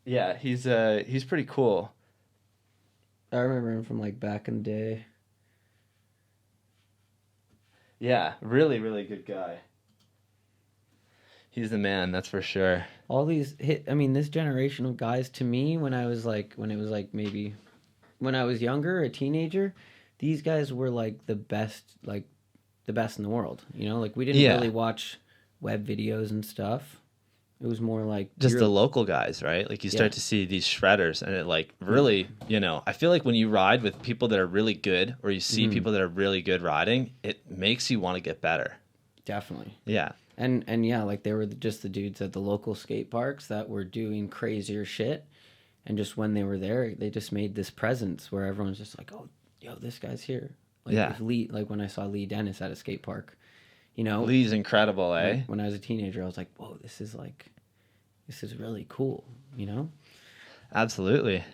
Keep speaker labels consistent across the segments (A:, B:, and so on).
A: Yeah, he's pretty cool.
B: I remember him from like back in the day.
A: Yeah, really, really good guy. He's the man, that's for sure.
B: All these hit. I mean, this generation of guys to me, when it was like maybe when I was younger, a teenager, these guys were like the best in the world. You know, like we didn't
A: Yeah,
B: really watch web videos and stuff. It was more like
A: just the local guys, right? Like you
B: yeah,
A: start to see these shredders, and it like really, I feel like when you ride with people that are really good, or you see
B: mm-hmm,
A: people that are really good riding, it makes you want to get better.
B: definitely.
A: Yeah,
B: And yeah, like they were just the dudes at the local skate parks that were doing crazier shit. And just when they were there, they just made this presence where everyone's just like, "Oh, yo, this guy's here." Like
A: yeah.
B: if Lee, like when I saw Lee Dennis at a skate park, you know,
A: Lee's incredible,
B: like
A: eh?
B: when I was a teenager, I was like, "Whoa, this is really cool," you know?
A: Absolutely.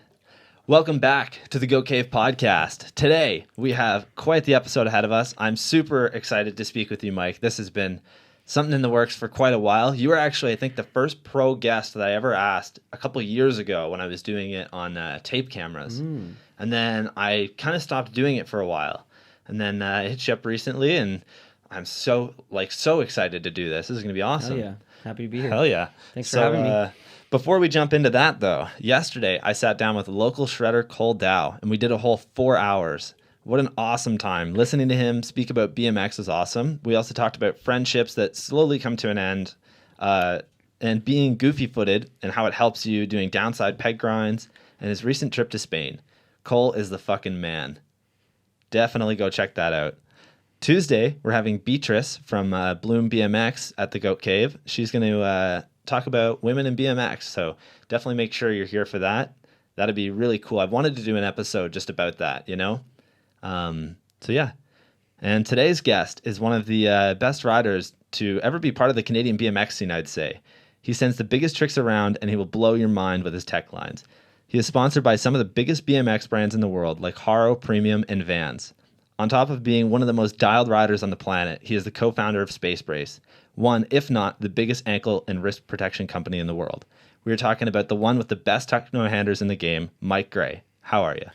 A: Welcome back to the Goat Cave podcast. Today, we have quite the episode ahead of us. I'm super excited to speak with you, Mike. This has been something in the works for quite a while. You were actually, I think, the first pro guest that I ever asked a couple of years ago when I was doing it on tape cameras.
B: Mm.
A: And then I kind of stopped doing it for a while. And then I hit you up recently, and I'm so excited to do this. This is going to be awesome.
B: Hell yeah. Happy to be here.
A: Hell yeah.
B: Thanks for having me.
A: Before we jump into that, though, yesterday I sat down with local shredder Cole Dow, and we did a whole 4 hours. What an awesome time. Listening to him speak about BMX was awesome. We also talked about friendships that slowly come to an end, and being goofy-footed and how it helps you doing downside peg grinds, and his recent trip to Spain. Cole is the fucking man. Definitely go check that out. Tuesday, we're having Beatrice from Bloom BMX at the Goat Cave. She's going to talk about women in BMX, so definitely make sure you're here for that. That'd be really cool. I've wanted to do an episode just about that, you know? So yeah. And today's guest is one of the best riders to ever be part of the Canadian BMX scene, I'd say. He sends the biggest tricks around, and he will blow your mind with his tech lines. He is sponsored by some of the biggest BMX brands in the world, like Haro, Premium, and Vans. On top of being one of the most dialed riders on the planet, he is the co-founder of SpaceBrace, one, if not the biggest ankle and wrist protection company in the world. We are talking about the one with the best techno-handers in the game, Mike Gray. How are you?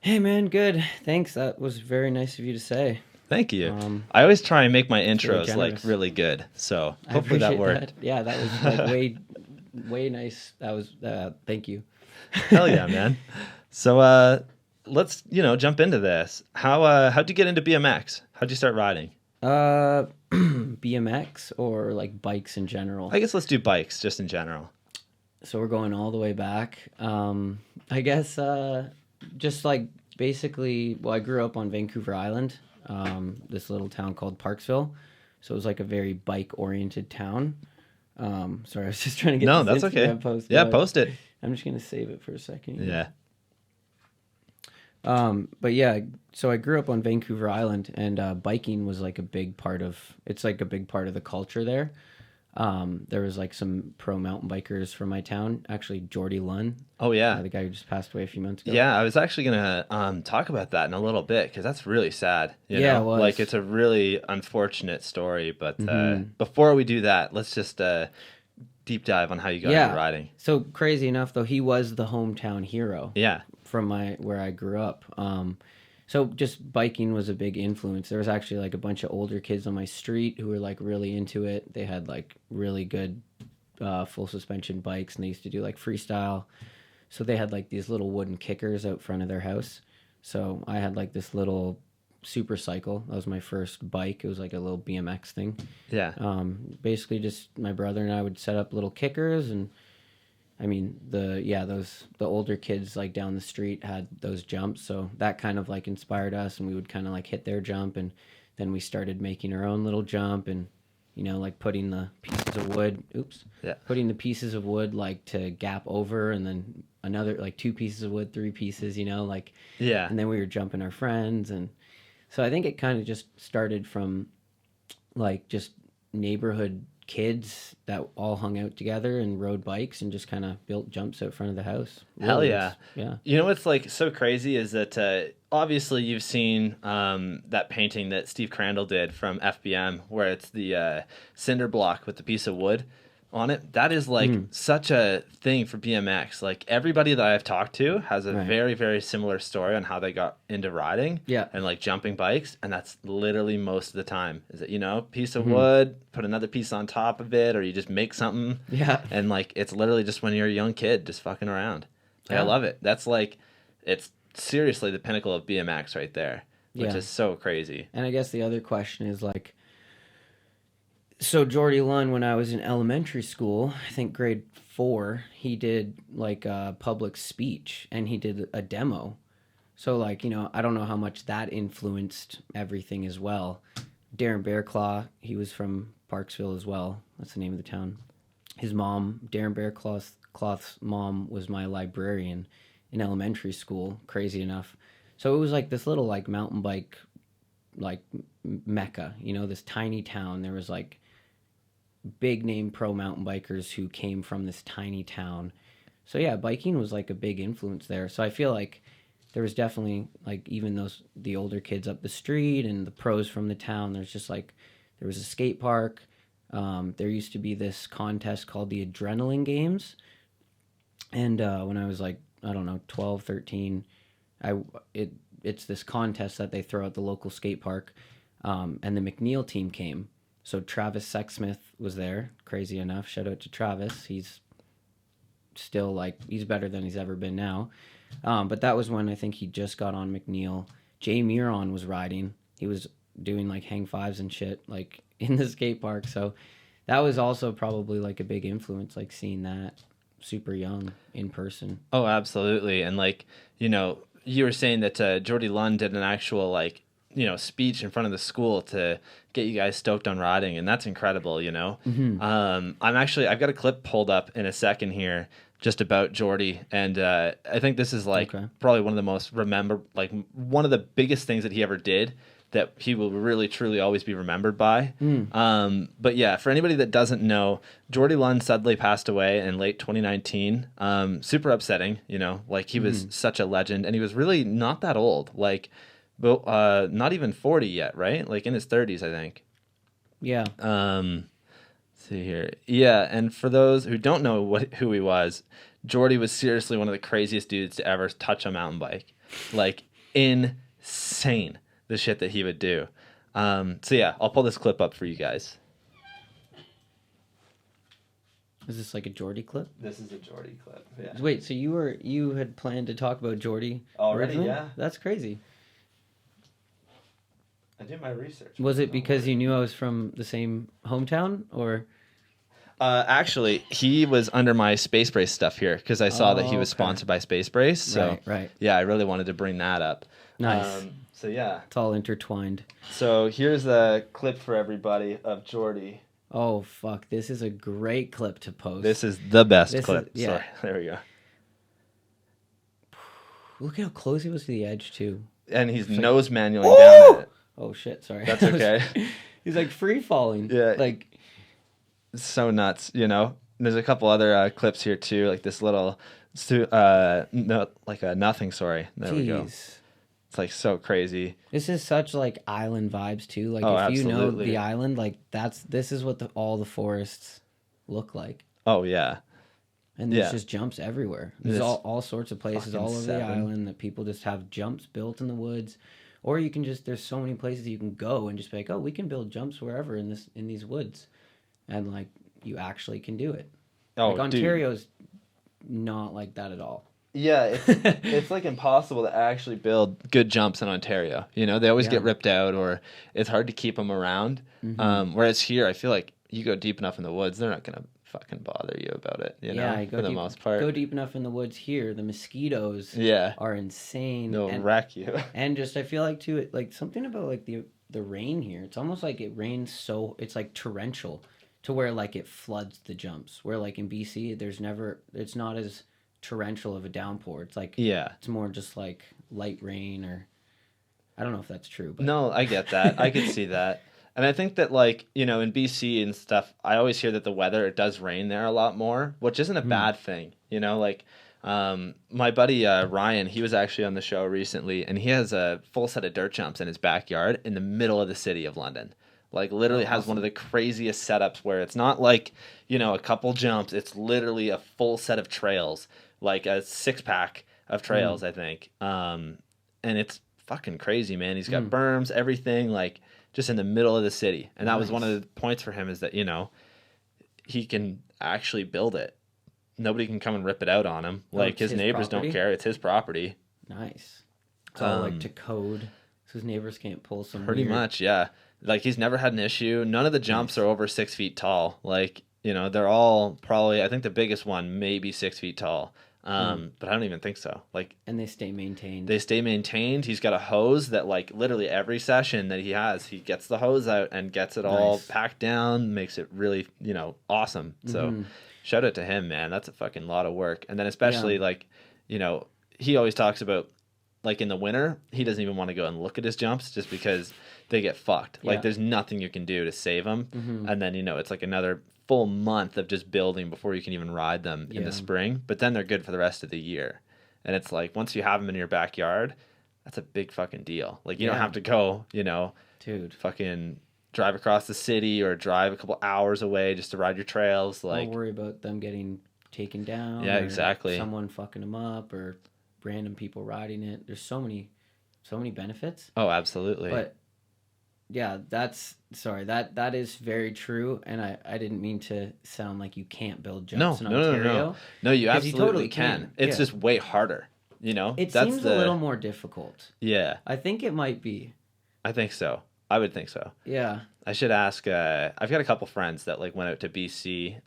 B: Hey man, good. Thanks. That was very nice of you to say.
A: Thank you. I always try and make my intros
B: really
A: like really good, so
B: I
A: hopefully that
B: appreciate
A: worked.
B: Yeah, that was like way nice. That was thank you.
A: Hell yeah, man. So let's jump into this. How'd you get into BMX? How'd you start riding?
B: BMX or like bikes in general.
A: I guess let's do bikes just in general.
B: So we're going all the way back. I guess just like basically, well, I grew up on Vancouver Island, this little town called Parksville. So it was like a very bike-oriented town. Sorry, I was just trying to get
A: No,
B: this
A: that's okay.
B: Instagram post.
A: Yeah, post it.
B: I'm just gonna save it for a second.
A: Yeah.
B: But yeah, so I grew up on Vancouver Island, and biking was like a big part of. It's like a big part of the culture there. There was like some pro mountain bikers from my town. Actually, Jordy Lunn.
A: Oh yeah,
B: the guy who just passed away a few months ago.
A: Yeah, I was actually gonna talk about that in a little bit because that's really sad. You
B: Yeah,
A: know?
B: it was.
A: Like it's a really unfortunate story. But before we do that, let's just deep dive on how you got into riding.
B: So crazy enough, though, he was the hometown hero.
A: Yeah.
B: From where I grew up. So just biking was a big influence. There was actually like a bunch of older kids on my street who were like really into it. They had like really good full suspension bikes, and they used to do like freestyle. So they had like these little wooden kickers out front of their house. So I had like this little super cycle. That was my first bike. It was like a little BMX thing.
A: Yeah.
B: Basically just my brother and I would set up little kickers, and I mean, the older kids like down the street had those jumps, so that kind of like inspired us, and we would kind of like hit their jump, and then we started making our own little jump, and like putting the pieces of wood, putting the pieces of wood like to gap over, and then another like 2 pieces of wood, 3 pieces, like and then we were jumping our friends, and so I think it kind of just started from like just neighborhood kids that all hung out together and rode bikes and just kind of built jumps out front of the house.
A: Hell yeah.
B: Yeah.
A: You know what's like so crazy is that obviously you've seen that painting that Steve Crandall did from FBM where it's the cinder block with the piece of wood. on it. That is like such a thing for BMX. Like everybody that I've talked to has a very, very similar story on how they got into riding and like jumping bikes. And that's literally most of the time is that, you know, piece of wood, put another piece on top of it, or you just make something.
B: Yeah.
A: And like, it's literally just when you're a young kid, just fucking around. Like, I love it. That's like, it's seriously the pinnacle of BMX right there, which is so crazy.
B: And I guess the other question is like, so Jordy Lund, when I was in elementary school, I think grade 4, he did like a public speech and he did a demo. So like, you know, I don't know how much that influenced everything as well. Darren Bearclaw, he was from Parksville as well. That's the name of the town. His mom, Darren Bearclaw's mom, was my librarian in elementary school, crazy enough. So it was like this little like mountain bike like mecca, you know, this tiny town. There was like big name pro mountain bikers who came from this tiny town. So yeah, biking was like a big influence there. So I feel like there was definitely like even the older kids up the street and the pros from the town. There's just like there was a skate park. There used to be this contest called the Adrenaline Games. And when I was like, I don't know, 12, 13, it's this contest that they throw at the local skate park. And the McNeil team came. So Travis Sexsmith was there, crazy enough. Shout out to Travis. He's still like, he's better than he's ever been now. But that was when I think he just got on McNeil. Jay Muron was riding. He was doing like hang fives and shit like in the skate park. So that was also probably like a big influence, like seeing that super young in person.
A: Oh, absolutely. And like, you know, you were saying that Jordy Lund did an actual like, you know, speech in front of the school to get you guys stoked on riding, and that's incredible, you know. I've got a clip pulled up in a second here just about Jordy, and I think this is like probably one of the most one of the biggest things that he ever did that he will really truly always be remembered by. But yeah, for anybody that doesn't know, Jordy Lund suddenly passed away in late 2019. Super upsetting, you know, like he was such a legend, and he was really not that old, like but not even 40 yet, right? Like in his 30s, I think.
B: Yeah.
A: Let's see here. Yeah, and for those who don't know who he was, Jordy was seriously one of the craziest dudes to ever touch a mountain bike. Like insane, the shit that he would do. So yeah, I'll pull this clip up for you guys.
B: Is this like a Jordy clip?
A: This is a Jordy clip. Yeah.
B: Wait, so you had planned to talk about Jordy
A: already?
B: originally?
A: Yeah.
B: That's crazy.
A: I did my research.
B: Was it because you knew I was from the same hometown, or?
A: Actually, he was under my SpaceBrace stuff here because I saw that he was sponsored by SpaceBrace. So
B: right.
A: Yeah, I really wanted to bring that up.
B: Nice.
A: So yeah,
B: it's all intertwined.
A: So here's a clip for everybody of Jordy.
B: Oh fuck! This is a great clip to post.
A: This is the best clip. Sorry, there we go.
B: Look how close he was to the edge too.
A: And he's nose manualing down it.
B: Oh shit! Sorry.
A: That's okay.
B: He's like free falling.
A: Yeah.
B: Like.
A: It's so nuts, you know. And there's a couple other clips here too, like this little, like a nothing. Sorry, there we go. It's like so crazy.
B: This is such like island vibes too. Like if
A: absolutely.
B: You know the island, like this is what all the forests look like.
A: Oh yeah.
B: And there's just jumps everywhere. There's all sorts of places all over the island that people just have jumps built in the woods. Or you can there's so many places you can go and just be like, oh, we can build jumps wherever in these woods. And like you actually can do it.
A: Oh,
B: like Ontario's not like that at all.
A: Yeah, it's like impossible to actually build good jumps in Ontario. You know, they always get ripped out, or it's hard to keep them around. Whereas here, I feel like you go deep enough in the woods, they're not gonna fucking bother you about it. You know, for the most part.
B: Go deep enough in the woods here, the mosquitoes are insane.
A: They'll wreck you.
B: And just I feel like too, like something about like the rain here. It's almost like it rains it's like torrential. To where like it floods the jumps. Where like in BC, it's not as torrential of a downpour. It's like it's more just like light rain, or I don't know if that's true. But.
A: No, I get that. I could see that, and I think that like you know in BC and stuff, I always hear that the weather it does rain there a lot more, which isn't a bad thing. You know, like my buddy Ryan, he was actually on the show recently, and he has a full set of dirt jumps in his backyard in the middle of the city of London. Like literally
B: Oh,
A: has one of
B: awesome.
A: the craziest setups where it's not like, a couple jumps. It's literally a full set of trails, like a 6-pack of
B: Mm,
A: trails, I think. And it's fucking crazy, man. He's got
B: mm,
A: berms, everything, like just in the middle of the city. And that was one
B: nice.
A: of the points for him is that, he can actually build it. Nobody can come and rip it out on him.
B: Oh,
A: Like
B: it's
A: his
B: his
A: neighbors don't
B: property?
A: care. It's his property.
B: Nice. It's all like to
A: Um,
B: code so his neighbors can't pull some
A: Pretty
B: weird.
A: much, yeah. Like he's never had an issue. None of the jumps are
B: Nice.
A: over 6 feet tall. Like, they're all probably, I think the biggest one may be 6 feet tall.
B: Mm.
A: But I don't even think so. Like
B: And they stay maintained.
A: they stay maintained. He's got a hose that like literally every session that he has, he gets the hose out and gets it all
B: Nice.
A: packed down, makes it really, awesome. So
B: Hmm.
A: shout out to him, man. That's a fucking lot of work. And then
B: Yeah.
A: especially like, he always talks about like in the winter, he doesn't even want to go and look at his jumps just because they get fucked. Like
B: Yeah.
A: there's nothing you can do to save them.
B: Hmm.
A: And then, it's like another full month of just building before you can even ride them in the
B: Yeah.
A: spring. But then they're good for the rest of the year. And it's like once you have them in your backyard, that's a big fucking deal. Like you don't
B: Yeah.
A: have to go,
B: Dude.
A: fucking drive across the city or drive a couple hours away just to ride your trails.
B: Or
A: Like,
B: worry about them getting taken down.
A: yeah,
B: Or
A: exactly.
B: someone fucking them up or random people riding it. There's so many benefits.
A: Oh, absolutely.
B: But yeah, that is very true. And I didn't mean to sound like you can't build
A: No,
B: jumps in
A: no, no, no, no.
B: Ontario.
A: No, you
B: 'Cause you
A: absolutely
B: totally
A: can.
B: can.
A: It's
B: Yeah.
A: just way harder.
B: It
A: That's
B: seems a little more difficult.
A: yeah,
B: I think it might be.
A: I think so. I would think so.
B: Yeah.
A: I should ask. I've got a couple friends that like went out to BC,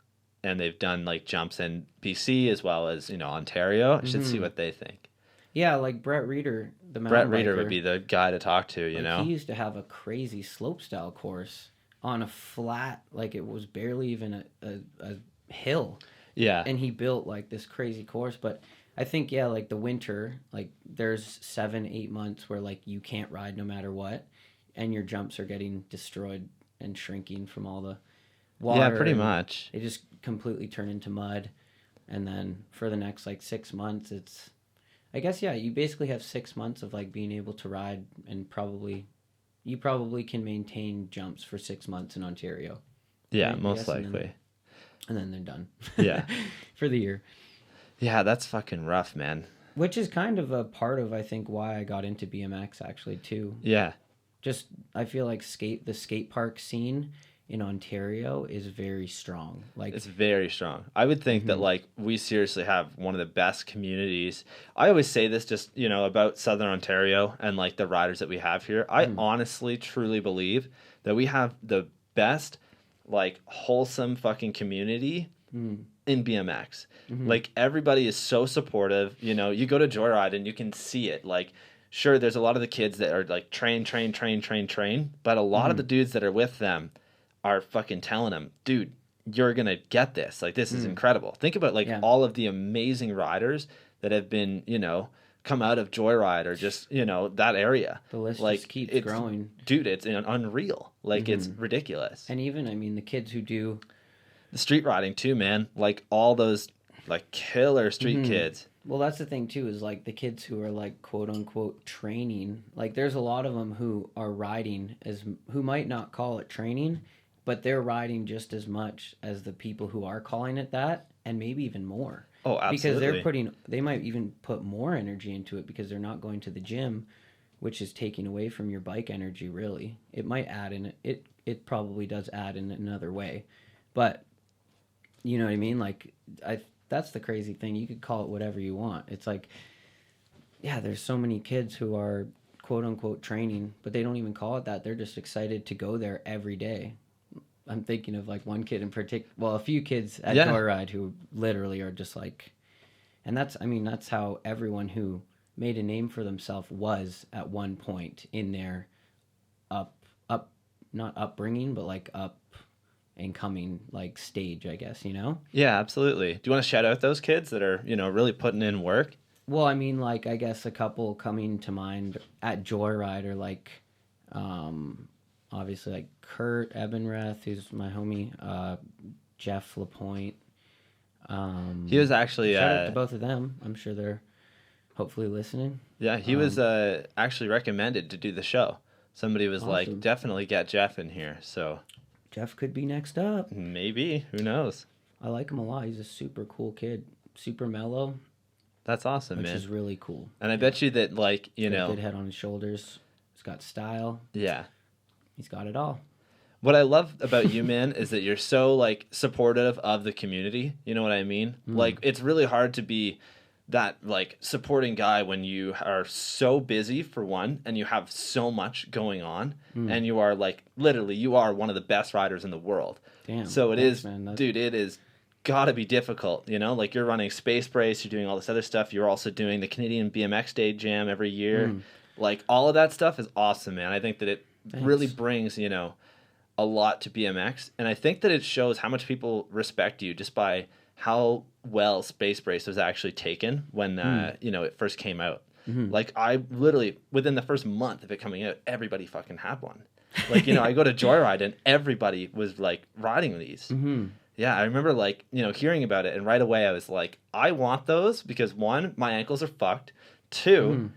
A: and they've done like jumps in BC as well as Ontario. I should see
B: Hmm.
A: what they think.
B: Yeah, like Brett Reeder, the
A: Brett
B: mountain
A: Reeder would
B: biker.
A: be the guy to talk to.
B: Like he used to have a crazy slope style course on a flat, like it was barely even a hill.
A: Yeah,
B: And he built like this crazy course. But I think, yeah, like the winter, like there's 7, 8 months where like you can't ride no matter what, and your jumps are getting destroyed and shrinking from all the water.
A: yeah, pretty
B: And
A: much.
B: they just completely turn into mud. And then for the next like 6 months, it's, I guess, yeah, you basically have 6 months of like being able to ride, and you probably can maintain jumps for 6 months in Ontario.
A: Yeah,
B: Right, I
A: most
B: guess, and then
A: likely.
B: they're done.
A: Yeah,
B: For the year.
A: yeah, that's fucking rough, man.
B: Which is kind of a part of, I think, why I got into BMX actually too.
A: Yeah,
B: Just I feel like the skate park scene in Ontario is very strong. Like,
A: it's very strong. I would think that
B: mhm,
A: like we seriously have one of the best communities. I always say this just, about Southern Ontario and like the riders that we have here. I
B: mhm,
A: honestly truly believe that we have the best like wholesome fucking community
B: mhm,
A: in BMX.
B: mhm,
A: Like everybody is so supportive. You go to Joyride and you can see it. Like sure there's a lot of the kids that are like train, but a lot of the
B: mhm,
A: dudes that are with them are fucking telling them, dude, you're gonna get this. Like this is
B: mhm.
A: incredible. Think about like
B: Yeah,
A: all of the amazing riders that have been, come out of Joyride or just, that area.
B: the list
A: Like
B: just keeps
A: it's
B: growing.
A: dude, it's unreal. Like it's
B: Hmm.
A: ridiculous.
B: And even, I mean, the kids who do.
A: The street riding too, man. Like all those like killer street
B: Mhm.
A: kids.
B: Well, that's the thing too, is like the kids who are like quote unquote training. Like there's a lot of them who are riding who might not call it training, but they're riding just as much as the people who are calling it that, and maybe even more.
A: Oh,
B: Because
A: absolutely.
B: they might even put more energy into it because they're not going to the gym, which is taking away from your bike energy really. It might add in it probably does add in another way. But you know what I mean? Like I that's the crazy thing. You could call it whatever you want. It's like, yeah, there's so many kids who are quote unquote training, but they don't even call it that. They're just excited to go there every day. I'm thinking of like one kid in particular, well, a few kids at
A: Yeah.
B: Joyride who literally are just like, and I mean, that's how everyone who made a name for themselves was at one point in their up, up, not upbringing, but like up and coming like stage, I guess, you know?
A: Yeah, absolutely. Do you want to shout out those kids that are, really putting in work?
B: Well, I mean, like, I guess a couple coming to mind at Joyride are like, um, obviously, like Kurt Ebenrath, who's my homie, Jeff Lapointe.
A: He was actually
B: Shout out to both of them. I'm sure they're hopefully listening.
A: yeah, he was actually recommended to do the show. Somebody was like,
B: Awesome.
A: definitely get Jeff in here. So
B: Jeff could be next up.
A: maybe, who knows?
B: I like him a lot. He's a super cool kid, super mellow,
A: That's awesome,
B: which
A: man.
B: is really cool.
A: And I bet you that, like,
B: He's got a good head on his shoulders. He's got style.
A: yeah.
B: He's got it all.
A: What I love about you, man, is that you're so, like, supportive of the community. You know what I mean? Like, it's really hard to be that, like, supporting guy when you are so busy, for one, and you have so much going on, and you are, like, literally, you are one of the best riders in the world.
B: Damn.
A: So
B: thanks, man.
A: dude, it is gotta be difficult, you know? Like, you're running SpaceBrace, you're doing all this other stuff, you're also doing the Canadian BMX Day Jam every year. Like, all of that stuff is awesome, man. I think that it really brings, you know, a lot to BMX, and I think that it shows how much people respect you just by how well SpaceBrace was actually taken when you know, it first came out. Like, I literally, within the first month of it coming out, everybody fucking had one. Like, you know, I go to Joyride and everybody was like riding these. Yeah, I remember, like, you know, hearing about it, and right away I was like, I want those because, one, my ankles are fucked. Two,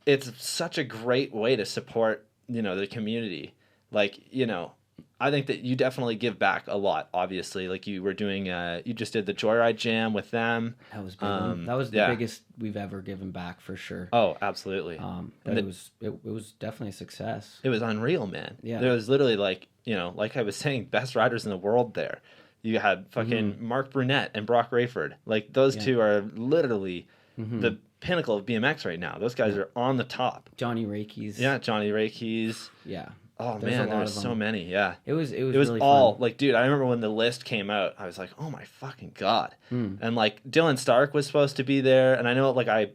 A: it's such a great way to support, you know, the community. Like, you know, I think that you definitely give back a lot, obviously. Like, you were doing, you just did the Joyride Jam with them.
B: That was big. That was the biggest we've ever given back, for sure.
A: Oh, absolutely.
B: But it was definitely a success.
A: It was unreal, man.
B: Yeah.
A: There was literally, like, you know, like I was saying, best riders in the world there. You had fucking Mark Brunette and Brock Rayford. Like, those two are literally the pinnacle of BMX right now. Those guys are on the top.
B: Johnny Reikis.
A: Yeah, Johnny Reikis.
B: Yeah.
A: Oh,
B: There's
A: man,
B: a
A: there
B: lot
A: was
B: of
A: so
B: them.
A: many, yeah.
B: It was
A: It
B: really
A: all,
B: fun.
A: like, dude, I remember when the list came out, I was like, oh my fucking God. And, like, Dylan Stark was supposed to be there, and I know, like, I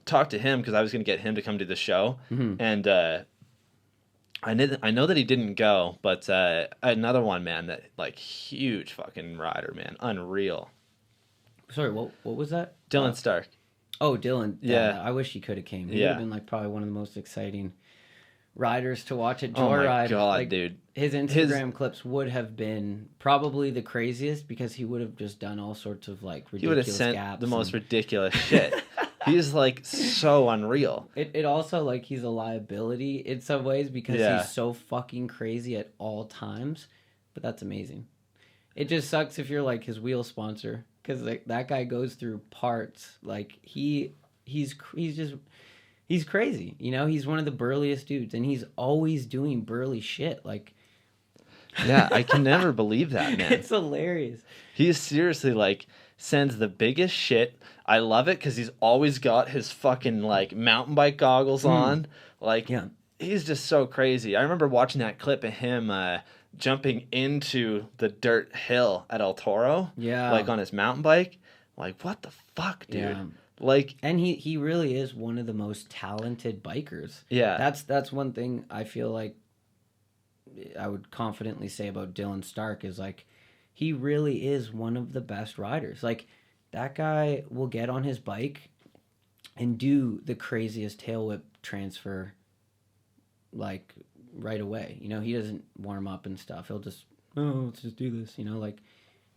A: talked to him because I was going to get him to come to the show, and I know that he didn't go, but another one, man, that, like, huge fucking rider, man, unreal.
B: Sorry, what was that?
A: Dylan Stark.
B: Oh, Dylan.
A: Yeah.
B: I wish he could have came. He
A: Yeah.
B: would have been, like, probably one of the most exciting riders to watch at
A: Oh my
B: Joyride.
A: God,
B: Like,
A: dude.
B: His Instagram clips would have been probably the craziest because he would have just done all sorts of, like,
A: He would
B: ridiculous
A: have sent
B: gaps
A: the most
B: and-
A: ridiculous shit. He's, like, so unreal.
B: It also, like, he's a liability in some ways because
A: Yeah.
B: he's so fucking crazy at all times. But that's amazing. It just sucks if you're, like, his wheel sponsor because, like, that guy goes through parts. Like, he's crazy. You know, he's one of the burliest dudes, and he's always doing burly shit. Like,
A: Yeah, I can never believe that, man.
B: it's hilarious.
A: He's seriously, like, sends the biggest shit. I love it because he's always got his fucking, like, mountain bike goggles on. Like,
B: Yeah.
A: he's just so crazy. I remember watching that clip of him jumping into the dirt hill at El Toro.
B: Yeah.
A: Like, on his mountain bike. Like, what the fuck, dude?
B: Yeah.
A: Like,
B: And he really is one of the most talented bikers.
A: yeah.
B: That's one thing I feel like I would confidently say about Dylan Stark is, like, he really is one of the best riders. Like, that guy will get on his bike and do the craziest tail whip transfer, like, right away. You know, he doesn't warm up and stuff. He'll just, oh, let's just do this. You know, like,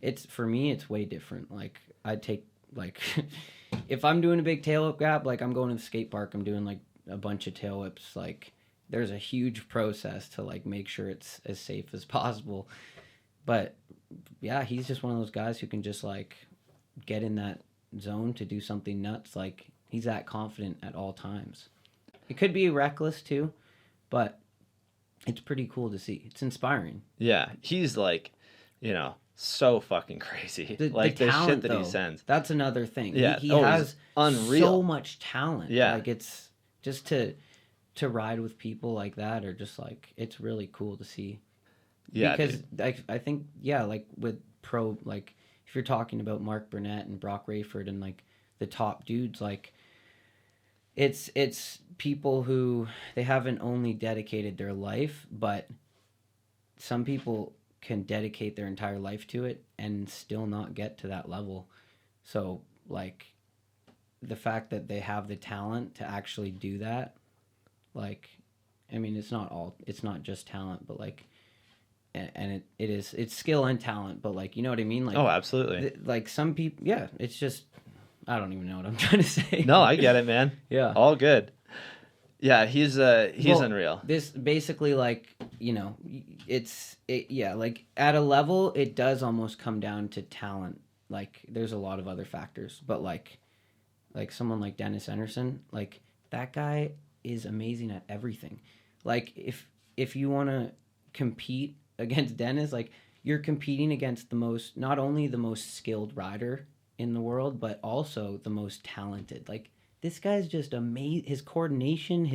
B: it's, for me, it's way different. Like, I'd take, like, if I'm doing a big tail whip gap, like, I'm going to the skate park, I'm doing, like, a bunch of tail whips, like, there's a huge process to, like, make sure it's as safe as possible. But yeah, he's just one of those guys who can just, like, get in that zone to do something nuts. Like, he's that confident at all times. It could be reckless too, but it's pretty cool to see. It's inspiring.
A: Yeah. He's, like, you know, so fucking crazy.
B: The
A: Like, the
B: talent,
A: shit that
B: though,
A: he sends.
B: That's another thing.
A: Yeah.
B: He
A: Oh, he's
B: has
A: unreal.
B: so much talent.
A: Yeah.
B: Like, it's just to ride with people like that, or just, like, it's really cool to see.
A: Yeah.
B: Because
A: dude.
B: I think, yeah, like, with pro, like, if you're talking about Mark Burnett and Brock Rayford and, like, the top dudes, like, it's people who, they haven't only dedicated their life, but some people can dedicate their entire life to it and still not get to that level. So, like, the fact that they have the talent to actually do that, like, I mean, it's not just talent, but, like, and it's skill and talent, but, like, you know what I mean? Like,
A: Oh, absolutely.
B: like, some people, yeah, it's just, I don't even know what I'm trying to say.
A: No, I get it, man.
B: Yeah.
A: All good. Yeah, he's
B: Well,
A: unreal.
B: this basically like, yeah, like at a level it does almost come down to talent. Like there's a lot of other factors, but like someone like Dennis Anderson, like that guy is amazing at everything. Like if you want to compete against Dennis, like you're competing against the most, not only the most skilled rider in the world, but also the most talented. Like this guy's just amazing. His coordination,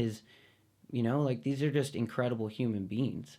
B: like these are just incredible human beings.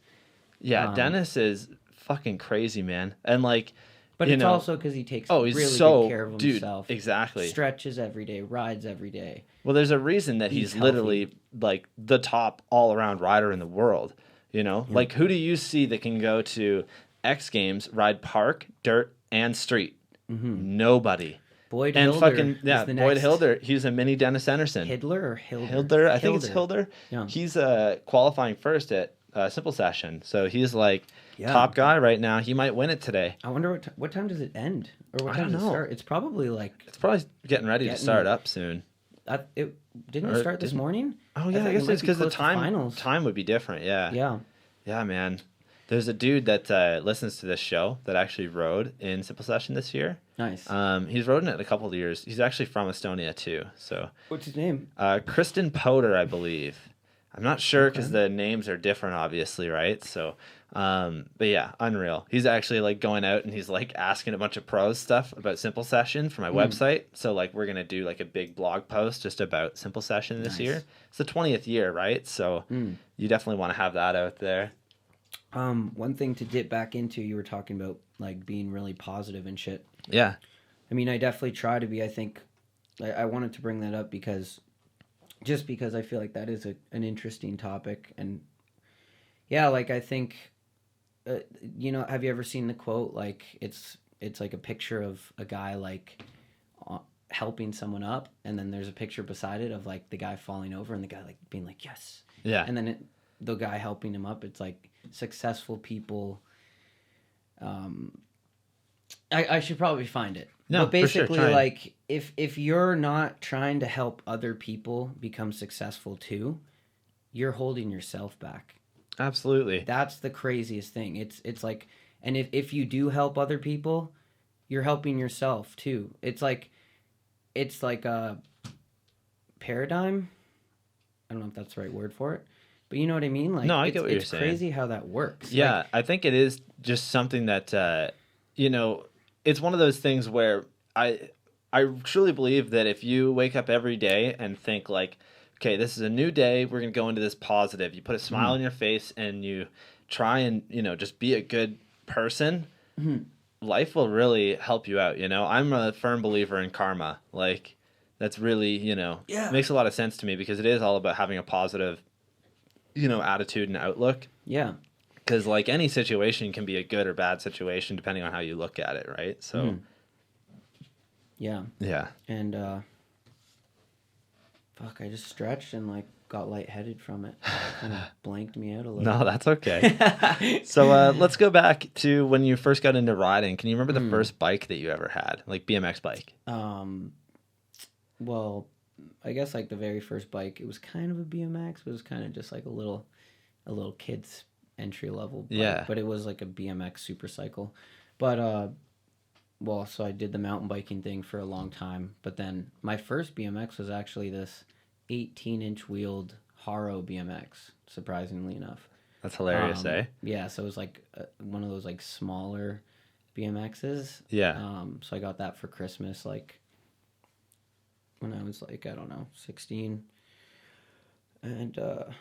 A: Yeah,
B: Um,
A: Dennis is fucking crazy, man. And like,
B: but
A: you
B: it's
A: know,
B: also because he takes
A: oh, he's
B: really good
A: so
B: care of
A: dude,
B: himself.
A: exactly.
B: Stretches every day, rides every day,
A: Well, there's a reason that
B: eats
A: he's
B: healthy.
A: literally like the top all-around rider in the world.
B: Yeah.
A: Like who do you see that can go to X Games, ride park, dirt, and street?
B: Hmm.
A: Nobody.
B: Boyd
A: And
B: Hilder
A: fucking
B: is
A: yeah,
B: the
A: Boyd
B: next
A: Hilder, he's a mini Dennis Anderson.
B: Hidler or Hilder?
A: Hilder, I think it's
B: Hilder.
A: Hilder.
B: Yeah.
A: He's qualifying first at Simple Session, so he's like
B: Yeah.
A: top guy right now. He might win it today.
B: I wonder what time does it end or what
A: I
B: time
A: don't
B: does it
A: know.
B: start? It's probably like
A: It's probably getting ready to
B: getting
A: start up soon.
B: it didn't
A: Or
B: it start this
A: didn't-
B: morning?
A: Oh yeah, I
B: thought
A: guess
B: it might
A: it's
B: be
A: because the
B: close to
A: time
B: finals.
A: time would be different. Yeah,
B: Yeah.
A: yeah, man. There's a dude that listens to this show that actually rode in Simple Session this year.
B: Nice.
A: He's rode in it a couple of years. He's actually from Estonia too. So,
B: What's his name?
A: Kristen Potter, I believe. I'm not sure because
B: Okay.
A: the names are different, obviously, right? So, but yeah, unreal. He's actually like going out and he's like asking a bunch of pros stuff about Simple Session for my website. So like we're gonna do like a big blog post just about Simple Session this
B: Nice.
A: year. It's the 20th year, right? So you definitely want to have that out there.
B: One thing to dip back into, you were talking about like being really positive and shit.
A: Yeah.
B: I mean, I definitely try to be. I think I wanted to bring that up because I feel like that is an interesting topic. And yeah, like I think, have you ever seen the quote? Like it's like a picture of a guy like helping someone up, and then there's a picture beside it of like the guy falling over and the guy like being like yes,
A: Yeah.
B: and then the guy helping him up. It's like successful people. I should probably find it.
A: No,
B: But basically,
A: for sure, try.
B: like if you're not trying to help other people become successful too, you're holding yourself back.
A: Absolutely.
B: That's the craziest thing. It's like, and if you do help other people, you're helping yourself too. It's like a paradigm. I don't know if that's the right word for it, but you know what I mean. Like,
A: No, I get what you're
B: it's
A: saying.
B: crazy how that works.
A: Yeah,
B: Like,
A: I think it is just something that it's one of those things where I truly believe that if you wake up every day and think like, okay, this is a new day, we're gonna go into this positive. You put a smile on your face and you try and just be a good person. Life will really help you out. I'm a firm believer in karma. Like that's really
B: Yeah.
A: makes a lot of sense to me because it is all about having a positive attitude and outlook.
B: yeah.
A: Because like any situation can be a good or bad situation depending on how you look at it, right? So
B: Yeah.
A: yeah,
B: And fuck, I just stretched and like got lightheaded from it. Kind of blanked me out a little.
A: no, that's okay. So let's go back to when you first got into riding. Can you remember the first bike that you ever had, like BMX bike?
B: Well, I guess like the very first bike, it was kind of a BMX, but it was kind of just like a little kid's entry level bike.
A: Yeah.
B: But it was like a BMX super cycle. But well, so I did the mountain biking thing for a long time, but then my first BMX was actually this 18-inch wheeled Haro BMX, surprisingly enough.
A: That's hilarious, eh?
B: Yeah, so it was like one of those like smaller BMXs.
A: Yeah.
B: So I got that for Christmas, like when I was like, I don't know, 16. And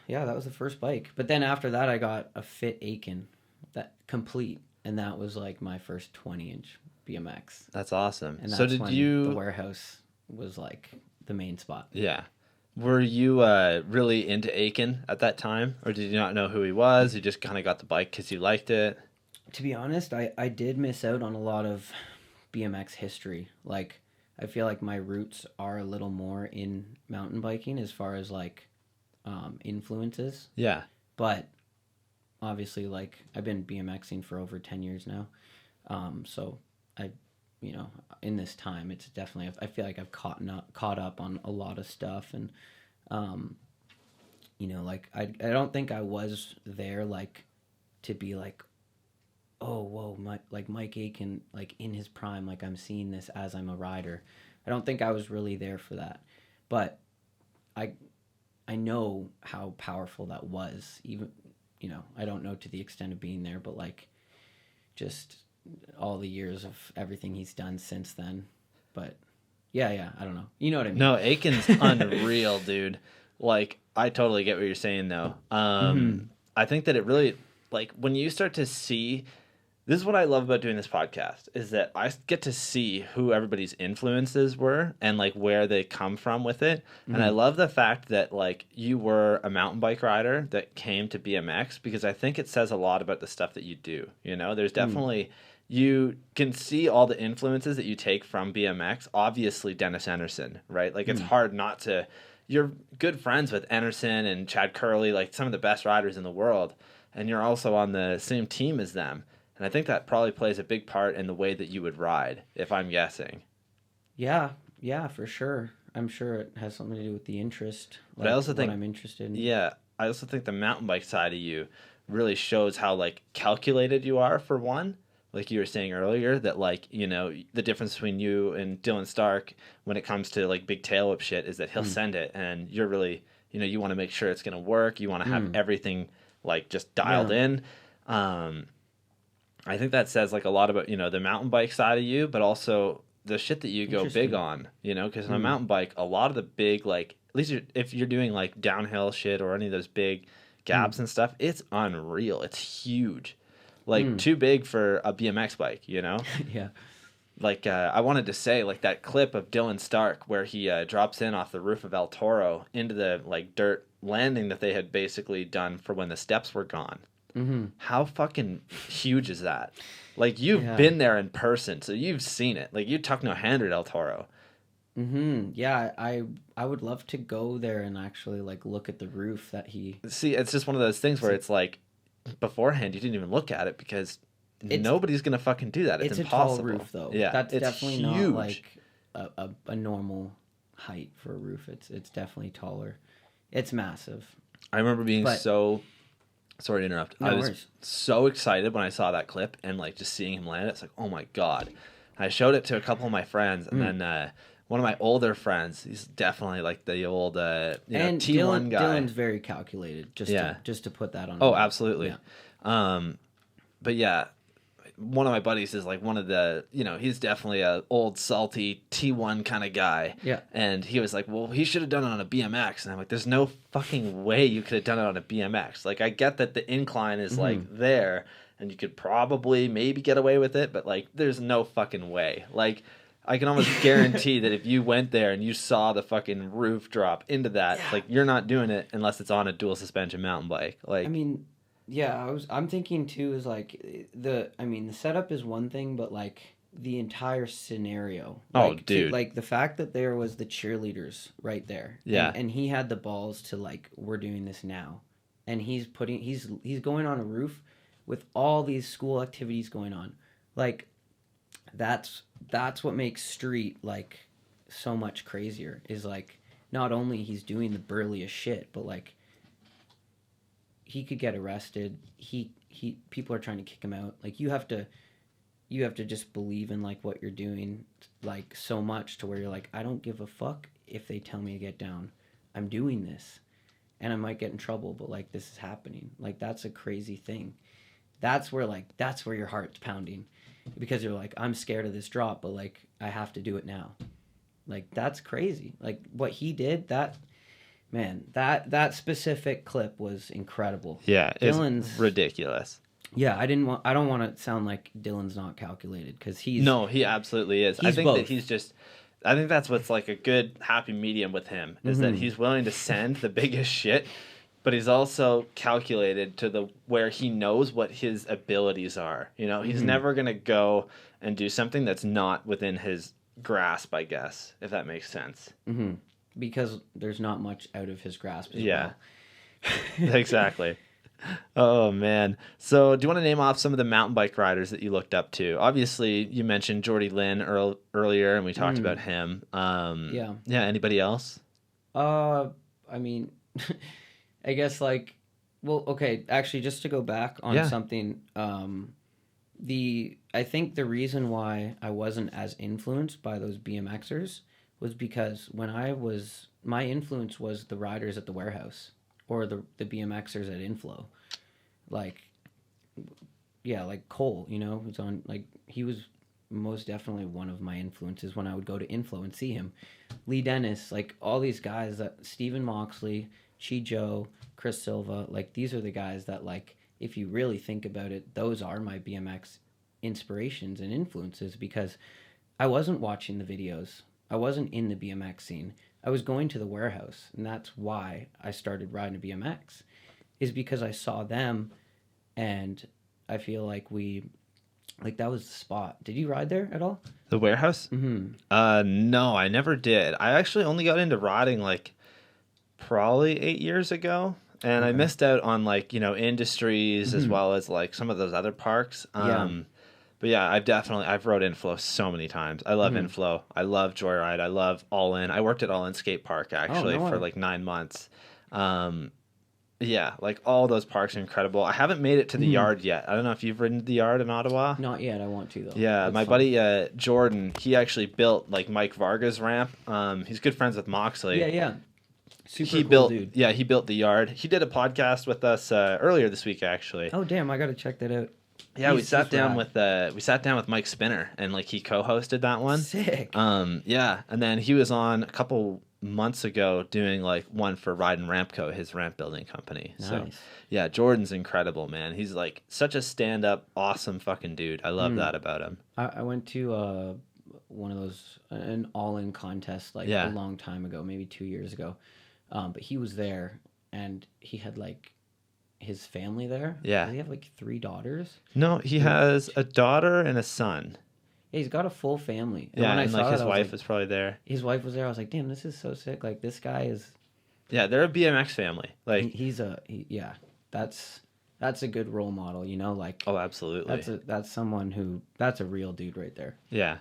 B: yeah, that was the first bike. But then after that, I got a Fit Aiken, that complete, and that was like my first 20-inch BMX.
A: That's awesome.
B: And that's
A: So did
B: when
A: you?
B: the warehouse was like the main spot.
A: Yeah. Were you really into Aiken at that time, or did you not know who he was? You just kind of got the bike because you liked it.
B: To be honest, I did miss out on a lot of BMX history. Like, I feel like my roots are a little more in mountain biking as far as like influences.
A: Yeah.
B: But obviously, like, I've been BMXing for over 10 years now. So I, in this time, it's definitely, I feel like I've caught up on a lot of stuff. And you know, like I don't think I was there like to be like, oh whoa, Mike Aiken like in his prime, like I'm seeing this as I'm a rider. I don't think I was really there for that, but I I know how powerful that was. Even, you know, I don't know to the extent of being there, but like just all the years of everything he's done since then. But yeah, I don't know. You know what I mean?
A: No, Aiken's unreal, dude. Like, I totally get what you're saying, though. I think that it really, like, when you start to see, this is what I love about doing this podcast, is that I get to see who everybody's influences were and, like, where they come from with it. And I love the fact that, like, you were a mountain bike rider that came to BMX, because I think it says a lot about the stuff that you do. You know, there's definitely... You can see all the influences that you take from BMX. Obviously, Dennis Anderson, right? Like, it's hard not to... You're good friends with Anderson and Chad Curley, like some of the best riders in the world, and you're also on the same team as them. And I think that probably plays a big part in the way that you would ride, if I'm guessing.
B: Yeah, for sure. I'm sure it has something to do with the interest.
A: But I also think
B: I'm interested in.
A: Yeah, I also think the mountain bike side of you really shows how, like, calculated you are, for one. Like you were saying earlier, that, like, you know, the difference between you and Dylan Stark when it comes to, like, big tail whip shit is that he'll send it, and you're really, you know, you want to make sure it's going to work. You want to have everything, like, just dialed in. I think that says, like, a lot about, you know, the mountain bike side of you, but also the shit that you go big on, you know, because on a mountain bike, a lot of the big, like, at least if you're doing, like, downhill shit or any of those big gaps and stuff, it's unreal. It's huge. Like, too big for a BMX bike, you know?
B: Yeah.
A: Like, I wanted to say, like, that clip of Dylan Stark where he drops in off the roof of El Toro into the, like, dirt landing that they had basically done for when the steps were gone. How fucking huge is that? Like, you've been there in person, so you've seen it. Like, you took no hand at El Toro.
B: Yeah, I would love to go there and actually, like, look at the roof that he...
A: See, it's just one of those things where it's like, beforehand, you didn't even look at it because nobody's gonna fucking do that. It's impossible.
B: A tall roof, though.
A: Yeah,
B: that's
A: it's
B: definitely
A: huge.
B: not like a normal height for a roof. It's definitely taller. It's massive.
A: I remember being so... Sorry to interrupt.
B: No
A: I was
B: worries.
A: so excited when I saw that clip and, like, just seeing him land it. It's like, oh my god. I showed it to a couple of my friends, and then one of my older friends, he's definitely like the old
B: and
A: T1 guy.
B: Dylan's very calculated. Just to put that on.
A: Oh, absolutely. Yeah. But yeah, one of my buddies is like one of the, you know, he's definitely a old salty T1 kind of guy.
B: Yeah.
A: And he was like, well, he should have done it on a BMX. And I'm like, there's no fucking way you could have done it on a BMX. Like, I get that the incline is like there and you could probably maybe get away with it, but, like, there's no fucking way. Like, I can almost guarantee that if you went there and you saw the fucking roof drop into that, like, you're not doing it unless it's on a dual suspension mountain bike. Like,
B: I mean, yeah, I'm thinking too is like the setup is one thing, but, like, the entire scenario. Like,
A: dude.
B: Like, the fact that there was the cheerleaders right there.
A: Yeah.
B: And he had the balls to, like, we're doing this now. And he's going on a roof with all these school activities going on. Like, that's what makes street, like, so much crazier, is, like, not only he's doing the burliest shit, but, like, he could get arrested. People are trying to kick him out. Like, you have to just believe in, like, what you're doing, like, so much to where you're like, I don't give a fuck if they tell me to get down. I'm doing this, and I might get in trouble, but, like, this is happening. Like, that's a crazy thing. That's where your heart's pounding, because you're like, I'm scared of this drop, but, like, I have to do it now. Like, that's crazy. Like, what he did, that specific clip was incredible.
A: Yeah,
B: Dylan's
A: it's ridiculous.
B: Yeah, I don't want to sound like Dylan's not calculated, because he
A: absolutely is. I think
B: both.
A: that he's just... I think that's what's, like, a good happy medium with him, is that he's willing to send the biggest shit, but he's also calculated to where he knows what his abilities are. You know, he's never going to go and do something that's not within his grasp, I guess, if that makes sense.
B: Because there's not much out of his grasp as
A: well. Exactly. Oh, man. So do you want to name off some of the mountain bike riders that you looked up to? Obviously, you mentioned Jordy Lynn earlier, and we talked about him. Yeah, anybody else?
B: I mean, I guess like, well, okay, actually, just to go back on
A: Yeah.
B: something, I think the reason why I wasn't as influenced by those BMXers was because my influence was the riders at the warehouse or the BMXers at Inflow. Like, yeah, like Cole, who's on, like, he was most definitely one of my influences when I would go to Inflow and see him. Lee Dennis, like all these guys Stephen Moxley, Chi Joe, Chris Silva, like these are the guys that, like, if you really think about it, those are my BMX inspirations and influences because I wasn't watching the videos. I wasn't in the BMX scene. I was going to the warehouse, and that's why I started riding a BMX, is because I saw them, and I feel like that was the spot. Did you ride there at all?
A: The warehouse?
B: Mm-hmm.
A: No, I never did. I actually only got into riding like probably 8 years ago. And I
B: Okay.
A: missed out on like, industries as
B: Mm-hmm.
A: well as like some of those other parks.
B: Yeah.
A: But yeah, I've rode Inflow so many times. I love
B: Mm-hmm.
A: Inflow. I love Joyride. I love All In. I worked at All In Skate Park
B: Oh,
A: actually
B: no
A: for
B: way.
A: like 9 months. Um, yeah, like all those parks are incredible. I haven't made it to the
B: Mm-hmm.
A: yard yet. I don't know if you've ridden the yard in Ottawa.
B: Not yet. I want to though.
A: Yeah,
B: Looks
A: my
B: fun.
A: buddy Jordan, he actually built like Mike Varga's ramp. He's good friends with Moxley.
B: Yeah, yeah. Super
A: He
B: cool
A: built,
B: dude.
A: yeah, he built the yard. He did a podcast with us earlier this week, actually.
B: Oh damn, I gotta check that out.
A: Yeah,
B: He's rad.
A: we sat down with Mike Spinner, and like he co-hosted that one.
B: Sick.
A: Yeah, and then he was on a couple months ago doing like one for Ride and Rampco, his ramp building company. So
B: Nice.
A: yeah, Jordan's incredible, man. He's like such a stand-up, awesome fucking dude. I love that about him.
B: I went to one of those an all-in contest like
A: Yeah.
B: a long time ago, maybe 2 years ago. But he was there, and he had like his family there.
A: Yeah.
B: Does he have like 3 daughters?
A: No, he has a daughter and a son.
B: Yeah, he's got a full family. And
A: Yeah,
B: when I
A: and
B: saw
A: like
B: that,
A: his
B: I was
A: wife
B: like,
A: is probably there.
B: his wife was there. I was like, damn, this is so sick. Like this guy is.
A: Yeah, they're a BMX family. Like,
B: Yeah, that's a good role model. Like
A: oh, absolutely.
B: that's a real dude right there.
A: Yeah.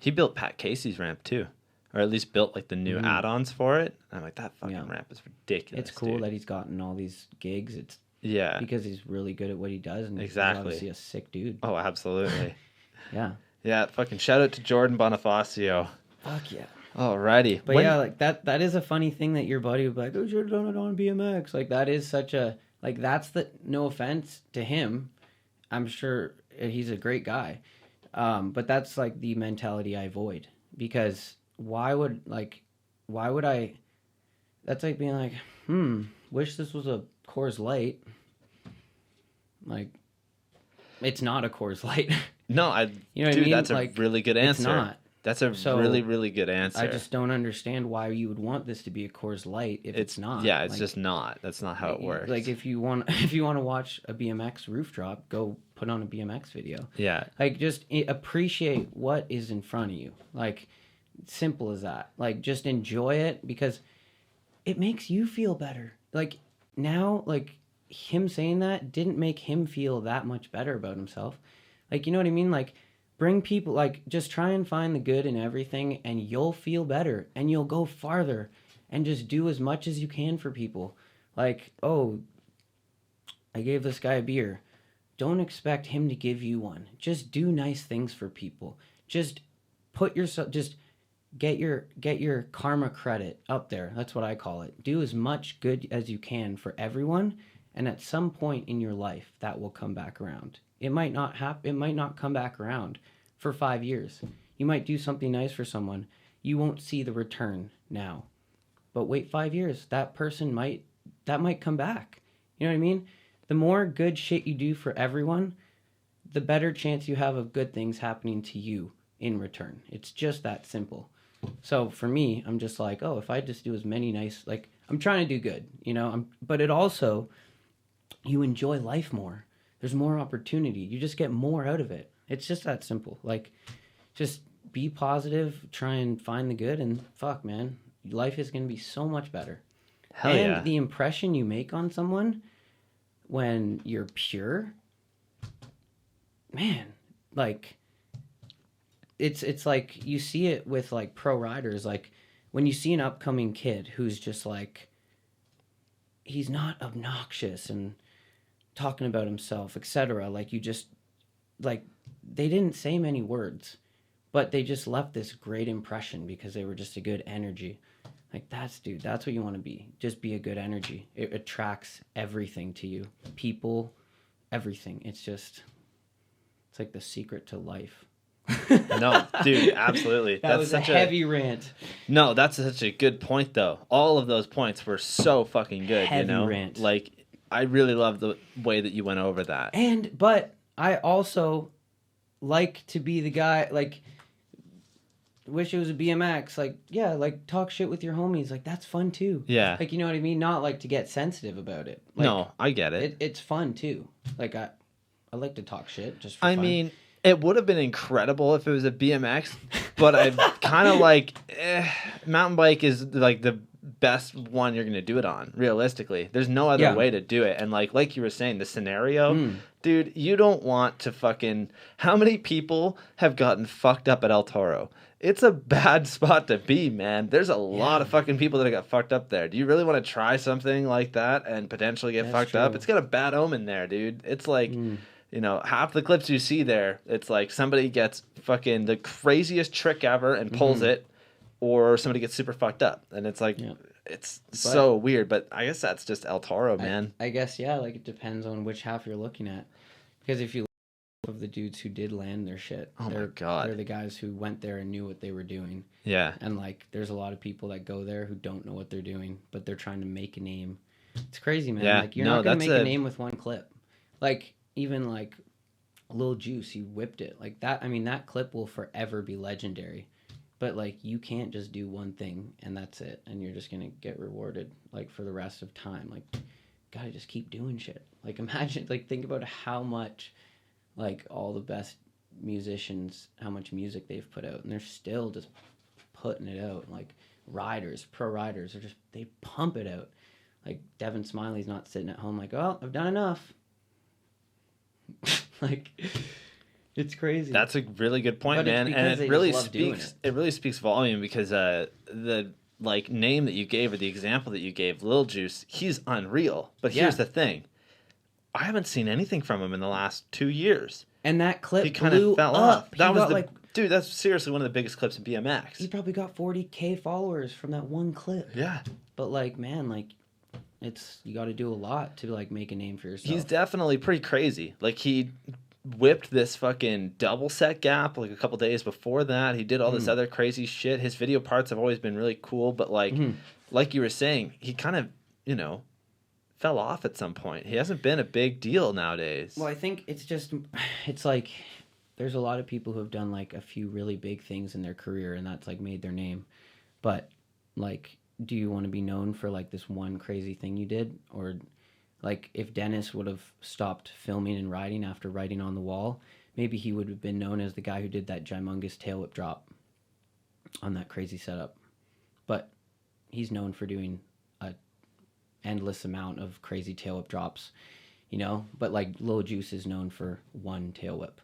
A: He built Pat Casey's ramp too. Or at least built like the new add-ons for it. And I'm like, that fucking ramp is ridiculous.
B: It's cool
A: dude.
B: that he's gotten all these gigs. It's
A: Yeah.
B: because he's really good at what he does, and
A: Exactly.
B: he's obviously a sick dude.
A: Oh, absolutely.
B: Yeah.
A: Yeah, fucking shout out to Jordan Bonifacio.
B: Fuck yeah.
A: Alrighty.
B: But yeah, like that is a funny thing that your buddy would be like, oh, should have done it on BMX. Like that is such a, like, that's the, no offense to him. I'm sure he's a great guy. But that's like the mentality I avoid, because why would I, that's like being like, wish this was a Coors Light. Like, it's not a Coors Light.
A: No,
B: You know what I
A: dude,
B: mean?
A: that's a
B: Like,
A: really good
B: it's
A: answer.
B: not.
A: That's a
B: So,
A: really, really good answer.
B: I just don't understand why you would want this to be a Coors Light if it's not.
A: Yeah, it's
B: Like,
A: just not. That's not how it works.
B: like if you want to watch a BMX roof drop, go put on a BMX video.
A: yeah.
B: Like, just appreciate what is in front of you. Like, simple as that. Like, just enjoy it because it makes you feel better. Like, now, like, him saying that didn't make him feel that much better about himself. Like, you know what I mean? Like, bring people, like, just try and find the good in everything, and you'll feel better, and you'll go farther, and just do as much as you can for people. Like, oh, I gave this guy a beer. Don't expect him to give you one. Just do nice things for people. Just get your karma credit up there. That's what I call it. Do as much good as you can for everyone, and at some point in your life that will come back around. It might not happen. It might not come back around for 5 years. You might do something nice for someone. You won't see the return now. But wait 5 years. That might come back. You know what I mean? The more good shit you do for everyone, the better chance you have of good things happening to you in return. It's just that simple. So for me, I'm just like, oh, if I just do as many nice, like, I'm trying to do good, but it also, you enjoy life more. There's more opportunity. You just get more out of it. It's just that simple. Like, just be positive, try and find the good, and fuck, man, life is going to be so much better.
A: Hell
B: and
A: yeah.
B: the impression you make on someone when you're pure, man, like, it's like you see it with like pro riders. Like, when you see an upcoming kid who's just like he's not obnoxious and talking about himself, etc. Like you just like they didn't say many words, but they just left this great impression because they were just a good energy. Like that's what you want to be. Just be a good energy. It attracts everything to you. People, everything. It's like the secret to life.
A: No, dude, absolutely.
B: That was such a heavy rant.
A: No, that's such a good point though. All of those points were so fucking good,
B: Heavy
A: you know?
B: rant.
A: Like I really love the way that you went over that.
B: But I also like to be the guy, like, wish it was a BMX. Like, yeah, like, talk shit with your homies. Like, that's fun, too.
A: Yeah.
B: Like, you know what I mean? Not, like, to get sensitive about it. Like,
A: no, I get it.
B: It's fun, too. Like, I like to talk shit just for
A: I
B: fun.
A: mean, it would have been incredible if it was a BMX, but I kind of like, mountain bike is, like, the best one you're going to do it on, realistically. There's no other way to do it. And, like you were saying, the scenario... Dude, you don't want to fucking... How many people have gotten fucked up at El Toro? It's a bad spot to be, man. There's a lot of fucking people that have got fucked up there. Do you really want to try something like that and potentially get fucked up? It's got a bad omen there, dude. It's like, you know, half the clips you see there, it's like somebody gets fucking the craziest trick ever and pulls it, or somebody gets super fucked up. And it's like... It's so weird, but I guess that's just El Toro, man.
B: I guess, yeah, like it depends on which half you're looking at. Because if you look at the dudes who did land their shit,
A: my God.
B: They're the guys who went there and knew what they were doing.
A: Yeah.
B: And like, there's a lot of people that go there who don't know what they're doing, but they're trying to make a name. It's crazy, man.
A: Yeah.
B: Like, you're not going to make a name with one clip. Like, even like Lil Juice, he whipped it. Like that, I mean, that clip will forever be legendary. But, like, you can't just do one thing, and that's it. And you're just going to get rewarded, like, for the rest of time. Like, gotta just keep doing shit. Like, imagine, like, think about how much, like, all the best musicians, how much music they've put out. And they're still just putting it out. Like, pro riders, are just, they pump it out. Like, Devin Smiley's not sitting at home like, oh, I've done enough. Like... It's crazy.
A: That's a really good point, man, and it really speaks volume because the like name that you gave or the example that you gave, Lil Juice, he's unreal. But here's the thing, I haven't seen anything from him in the last 2 years.
B: And that clip
A: he kind of fell off.
B: That was
A: dude. That's seriously one of the biggest clips in BMX.
B: He probably got 40K followers from that one clip.
A: Yeah.
B: But like, man, like, you got to do a lot to like make a name for yourself.
A: He's definitely pretty crazy. Like he whipped this fucking double set gap like a couple days before that. He did all this other crazy shit. His video parts have always been really cool, but like you were saying, he kind of, you know, fell off at some point. He hasn't been a big deal nowadays.
B: Well, I think it's like there's a lot of people who have done like a few really big things in their career and that's like made their name. But like, do you want to be known for like this one crazy thing you did? Or like if Dennis would have stopped filming and riding after riding on the wall, maybe he would have been known as the guy who did that gymongous tail whip drop on that crazy setup. But he's known for doing a endless amount of crazy tail whip drops, you know? But like Lil Juice is known for one tail whip.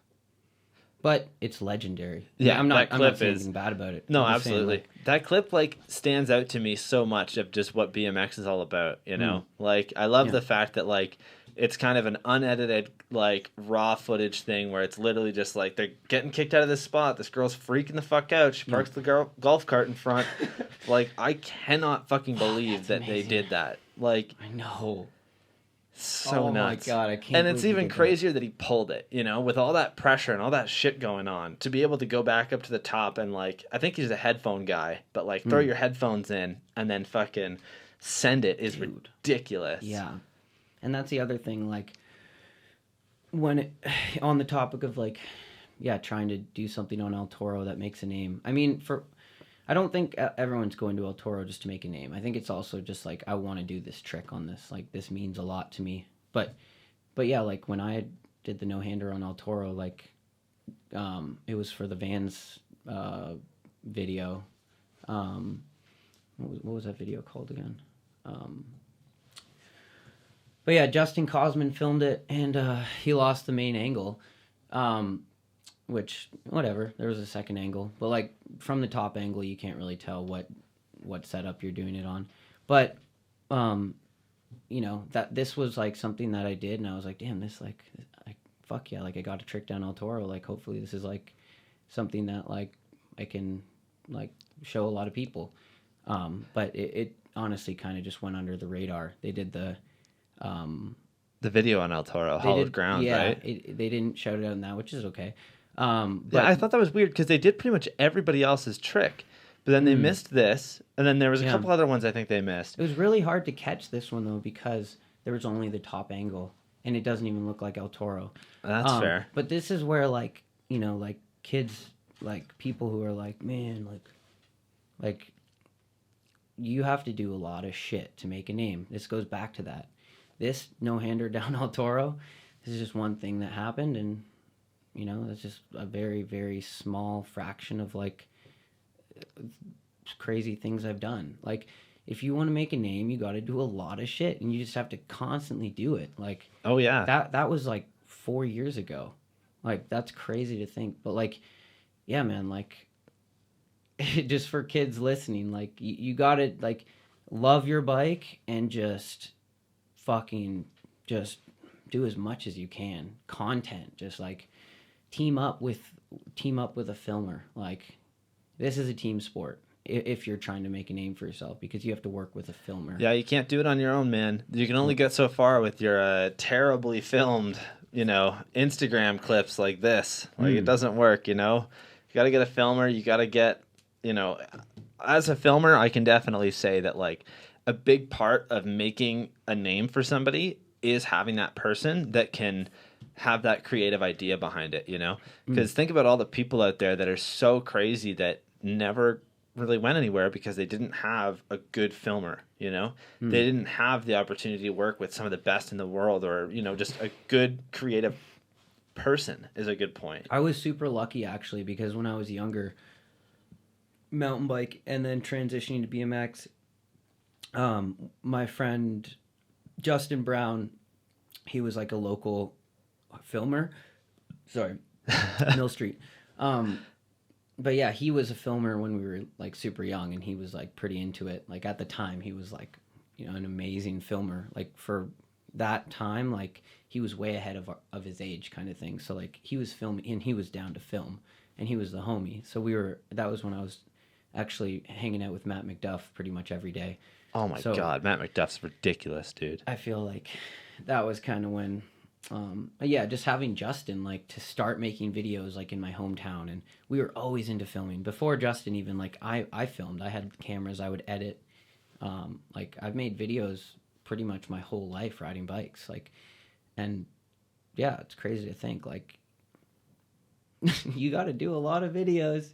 B: But it's legendary.
A: Yeah,
B: I'm not saying anything bad about it.
A: No, absolutely. Saying, like, that clip like stands out to me so much of just what BMX is all about, you know? Like I love the fact that like it's kind of an unedited like raw footage thing where it's literally just like they're getting kicked out of this spot. This girl's freaking the fuck out. She parks the golf cart in front. Like I cannot fucking believe that amazing. They did that. Like
B: I know.
A: So nuts.
B: Oh my God, I can't.
A: And it's even crazier that he pulled it, you know, with all that pressure and all that shit going on, to be able to go back up to the top and like, I think he's a headphone guy, but like throw your headphones in and then fucking send it is ridiculous.
B: Yeah. And that's the other thing, like on the topic of like, trying to do something on El Toro that makes a name. I mean, I don't think everyone's going to El Toro just to make a name. I think it's also just like, I want to do this trick on this. Like, this means a lot to me. But yeah, like when I did the no-hander on El Toro, like, it was for the Vans video. What was that video called again? But yeah, Justin Cosman filmed it, and he lost the main angle. Which, whatever, there was a second angle. But, like, from the top angle, you can't really tell what setup you're doing it on. But you know, that this was like something that I did, and I was like, damn, this like, fuck yeah, like I got to trick down El Toro. Like hopefully this is like something that like I can like show a lot of people. But it honestly kind of just went under the radar. Um,
A: The video on El Toro,
B: they
A: Hallowed
B: did,
A: Ground,
B: yeah.
A: right?
B: They didn't shout it out in that, which is okay.
A: Yeah,
B: But
A: I thought that was weird because they did pretty much everybody else's trick, but then they
B: mm,
A: missed this, and then there was a
B: yeah,
A: couple other ones I think they missed.
B: it was really hard to catch this one though because there was only the top angle, and it doesn't even look like El Toro.
A: That's fair.
B: But this is where like you know like kids like people who are like man like you have to do a lot of shit to make a name. This goes back to that. This no hander down El Toro. This is just one thing that happened, and you know that's just a very very small fraction of like crazy things I've done. Like if you want to make a name, you got to do a lot of shit, and you just have to constantly do it. Like
A: Oh yeah.
B: that was like 4 years ago. Like that's crazy to think, but like yeah, man, like just for kids listening, like you gotta like love your bike and just fucking just do as much as you can. Content, just like team up with a filmer. Like this is a team sport if you're trying to make a name for yourself because you have to work with a filmer.
A: Yeah, you can't do it on your own, man. You can only get so far with your terribly filmed, Instagram clips like this. Like it doesn't work, You got to get a filmer. You got to get, as a filmer, I can definitely say that like a big part of making a name for somebody is having that person that can have that creative idea behind it, Because think about all the people out there that are so crazy that never really went anywhere because they didn't have a good filmer, They didn't have the opportunity to work with some of the best in the world or, just a good creative person is a good point.
B: I was super lucky actually because when I was younger, mountain bike and then transitioning to BMX, my friend Justin Brown, he was like a local filmer. Sorry, Mill Street. But yeah, he was a filmer when we were like super young, and he was like pretty into it. Like at the time, he was like, an amazing filmer. Like for that time, like he was way ahead of his age, kind of thing. So like he was filming, and he was down to film, and he was the homie. So that was when I was actually hanging out with Matt McDuff pretty much every day.
A: Oh my God, Matt McDuff's ridiculous, dude.
B: I feel like that was kind of when, yeah, just having Justin like to start making videos like in my hometown, and we were always into filming. Before Justin even like I filmed. I had cameras. I would edit. Like I've made videos pretty much my whole life riding bikes. Like, and yeah, it's crazy to think like you got to do a lot of videos.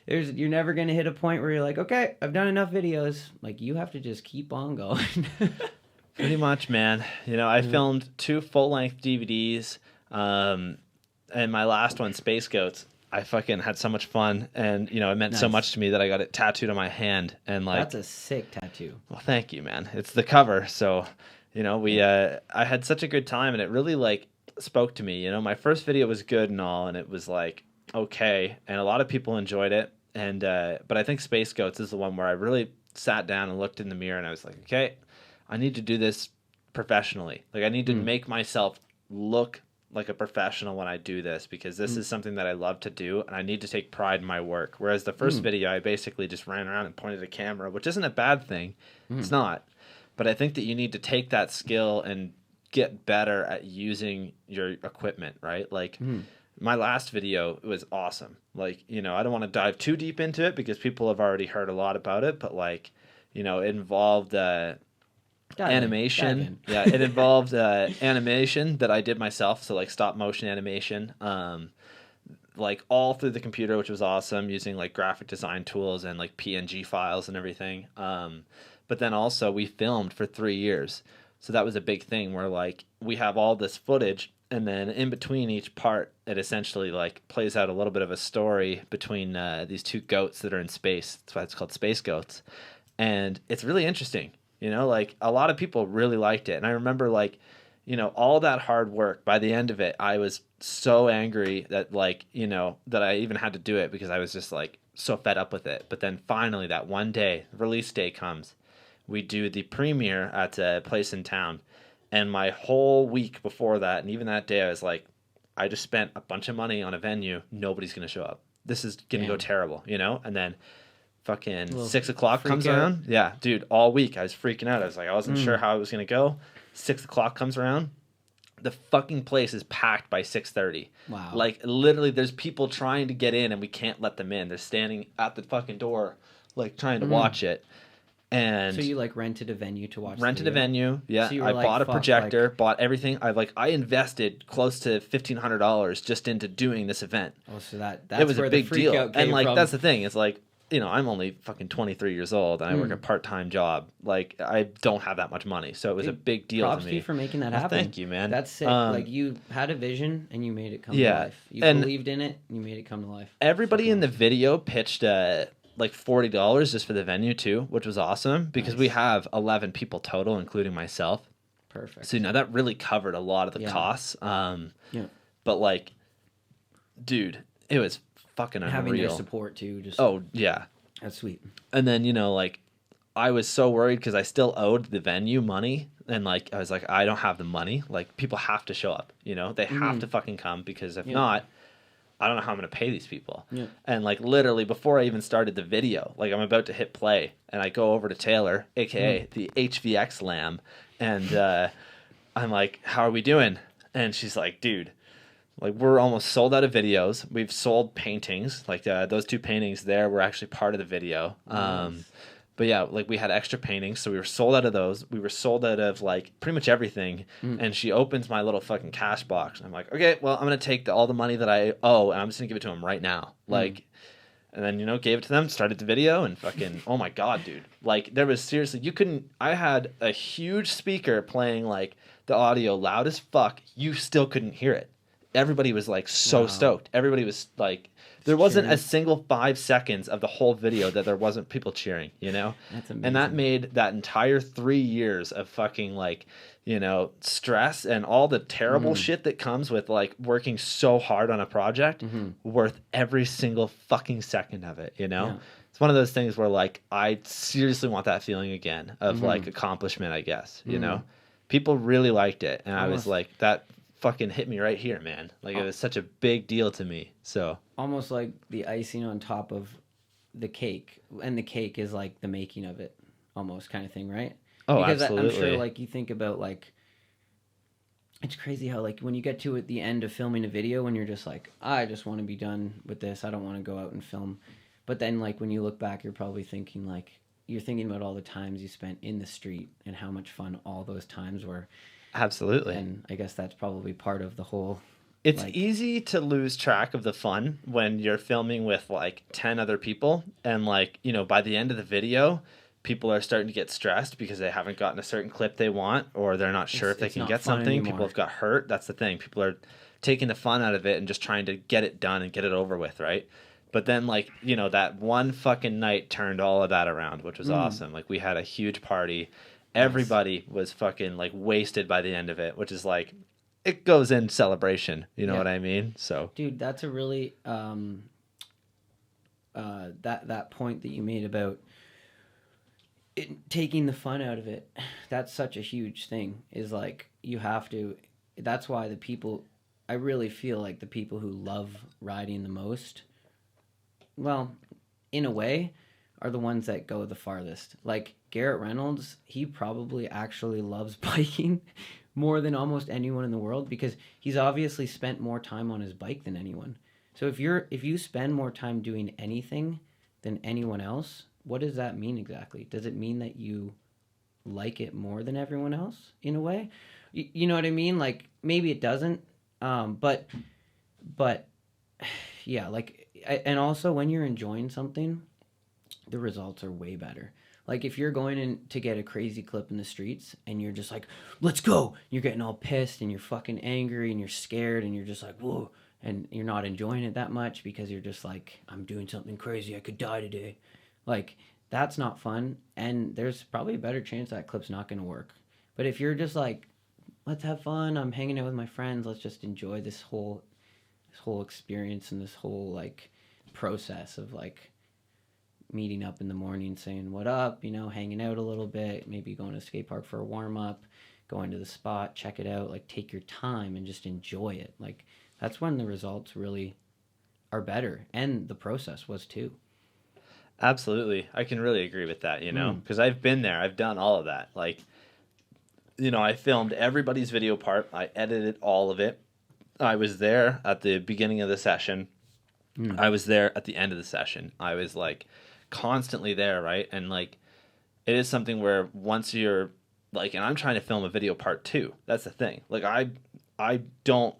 B: You're never going to hit a point where you're like, okay, I've done enough videos. Like you have to just keep on going.
A: Pretty much, man. I filmed 2 full-length DVDs, and my last one, SpaceGoats. I fucking had so much fun, and it meant so much to me that I got it tattooed on my hand. And like,
B: that's a sick tattoo.
A: Well, thank you, man. It's the cover, so I had such a good time, and it really like spoke to me. My first video was good and all, and it was like okay, and a lot of people enjoyed it. And but I think SpaceGoats is the one where I really sat down and looked in the mirror, and I was like, okay, I need to do this professionally. Like I need to make myself look like a professional when I do this because this is something that I love to do and I need to take pride in my work. Whereas the first video, I basically just ran around and pointed a camera, which isn't a bad thing. It's not. But I think that you need to take that skill and get better at using your equipment, right? Like my last video was awesome. Like, I don't want to dive too deep into it because people have already heard a lot about it, but like, it involved animation. Yeah, it involved animation that I did myself, so like stop motion animation, like all through the computer, which was awesome, using like graphic design tools and like PNG files and everything. But then also we filmed for 3 years, so that was a big thing where like we have all this footage, and then in between each part, it essentially like plays out a little bit of a story between these 2 goats that are in space. That's why it's called SpaceGoats, and it's really interesting. Like a lot of people really liked it. And I remember like, all that hard work, by the end of it, I was so angry that like, that I even had to do it because I was just like so fed up with it. But then finally that one day, release day comes we do the premiere at a place in town. And my whole week before that, and even that day, I was like, I just spent a bunch of money on a venue. Nobody's going to show up. This is going to go terrible, you know? And then fucking 6 o'clock comes around. Yeah, dude, all week I was freaking out. I was like, I wasn't sure how it was going to go. 6 o'clock comes around. The fucking place is packed by 6:30.
B: Wow.
A: Like, literally, there's people trying to get in and we can't let them in. They're standing at the fucking door, like, trying to watch it. And
B: so you like rented a venue to watch?
A: Rented a venue, yeah.
B: So
A: I bought a projector, bought everything. I invested close to $1,500 just into doing this event.
B: Oh, so that's
A: it was
B: where
A: a big
B: the freak
A: deal.
B: out came
A: And like
B: from.
A: that's the thing. It's like, you know, I'm only fucking 23 years old and I work a part-time job. Like, I don't have that much money, so it was a big deal
B: Props
A: to
B: to
A: me.
B: you for making that happen.
A: Thank you, man.
B: That's sick. Like, you had a vision and you made it come to
A: Yeah.
B: life. You
A: And
B: believed in it and you made it come to life.
A: Everybody in the video pitched like $40 just for the venue too, which was awesome because we have 11 people total, including myself.
B: Perfect.
A: So, you know, that really covered a lot of the costs.
B: Yeah.
A: But like, dude, it was fucking unreal.
B: Having your support too. Just
A: Oh, yeah.
B: that's sweet.
A: And then, you know, like, I was so worried because I still owed the venue money. And, like, I was like, I don't have the money. Like, people have to show up, you know? They have to fucking come because if not, I don't know how I'm going to pay these people.
B: Yeah.
A: And, like, literally before I even started the video, like, I'm about to hit play. And I go over to Taylor, a.k.a. the HVX Lamb. And I'm like, how are we doing? And she's like, dude, like, we're almost sold out of videos. We've sold paintings. Like, those 2 paintings there were actually part of the video.
B: Nice.
A: But yeah, like, we had extra paintings, so we were sold out of those. We were sold out of, like, pretty much everything. And she opens my little fucking cash box. I'm like, okay, well, I'm going to take all the money that I owe, and I'm just going to give it to him right now. Like, and then, you know, gave it to them, started the video, and fucking, oh my God, dude. Like, there was seriously, I had a huge speaker playing, like, the audio loud as fuck. You still couldn't hear it. Everybody was, like, so stoked. Everybody was, like, there wasn't a single 5 seconds of the whole video that there wasn't people cheering, you know?
B: That's amazing.
A: And that made that entire 3 years of fucking, like, you know, stress and all the terrible shit that comes with, like, working so hard on a project worth every single fucking second of it, you know?
B: Yeah.
A: It's one of those things where, like, I seriously want that feeling again of, like, accomplishment, I guess, you know? People really liked it. And I was like, that fucking hit me right here, man. Like, it was such a big deal to me, so...
B: Almost like the icing on top of the cake, and the cake is like the making of it, almost, kind of thing, right?
A: Oh,
B: because
A: absolutely.
B: I'm sure, like, you think about, like, it's crazy how, like, when you get to at the end of filming a video, when you're just like, I just want to be done with this, I don't want to go out and film. But then, like, when you look back, you're probably thinking, like, you're thinking about all the times you spent in the street and how much fun all those times were.
A: Absolutely.
B: And I guess that's probably part of the whole...
A: It's
B: like,
A: easy to lose track of the fun when you're filming with, like, 10 other people. And, like, you know, by the end of the video, people are starting to get stressed because they haven't gotten a certain clip they want, or they're not sure if they can get something.
B: Anymore.
A: People have got hurt. That's the thing. People are taking the fun out of it and just trying to get it done and get it over with, right? But then, like, you know, that one fucking night turned all of that around, which was awesome. Like, we had a huge party. Everybody was fucking, like, wasted by the end of it, which is, like... It goes in celebration, you know what I mean? So,
B: dude, that's a really that point that you made about taking the fun out of it. That's such a huge thing. Is like, you have to. That's why the people. I really feel like the people who love riding the most, well, in a way, are the ones that go the farthest. Like Garrett Reynolds, he probably actually loves biking more than almost anyone in the world, because he's obviously spent more time on his bike than anyone. So if you spend more time doing anything than anyone else, what does that mean exactly? Does it mean that you like it more than everyone else in a way? You know what I mean? Like, maybe it doesn't, but yeah, like, and also when you're enjoying something, the results are way better. Like, if you're going in to get a crazy clip in the streets and you're just like, let's go, you're getting all pissed and you're fucking angry and you're scared and you're just like, whoa, and you're not enjoying it that much because you're just like, I'm doing something crazy, I could die today. Like, that's not fun, and there's probably a better chance that clip's not going to work. But if you're just like, let's have fun, I'm hanging out with my friends, let's just enjoy this whole experience and this whole, like, process of, like, meeting up in the morning, saying what up, hanging out a little bit, maybe going to a skate park for a warm up, going to the spot, check it out, like take your time and just enjoy it. Like that's when the results really are better, and the process was too.
A: Absolutely. I can really agree with that, because I've been there. I've done all of that. Like, I filmed everybody's video part. I edited all of it. I was there at the beginning of the session. I was there at the end of the session. I was like constantly there, right? And like it is something where once you're like, and I'm trying to film a video part too. That's the thing. Like I don't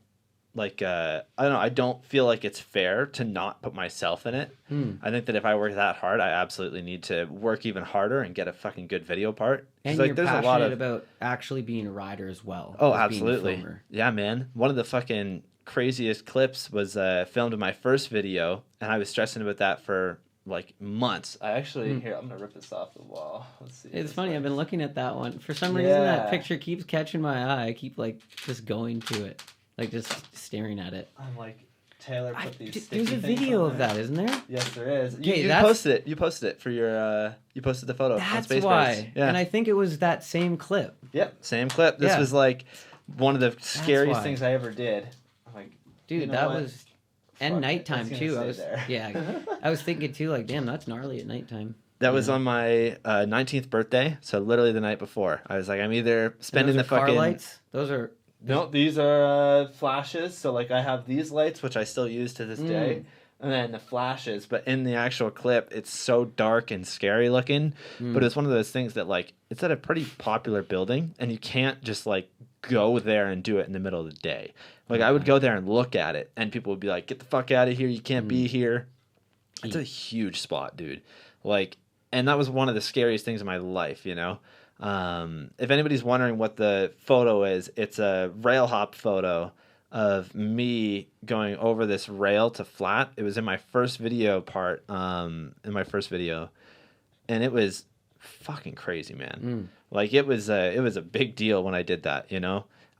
A: like I don't know, I don't feel like it's fair to not put myself in it. I think that if I work that hard, I absolutely need to work even harder and get a fucking good video part.
B: And
A: like,
B: you're
A: there's
B: passionate
A: a lot of
B: about actually being a rider as well.
A: Oh,
B: as being a
A: absolutely.
B: filmer.
A: Yeah, man. One of the fucking craziest clips was filmed in my first video, and I was stressing about that for like months. I actually here, I'm gonna rip this off the wall. Let's see.
B: It's funny. I've been looking at that one for some reason. That picture keeps catching my eye. I keep like just going to it, like just staring at it.
A: I'm like, Taylor put these.
B: There's a video of that, isn't there?
A: Yes, there is.
B: Okay,
A: you posted it. You posted it for your. You posted the photo.
B: That's
A: on SpaceBrace.
B: why.
A: Yeah.
B: And I think it was that same clip.
A: Yep, same clip. This was like one of the scariest
B: why.
A: things I ever did. I'm like,
B: dude,
A: you know
B: that
A: what?
B: was. And
A: Fuck,
B: nighttime
A: it's
B: too.
A: gonna
B: I
A: stay
B: was
A: there.
B: I was thinking too, like, damn, that's gnarly at nighttime.
A: That was on my 19th birthday, so literally the night before. I was like, I'm either spending the fucking
B: car lights. Those are
A: no, these are flashes. So like I have these lights, which I still use to this day, and then the flashes. But in the actual clip, it's so dark and scary looking. But it's one of those things that like it's at a pretty popular building, and you can't just like go there and do it in the middle of the day. Like I would go there and look at it, and people would be like, "Get the fuck out of here! You can't be here." It's a huge spot, dude. Like, and that was one of the scariest things in my life, If anybody's wondering what the photo is, it's a rail hop photo of me going over this rail to flat. It was in my first video part, and it was fucking crazy, man. Like it was a big deal when I did that,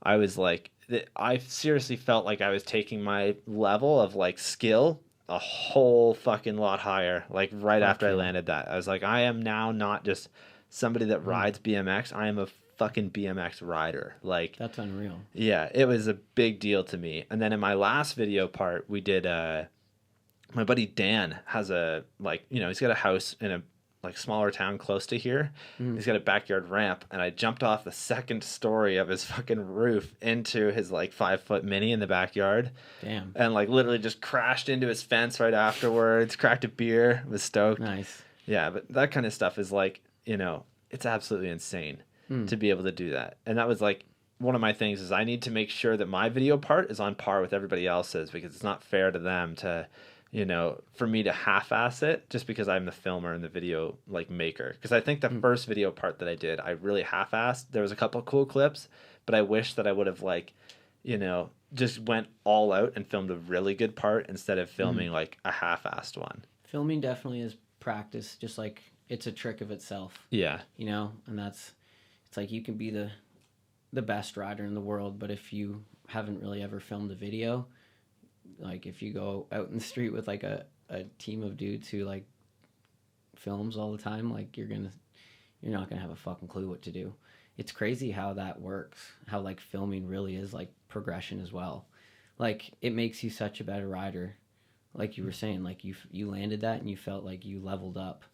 A: I was like, I seriously felt like I was taking my level of like skill a whole fucking lot higher, like right after I landed that. I was like, I am now not just somebody that rides BMX. I am a fucking BMX rider. Like
B: that's unreal.
A: Yeah, it was a big deal to me. And then in my last video part, we did my buddy Dan has a he's got a house in a like smaller town close to here. He's got a backyard ramp, and I jumped off the second story of his fucking roof into his like 5-foot mini in the backyard.
B: Damn.
A: And like literally just crashed into his fence right afterwards, cracked a beer, was stoked.
B: Nice.
A: Yeah, but that kind of stuff is like, it's absolutely insane to be able to do that. And that was like one of my things is I need to make sure that my video part is on par with everybody else's, because it's not fair to them to for me to half-ass it just because I'm the filmer and the video like maker. Because I think the first video part that I did, I really half-assed. There was a couple cool clips, but I wish that I would have like, just went all out and filmed a really good part instead of filming like a half-assed one.
B: Filming definitely is practice, just like it's a trick of itself.
A: Yeah.
B: And it's like you can be the best rider in the world, but if you haven't really ever filmed a video, like if you go out in the street with like a team of dudes who like films all the time, like you're not gonna have a fucking clue what to do. It's crazy how that works, how like filming really is like progression as well. Like it makes you such a better rider. Like you were saying, like you landed that and you felt like you leveled up.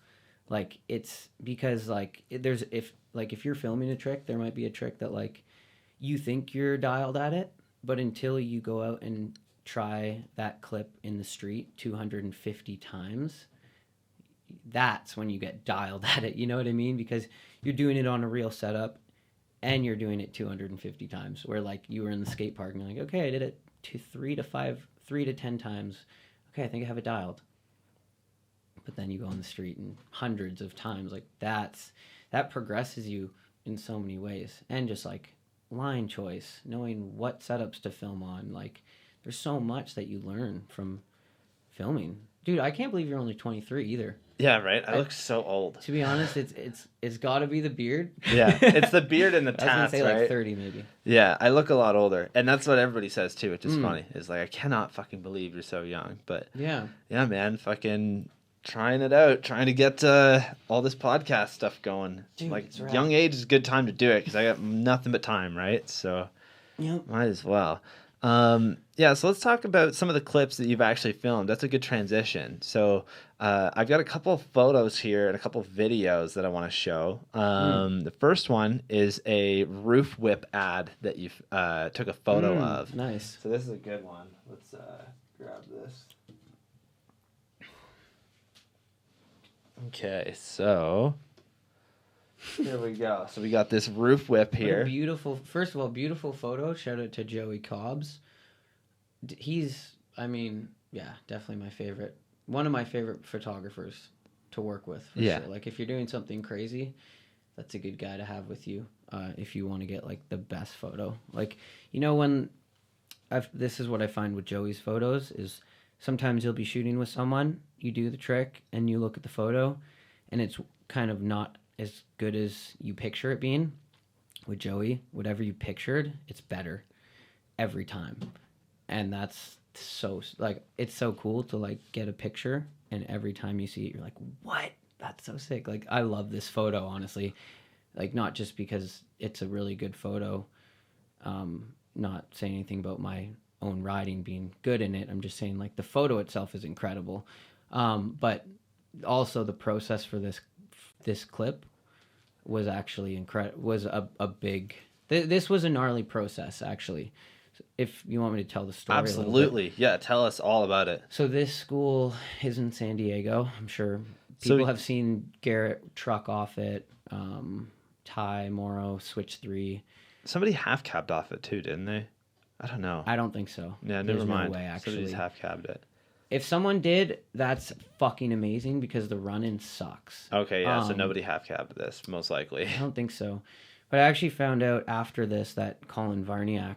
B: Like it's because like if you're filming a trick, there might be a trick that like you think you're dialed at it, but until you go out and try that clip in the street 250 times, that's when you get dialed at it. You know what I mean? Because you're doing it on a real setup and you're doing it 250 times, where like you were in the skate park and you're like, okay, I did it 3 to 10 times. Okay, I think I have it dialed. But then you go on the street and hundreds of times, like that progresses you in so many ways. And just like line choice, knowing what setups to film on, like there's so much that you learn from filming. Dude, I can't believe you're only 23 either.
A: Yeah, right? I look so old.
B: To be honest, it's got to be the beard.
A: Yeah, it's the beard and the tats,
B: I was going to say
A: right?
B: like 30 maybe.
A: Yeah, I look a lot older. And that's what everybody says too, which is funny. It's like, I cannot fucking believe you're so young. But
B: yeah,
A: man, fucking trying it out, trying to get all this podcast stuff going.
B: Dude,
A: Like,
B: it's rad.
A: young age is a good time to do it because I got nothing but time, right? So
B: Yep.
A: might as well. Yeah, so let's talk about some of the clips that you've actually filmed. That's a good transition. So I've got a couple of photos here and a couple of videos that I want to show. The first one is a roof whip ad that you took a photo of.
B: Nice.
A: So this is a good one. Let's grab this. Okay, so here we go. So we got this roof whip here.
B: First of all, beautiful photo. Shout out to Joey Cobbs. He's, definitely my favorite. One of my favorite photographers to work with, for sure. Like, if you're doing something crazy, that's a good guy to have with you if you want to get, like, the best photo. Like, this is what I find with Joey's photos is sometimes you'll be shooting with someone, you do the trick, and you look at the photo, and it's kind of not as good as you picture it being. With Joey, whatever you pictured, it's better every time. And that's so, like, it's so cool to, like, get a picture, and every time you see it, you're like, what? That's so sick. Like, I love this photo, honestly. Like, not just because it's a really good photo, not saying anything about my own riding being good in it. I'm just saying, like, the photo itself is incredible. But also the process for this clip was actually incredible. Was a big. This was a gnarly process, actually. If you want me to tell the story,
A: absolutely, yeah. Tell us all about it.
B: So this school is in San Diego. I'm sure people have seen Garrett truck off it. Ty Morrow switch 3.
A: Somebody half cabbed off it too, didn't they? I don't know.
B: I don't think so.
A: Yeah, never mind.
B: No way, actually.
A: Somebody's half cabbed it.
B: If someone did, that's fucking amazing because the run-in sucks.
A: Okay, yeah, so nobody half-cabbed this, most likely.
B: I don't think so. But I actually found out after this that Colin Varniak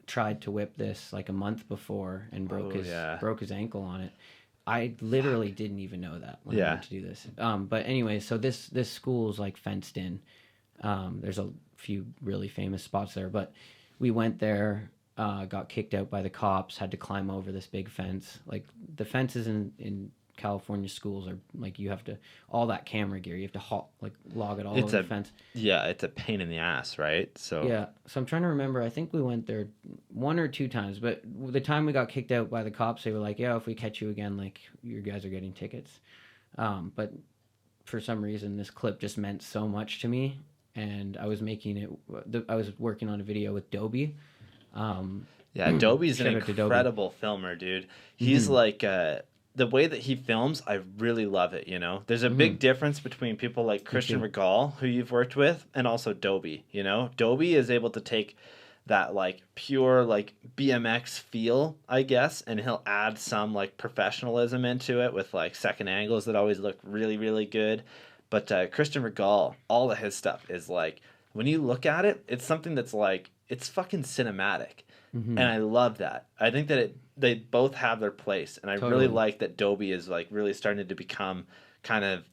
B: tried to whip this like a month before and broke his ankle on it. I literally didn't even know that when I went to do this. But anyway, so this school's like fenced in. There's a few really famous spots there, but we went there. Got kicked out by the cops, had to climb over this big fence. Like, the fences in California schools are like, you have to, all that camera gear, you have to log it all over the fence.
A: Yeah, it's a pain in the ass, right? So
B: yeah, so I'm trying to remember. I think we went there 1 or 2 times, but the time we got kicked out by the cops, they were like, yeah, if we catch you again, like, you guys are getting tickets. But for some reason, this clip just meant so much to me, and I was making it, I was working on a video with Dobie.
A: Yeah, Dobie's an incredible filmer, dude. He's like the way that he films, I really love it, you know. There's a big difference between people like Christian Regal, who you've worked with, and also Dobie, you know. Dobie is able to take that like pure like BMX feel, I guess, and he'll add some like professionalism into it with like second angles that always look really, really good. But Christian Regal, all of his stuff is like, when you look at it, it's something that's like, it's fucking cinematic. And I love that. I think that they both have their place. And I really like that Dobie is like really starting to become kind of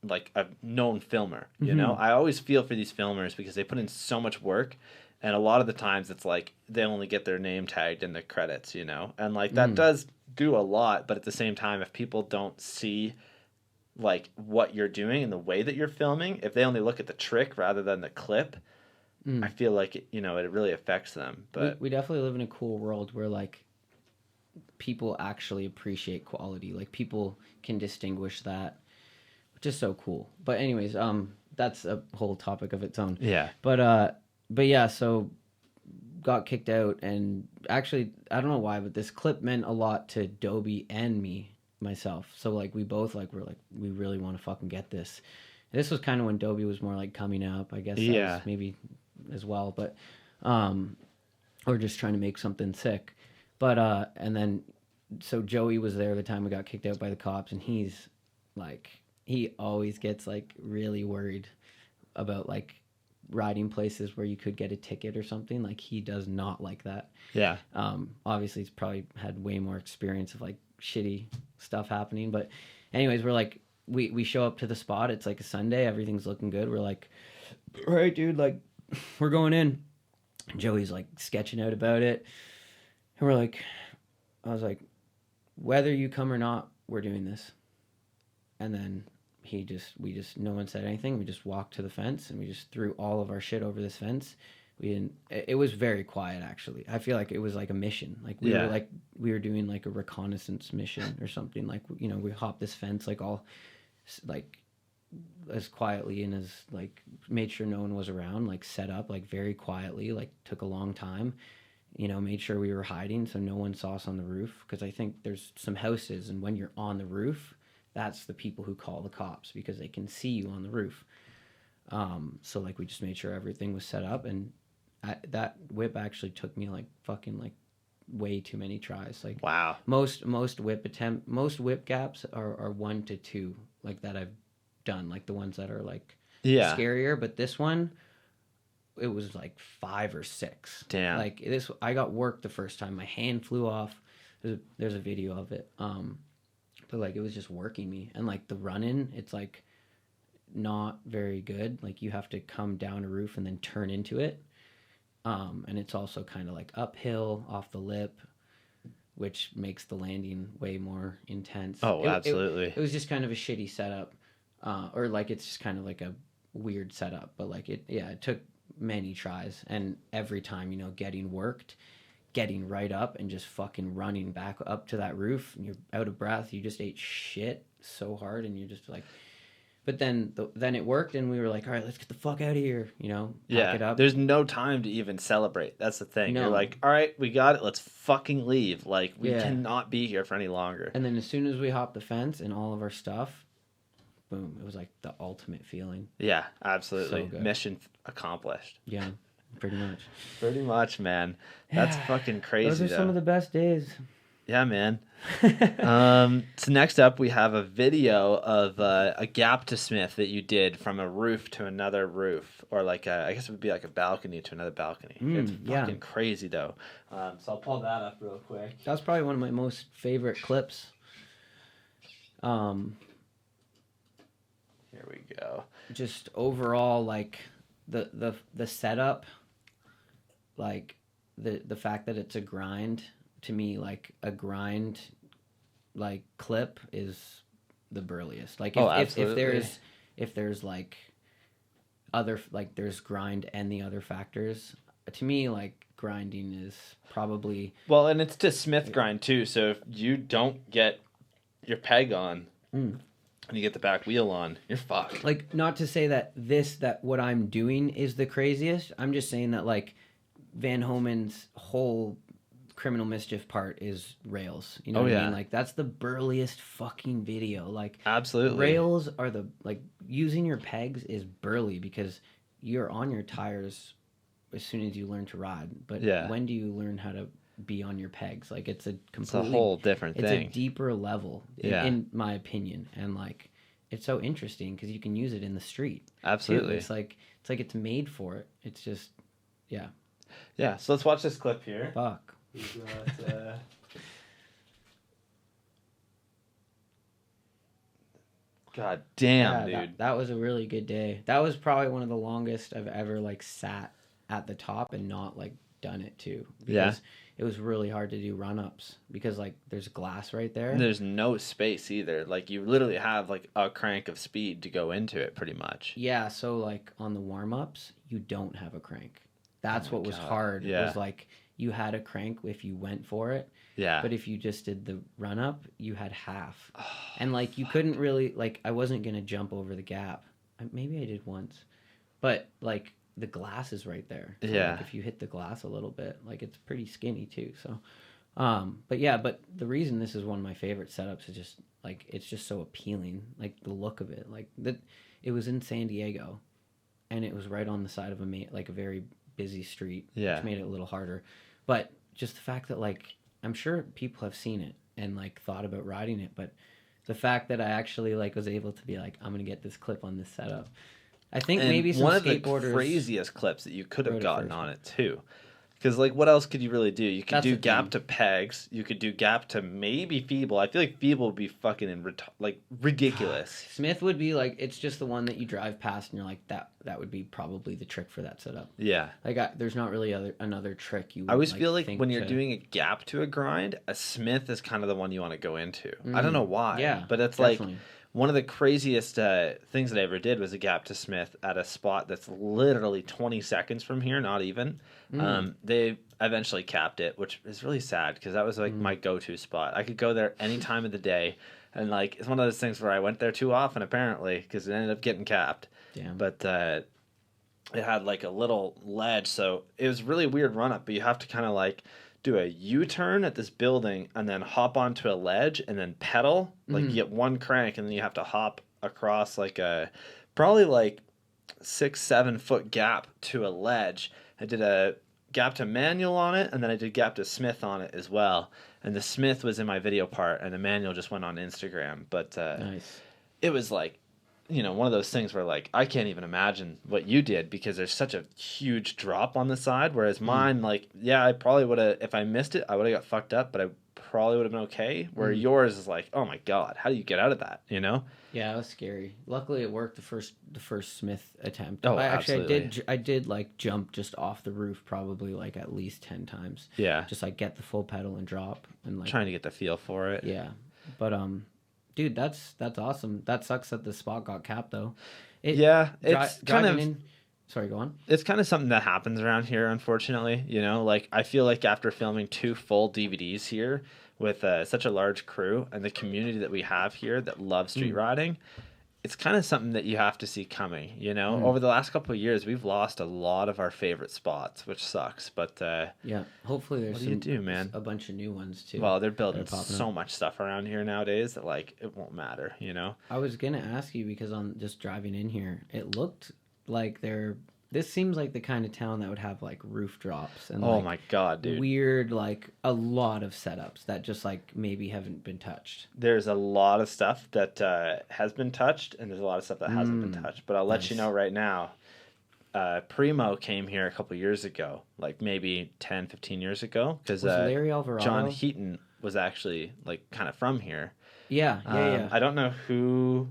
A: like a known filmer, you know? I always feel for these filmers because they put in so much work. And a lot of the times it's like they only get their name tagged in the credits, you know? And like that does do a lot. But at the same time, if people don't see like what you're doing and the way that you're filming, if they only look at the trick rather than the clip, I feel like it really affects them. But
B: we definitely live in a cool world where like people actually appreciate quality. Like, people can distinguish that, which is so cool. But anyways, that's a whole topic of its own.
A: yeah,
B: But yeah, so got kicked out, and actually I don't know why, but this clip meant a lot to Dobie and myself. So like we both like were like, we really want to fucking get this. This was kind of when Dobie was more like coming up, I guess. That was maybe as well, but or just trying to make something sick. But and then so Joey was there the time we got kicked out by the cops, and he's like, he always gets like really worried about like riding places where you could get a ticket or something. Like, he does not like that.
A: Yeah.
B: Obviously he's probably had way more experience of like shitty stuff happening, but anyways, we're like, we show up to the spot. It's like a Sunday, everything's looking good. We're like, all right, dude, like, we're going in. Joey's like sketching out about it, and I was like, whether you come or not, we're doing this. and then no one said anything. We just walked to the fence and we just threw all of our shit over this fence. It was very quiet, actually. I feel like it was like a mission. Like we were doing like a reconnaissance mission or something. Like, we hopped this fence like all like as quietly and as like made sure no one was around, like set up like very quietly, like took a long time, made sure we were hiding so no one saw us on the roof. Because I think there's some houses, and when you're on the roof, that's the people who call the cops because they can see you on the roof. So like we just made sure everything was set up, and that whip actually took me like fucking like way too many tries. Like,
A: wow.
B: Most whip gaps are 1 to 2 like that I've done, like the ones that are like scarier. But this one, it was like 5 or 6.
A: Damn.
B: Like this, I got worked the first time. My hand flew off. There's a video of it. But like it was just working me, and like the run-in, it's like not very good. Like you have to come down a roof and then turn into it. And it's also kind of like uphill off the lip, which makes the landing way more intense.
A: Oh, absolutely.
B: It was just kind of a shitty setup, or like it's just kind of like a weird setup. But like it took many tries, and every time, getting worked, getting right up and just fucking running back up to that roof, and you're out of breath. You just ate shit so hard, and you're just like. But then it worked, and we were like, all right, let's get the fuck out of here, pack it up.
A: There's no time to even celebrate. That's the thing. No. You're like, all right, we got it. Let's fucking leave. Like, we cannot be here for any longer.
B: And then as soon as we hopped the fence and all of our stuff, boom, it was like the ultimate feeling.
A: Yeah, absolutely.
B: So good.
A: Mission accomplished.
B: Yeah, pretty much.
A: Pretty much, man. That's fucking crazy.
B: Those are some of the best days.
A: Yeah, man. So next up, we have a video of a gap to Smith that you did from a roof to another roof, or like I guess it would be like a balcony to another balcony. It's fucking crazy though. So I'll pull that up real quick.
B: That's probably one of my most favorite clips.
A: Here we go.
B: Just overall, like the setup, like the fact that it's a grind. To me, like a grind, like clip is the burliest. Like if there's like other, like there's grind and the other factors. To me, like grinding is probably
A: and it's to Smith grind too. So if you don't get your peg on and you get the back wheel on, you're fucked.
B: Like, not to say that what I'm doing is the craziest. I'm just saying that like Van Homan's whole Criminal Mischief part is rails. You know what I mean? Like that's the burliest fucking video. Like
A: absolutely,
B: rails are using your pegs is burly because you're on your tires as soon as you learn to ride. But when do you learn how to be on your pegs? Like it's a
A: whole different thing.
B: It's a deeper level, in my opinion, and like it's so interesting because you can use it in the street.
A: Absolutely,
B: too. It's like it's made for it. It's just yeah.
A: So let's watch this clip here.
B: Fuck.
A: We got, God damn, dude.
B: That was a really good day. That was probably one of the longest I've ever like sat at the top and not like done it too. Because it was really hard to do run-ups because like there's glass right there.
A: And there's no space either. Like you literally have like a crank of speed to go into it pretty much.
B: Yeah, so like on the warm-ups, you don't have a crank. That's what was hard. Yeah. It was like you had a crank if you went for it.
A: Yeah.
B: But if you just did the run up, you had half. And like you couldn't really like I wasn't going to jump over the gap. Maybe I did once. But like the glass is right there. So, like, if you hit the glass a little bit, like it's pretty skinny too. So but the reason this is one of my favorite setups is just like it's just so appealing, like the look of it. Like it was in San Diego and it was right on the side of a very busy street, which made it a little harder. But just the fact that like I'm sure people have seen it and like thought about riding it, but the fact that I actually like was able to be like, I'm gonna get this clip on this setup. I think maybe some skateboarders.
A: One of the craziest clips that you could have gotten on it too. Because, like, what else could you really do? You could do gap to pegs. You could do gap to maybe feeble. I feel like feeble would be fucking ridiculous.
B: Smith would be like, it's just the one that you drive past and you're like, that would be probably the trick for that setup.
A: Yeah.
B: Like, there's not really another trick you would
A: I always feel like when you're doing a gap to a grind, a Smith is kind of the one you want to go into. I don't know why.
B: Yeah.
A: But it's
B: definitely.
A: like, One of the craziest things that I ever did was a gap to Smith at a spot that's literally 20 seconds from here, not even. They eventually capped it, which is really sad because that was like my go-to spot. I could go there any time of the day, and like it's one of those things where I went there too often apparently because it ended up getting capped.
B: Damn.
A: But it had like a little ledge, so it was really weird run up. But you have to kind of like do a U-turn at this building and then hop onto a ledge and then pedal. Like you get one crank and then you have to hop across like a probably like 6-7 foot gap to a ledge. I did a gap to manual on it and then I did gap to Smith on it as well. And the Smith was in my video part and the manual just went on Instagram. But
B: Nice.
A: it was like, you know, one of those things where like I can't even imagine what you did because there's such a huge drop on the side. Whereas mine, like, yeah, I probably would have, if I missed it, I would have got fucked up, but I probably would have been okay. Where yours is like, oh my God, how do you get out of that? You know?
B: Yeah, it was scary. Luckily, it worked the first Smith attempt.
A: Oh,
B: actually, I did like jump just off the roof probably like at least 10 times.
A: Yeah.
B: Just like get the full pedal and drop and like
A: Trying to get the feel for it.
B: yeah. But dude, that's awesome. That sucks that the spot got capped though.
A: Yeah, it's kind
B: driving
A: of
B: in. Sorry, go on.
A: it's kind of something that happens around here, unfortunately. You know, like I feel like after filming 2 full DVDs here with such a large crew and the community that we have here that love street riding, it's kind of something that you have to see coming. You know, over the last couple of years, we've lost a lot of our favorite spots, which sucks. But
B: Yeah, hopefully there's
A: what do you do, man?
B: a bunch of new ones too.
A: Well, they're building
B: that are popping
A: so
B: up.
A: much stuff around here nowadays that like it won't matter. You know.
B: I was gonna ask you because on just driving in here, it looked like this seems like the kind of town that would have like roof drops and
A: Oh
B: like
A: my God, dude.
B: weird like a lot of setups that just like maybe haven't been touched.
A: There's a lot of stuff that has been touched, and there's a lot of stuff that hasn't been touched. But I'll let you
B: Nice.
A: know right now. Primo came here a couple years ago, like maybe 10, 15 years ago, because
B: Was Larry Alvarado?
A: John Heaton was actually like kind of from here.
B: Yeah.
A: I don't know who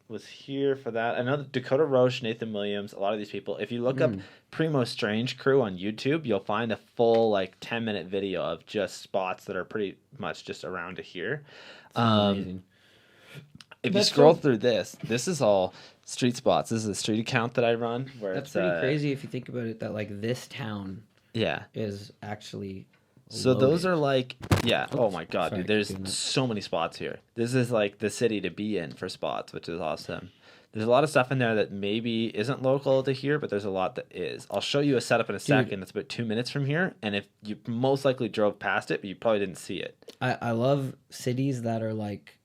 A: was here for that. I know that Dakota Roche, Nathan Williams, a lot of these people. If you look up Primo Strange Crew on YouTube, you'll find a full like 10-minute video of just spots that are pretty much just around to here.
B: Amazing.
A: If you
B: That's
A: scroll
B: so-
A: through this is all street spots. This is a street account that I run where
B: That's
A: it's
B: pretty crazy if you think about it. That like this town
A: Yeah.
B: is actually.
A: So those
B: loaded.
A: are like, yeah. Oh
B: Oops,
A: my God,
B: sorry,
A: dude. There's
B: keep doing that.
A: so many spots here. This is like the city to be in for spots, which is awesome. There's a lot of stuff in there that maybe isn't local to here, but there's a lot that is. I'll show you a setup in a second. It's about 2 minutes from here, and if you most likely drove past it, but you probably didn't see it.
B: I love cities that are like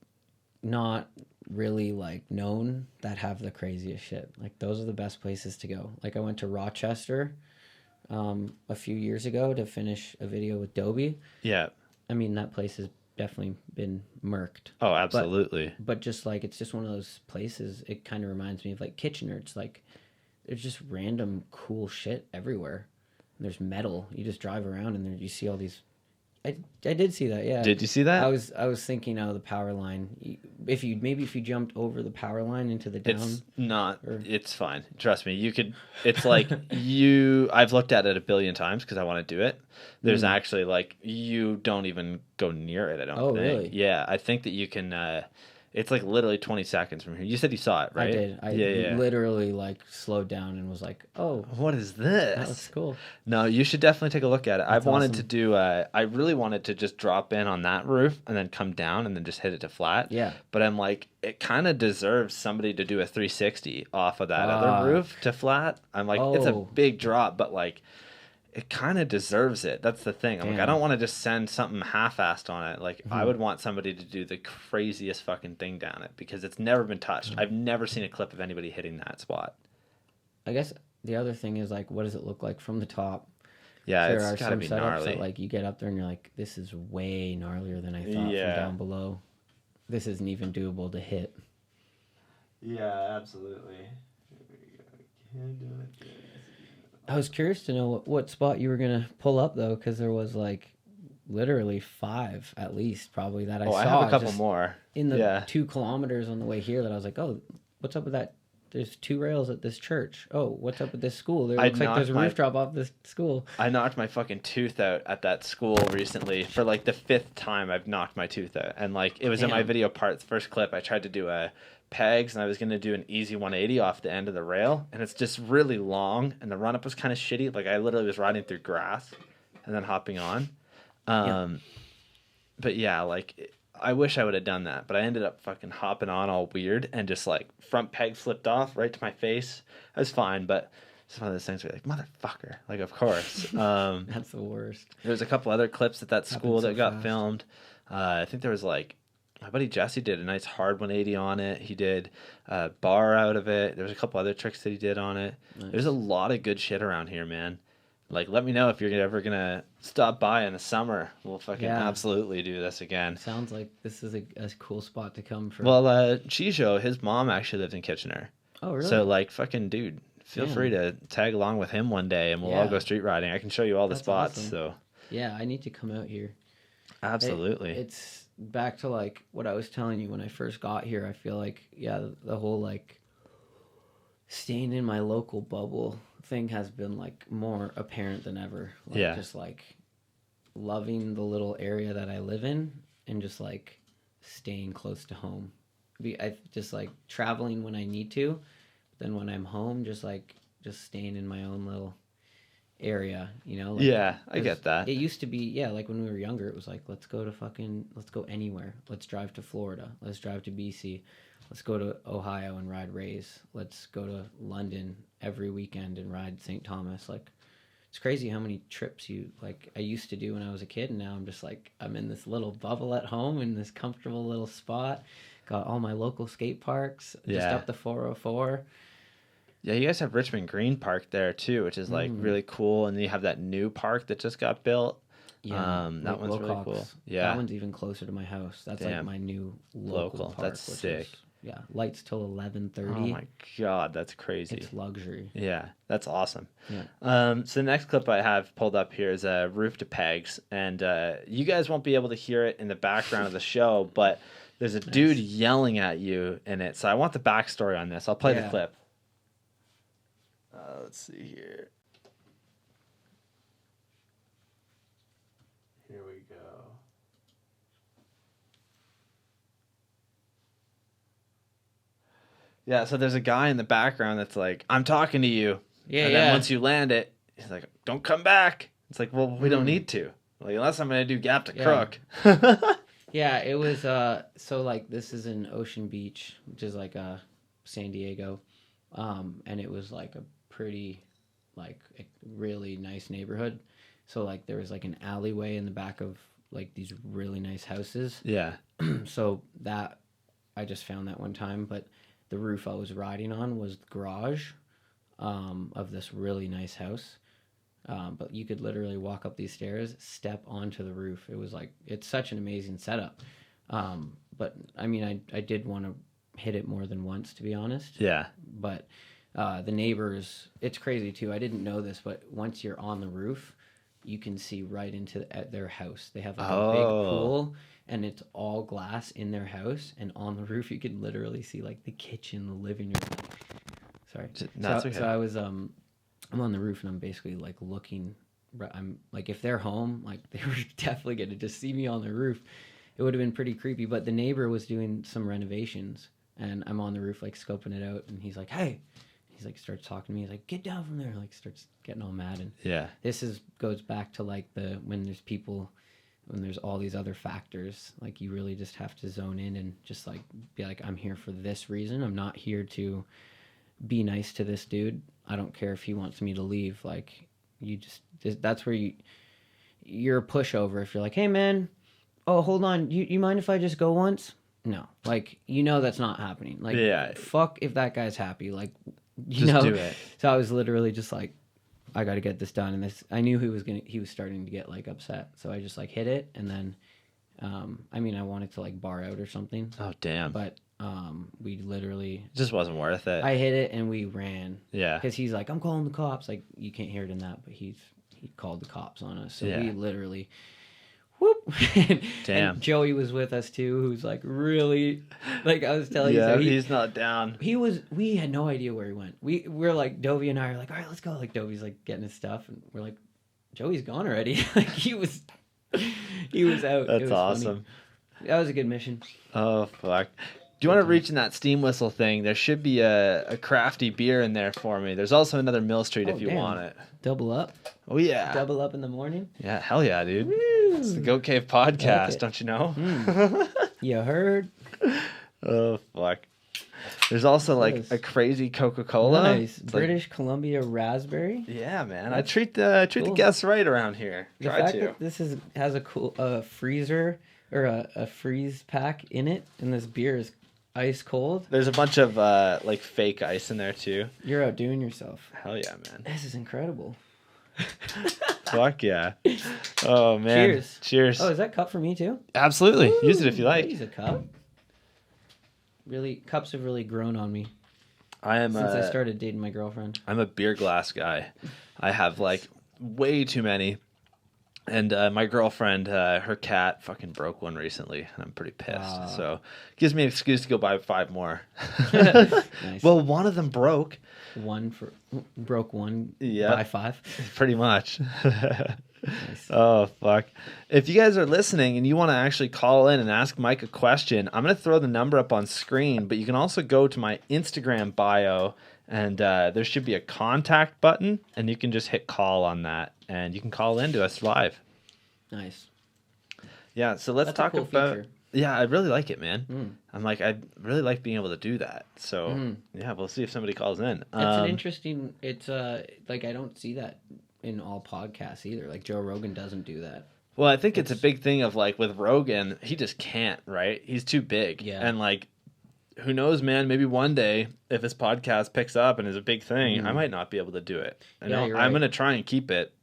B: not really like known that have the craziest shit. Like those are the best places to go. Like I went to Rochester a few years ago to finish a video with Dobie.
A: Yeah.
B: I mean that place has definitely been murked.
A: Oh, absolutely.
B: But just like it's just one of those places. It kind of reminds me of like Kitchener. It's like there's just random cool shit everywhere. And there's metal. You just drive around and there you see all these. I did see that. Yeah.
A: Did you see that?
B: I was thinking of the power line. If you jumped over the power line into the down.
A: It's not. It's fine. Trust me. You could. It's like you. I've looked at it a billion times because I want to do it. There's actually like you don't even go near it. I don't.
B: Oh,
A: think.
B: really?
A: Yeah, I think that you can. It's like literally 20 seconds from here. You said you saw it, right?
B: I did. I literally like slowed down and was like, "Oh,
A: What is
B: that looks
A: this?
B: cool."
A: No, you should definitely take a look at it. I've wanted
B: awesome.
A: to do. I really wanted to just drop in on that roof and then come down and then just hit it to flat.
B: Yeah.
A: But I'm like, it kind of deserves somebody to do a 360 off of that other roof to flat. I'm like, it's a
B: Oh.
A: big drop, but like, it kind of deserves it. That's the thing. I'm like, I
B: Damn.
A: don't want to just send something half-assed on it. Like, I would want somebody to do the craziest fucking thing down it because it's never been touched. I've never seen a clip of anybody hitting that spot.
B: I guess the other thing is like, what does it look like from the top?
A: Yeah,
B: There
A: it's
B: are
A: got to
B: some
A: be
B: setups
A: gnarly.
B: that like you get up there and you're like, "This is way gnarlier than I thought
A: Yeah.
B: from down below. This isn't even doable to hit."
A: Yeah, absolutely.
B: I was curious to know what spot you were gonna pull up though, because there was like literally 5 at least probably that I
A: Oh,
B: saw.
A: I have a couple
B: just
A: more.
B: in the
A: Yeah.
B: 2 kilometers on the way here that I was like, "Oh, what's up with that there's 2 rails at this church. Oh, what's up with this school? There
A: I
B: looks like there's a
A: knocked my-
B: roof drop off this school.
A: I knocked my fucking tooth out at that school recently for like the 5th time I've knocked my tooth out. And like it was in my
B: Damn.
A: video parts first clip. I tried to do a pegs and I was going to do an easy 180 off the end of the rail, and it's just really long and the run up was kind of shitty. Like I literally was riding through grass and then hopping on. But yeah, like I wish I would have done that, but I ended up fucking hopping on all weird and just like front peg flipped off right to my face. I was fine, but it's one of those things where you're like, motherfucker. Like, of course.
B: That's the worst.
A: There's a couple other clips at that school
B: so
A: that got
B: fast.
A: filmed. I think there was like, my buddy Jesse did a nice hard 180 on it. He did a bar out of it. There was a couple other tricks that he did on it.
B: Nice.
A: There's a lot of good shit around here, man. Like, let me know if you're ever going to stop by in the summer. We'll fucking absolutely do this again.
B: Sounds like this is a cool spot to come for.
A: Well, Chijo, his mom actually lived in Kitchener.
B: Oh, really?
A: So, like, fucking dude, feel
B: Damn.
A: free to tag along with him one day and we'll all
B: Yeah.
A: go street riding. I can show you all the
B: That's
A: spots.
B: awesome.
A: So,
B: Yeah, I need to come out here.
A: absolutely.
B: It's back to like what I was telling you when I first got here. I feel like, yeah, the whole like staying in my local bubble thing has been like more apparent than ever. Like,
A: Yeah.
B: just like loving the little area that I live in and just like staying close to home. I just like traveling when I need to, but then when I'm home, just staying in my own little area, you know? Like,
A: Yeah, I get that.
B: It used to be, yeah, like when we were younger, it was like, let's go anywhere. Let's drive to Florida. Let's drive to BC. Let's go to Ohio and ride Rays. Let's go to London every weekend and ride St. Thomas. Like, it's crazy how many trips I used to do when I was a kid, and now I'm just like, I'm in this little bubble at home in this comfortable little spot. Got all my local skate parks just
A: Yeah.
B: up the 404.
A: Yeah, you guys have Richmond Green Park there too, which is like really cool. And then you have that new park that just got built.
B: Yeah,
A: that one's really cool. Yeah.
B: That one's even closer to my house. That's
A: Damn.
B: like my new local park.
A: That's
B: which
A: sick.
B: is- yeah, lights till 11:30.
A: Oh my god, that's crazy.
B: It's luxury.
A: Yeah, that's awesome.
B: Yeah.
A: So the next clip I have pulled up here is Roof to Pegs, and you guys won't be able to hear it in the background of the show, but there's a dude yelling at you in it. So I want the backstory on this. I'll play the clip. Let's see here. Here we go. Yeah, so there's a guy in the background that's like, I'm talking to you.
B: Yeah,
A: and
B: yeah.
A: then once you land it, he's like, don't come back. It's like, well, we don't need to. Like, unless I'm going to do gap to crook.
B: Yeah, it was so like this is in Ocean Beach, which is like San Diego. And it was like a pretty like a really nice neighborhood. So like there was like an alleyway in the back of like these really nice houses.
A: Yeah.
B: So that I just found that one time, but the roof I was riding on was the garage of this really nice house. But you could literally walk up these stairs, step onto the roof. It was like, it's such an amazing setup. But I mean, I did want to hit it more than once, to be honest.
A: Yeah.
B: But the neighbors, it's crazy too. I didn't know this, but once you're on the roof, you can see right into their house. They have like a big pool, and it's all glass in their house. And on the roof, you can literally see like the kitchen, the living room. Sorry.
A: No, it's okay.
B: So I was I'm on the roof and I'm basically like looking. I'm like, if they're home, like they were definitely gonna just see me on the roof. It would have been pretty creepy. But the neighbor was doing some renovations, and I'm on the roof like scoping it out, and he's like, "Hey," he's like starts talking to me. He's like, "Get down from there!" Like starts getting all mad. And
A: Yeah.
B: this goes back to like when there's all these other factors. Like you really just have to zone in and just like be like, I'm here for this reason. I'm not here to be nice to this dude. I don't care if he wants me to leave. Like you that's where you're a pushover. If you're like, hey man, oh hold on, you mind if I just go once? No, like that's not happening. Like
A: Yeah.
B: fuck if that guy's happy. Like
A: Just do it.
B: So I was literally just like, I got to get this done. And I knew he was starting to get like upset. So I just like hit it. And then, I mean, I wanted to like bar out or something,
A: Oh, damn.
B: but, we literally,
A: It just wasn't worth it.
B: I hit it and we ran.
A: Yeah.
B: Cause he's like, I'm calling the cops. Like you can't hear it in that, but he called the cops on us. So
A: Yeah.
B: we literally whoop.
A: Damn.
B: And Joey was with us too, who's like really, like I was telling you.
A: Yeah,
B: So
A: he's not down.
B: we had no idea where he went. We're like, Dovey and I are like, all right, let's go. Like Dovey's like getting his stuff, and we're like, Joey's gone already. Like he was out.
A: That's
B: It was
A: awesome.
B: Funny. That was a good mission.
A: Oh, fuck. Do you want to reach in that steam whistle thing? There should be a crafty beer in there for me. There's also another Mill Street if you want it.
B: Double up.
A: Oh, yeah.
B: Double up in the morning.
A: Yeah, hell yeah, dude.
B: Woo.
A: It's the Goat Cave podcast,
B: Okay.
A: don't you know?
B: You heard?
A: Oh, fuck. There's also like
B: Nice.
A: a crazy Coca-Cola.
B: Nice.
A: It's
B: British Columbia raspberry.
A: yeah, man. I treat the
B: cool.
A: guests right around here.
B: The
A: Try
B: fact
A: to.
B: that this has a cool freezer or a freeze pack in it, and this beer is ice cold.
A: There's a bunch of like fake ice in there too.
B: You're outdoing yourself.
A: Hell yeah, man.
B: This is incredible.
A: Fuck yeah. Oh man.
B: Cheers.
A: Cheers.
B: Oh, is that cup for me too?
A: Absolutely.
B: Ooh,
A: Use it if you
B: I
A: like.
B: use a cup. Really, cups have really grown on me
A: I am
B: since I started dating my girlfriend.
A: I'm a beer glass guy. I have like way too many. And my girlfriend, her cat fucking broke one recently, and I'm pretty pissed. So gives me an excuse to go buy 5 more.
B: Nice.
A: Well, one of them broke.
B: Broke one.
A: Yeah.
B: Buy 5.
A: Pretty much.
B: Nice.
A: Oh, fuck. If you guys are listening and you want to actually call in and ask Mike a question, I'm going to throw the number up on screen, but you can also go to my Instagram bio, and there should be a contact button, and you can just hit call on that, and you can call in to us live.
B: Nice.
A: Yeah, so let's
B: That's a
A: talk
B: cool
A: about...
B: feature.
A: Yeah, I really like it, man.
B: Mm.
A: I'm like, I really like being able to do that. So,
B: Mm.
A: yeah, we'll see if somebody calls in.
B: It's an interesting. It's like I don't see that in all podcasts either. Like Joe Rogan doesn't do that.
A: Well, I think it's a big thing of like with Rogan, he just can't, right? He's too big.
B: Yeah.
A: And like, who knows, man? Maybe one day if his podcast picks up and is a big thing, I might not be able to do it.
B: Yeah,
A: know?
B: you're
A: I'm
B: right.
A: going to try and keep it.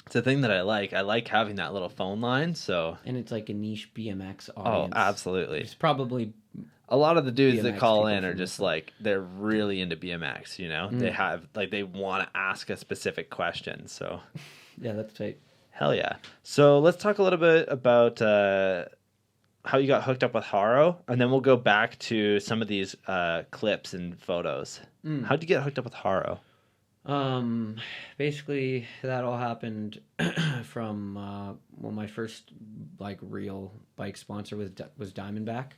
A: It's a thing that I like. I like having that little phone line. So,
B: And it's like a niche BMX
A: oh,
B: audience.
A: absolutely.
B: It's probably
A: A lot of the dudes that
B: BMX
A: call
B: people
A: in are
B: from
A: just like, they're really into BMX, you know? They have, like, they want to ask a specific question. So,
B: yeah, that's tight.
A: hell yeah. So let's talk a little bit about how you got hooked up with Haro, and then we'll go back to some of these clips and photos. How'd you get hooked up with Haro?
B: Basically that all happened from well, my first like real bike sponsor was Diamondback.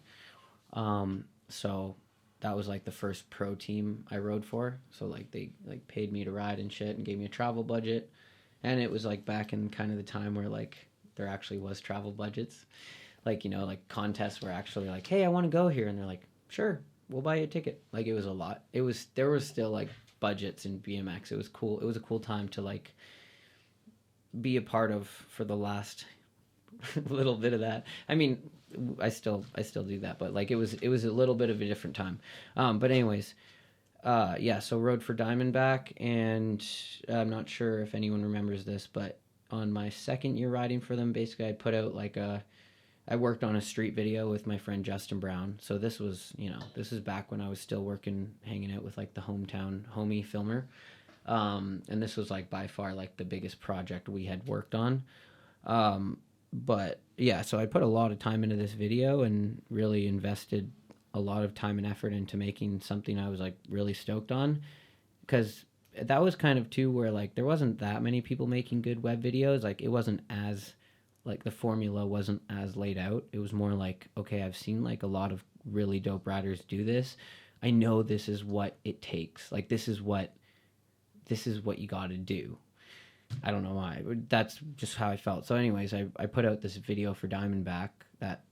B: So that was like the first pro team I rode for. So like they like paid me to ride and shit and gave me a travel budget. And it was like back in kind of the time where like there actually was travel budgets. Like, you know, like contests were actually like, hey, I want to go here. And they're like, sure, we'll buy you a ticket. Like it was a lot. There was still like budgets in BMX. It was cool. It was a cool time to like be a part of for the last little bit of that. I mean, I still do that, but like it was a little bit of a different time. But anyways, yeah, so rode for Diamondback, and I'm not sure if anyone remembers this, but on my second year riding for them, basically I put out like I worked on a street video with my friend Justin Brown. So this was back when I was still working, hanging out with like the hometown homie filmer. And this was like by far like the biggest project we had worked on. But yeah, so I put a lot of time into this video and really invested a lot of time and effort into making something I was like really stoked on, because that was kind of too where like there wasn't that many people making good web videos. Like it wasn't as like the formula wasn't as laid out. It was more like, okay, I've seen like a lot of really dope riders do this. I know this is what it takes. Like this is what you got to do. I don't know why. That's just how I felt. So anyways, I put out this video for Diamondback that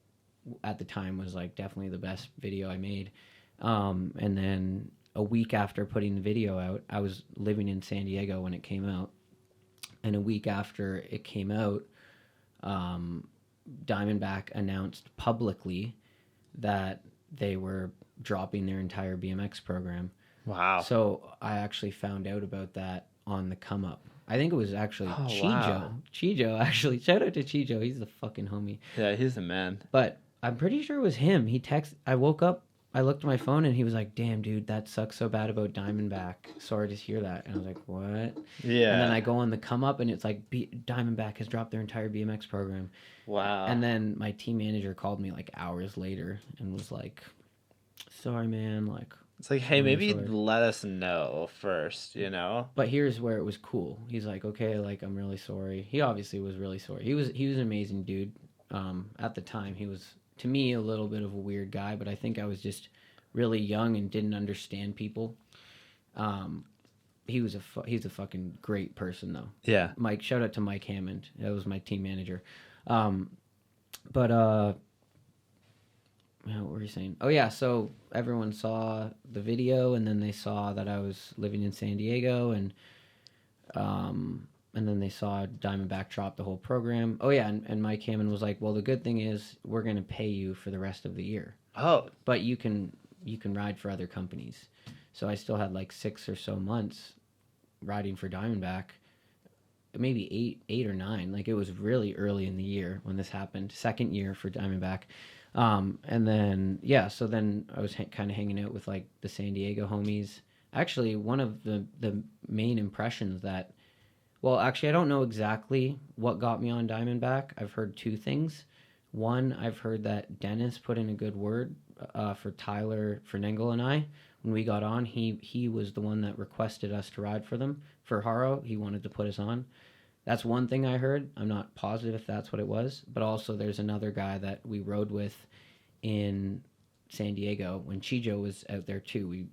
B: at the time was like definitely the best video I made. And then a week after putting the video out, I was living in San Diego when it came out. And a week after it came out, Diamondback announced publicly that they were dropping their entire BMX program.
A: Wow.
B: So I actually found out about that on the come up. I think it was actually Chijo.
A: wow.
B: Chijo, actually. Shout out to Chijo. He's the fucking homie.
A: Yeah, he's the man.
B: But I'm pretty sure it was him. I woke up I looked at my phone and he was like, "Damn, dude, that sucks so bad about Diamondback. Sorry to hear that." And I was like, "What?" And then I
A: Yeah.
B: go on the come up and it's like Diamondback has dropped their entire BMX program.
A: Wow.
B: And then my team manager called me like hours later and was like, "Sorry, man. Like,
A: It's like, hey,
B: I'm really
A: maybe
B: sorry."
A: let us know first, you know?
B: But here's where it was cool. He's like, "Okay, like I'm really sorry." He obviously was really sorry. He was an amazing dude. At the time, he was to me a little bit of a weird guy, but I think I was just really young and didn't understand people. Um, he's a fucking great person though.
A: Yeah.
B: Mike, shout out to Mike Hammond. That was my team manager. Um, but what were you saying? Oh yeah, so everyone saw the video, and then they saw that I was living in San Diego, and then they saw Diamondback drop the whole program. Oh yeah, and Mike Hammond was like, "Well, the good thing is we're gonna pay you for the rest of the year,
A: Oh,
B: but you can ride for other companies." So I still had like 6 or so months riding for Diamondback, maybe eight or nine. Like it was really early in the year when this happened. Second year for Diamondback, and then yeah. So then I was kind of hanging out with like the San Diego homies. Actually, one of the main impressions that well, actually, I don't know exactly what got me on Diamondback. I've heard two things. One, I've heard that Dennis put in a good word for Tyler Fernengle and I. When we got on, he was the one that requested us to ride for them. For Haro, he wanted to put us on. That's one thing I heard. I'm not positive if that's what it was. But also, there's another guy that we rode with in San Diego when Chijo was out there too. We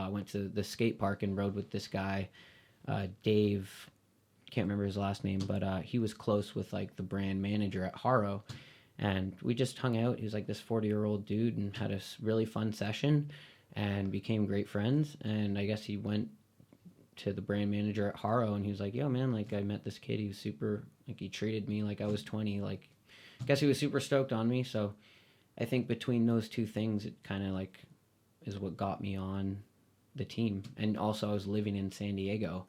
B: went to the skate park and rode with this guy, Dave. Can't remember his last name, but he was close with like the brand manager at Haro, and we just hung out. He was like this 40-year-old dude and had a really fun session, and became great friends. And I guess he went to the brand manager at Haro, and he was like, "Yo, man, like I met this kid. He was super like he treated me like I was 20. Like, I guess he was super stoked on me." So I think between those two things, it kind of like is what got me on the team. And also, I was living in San Diego,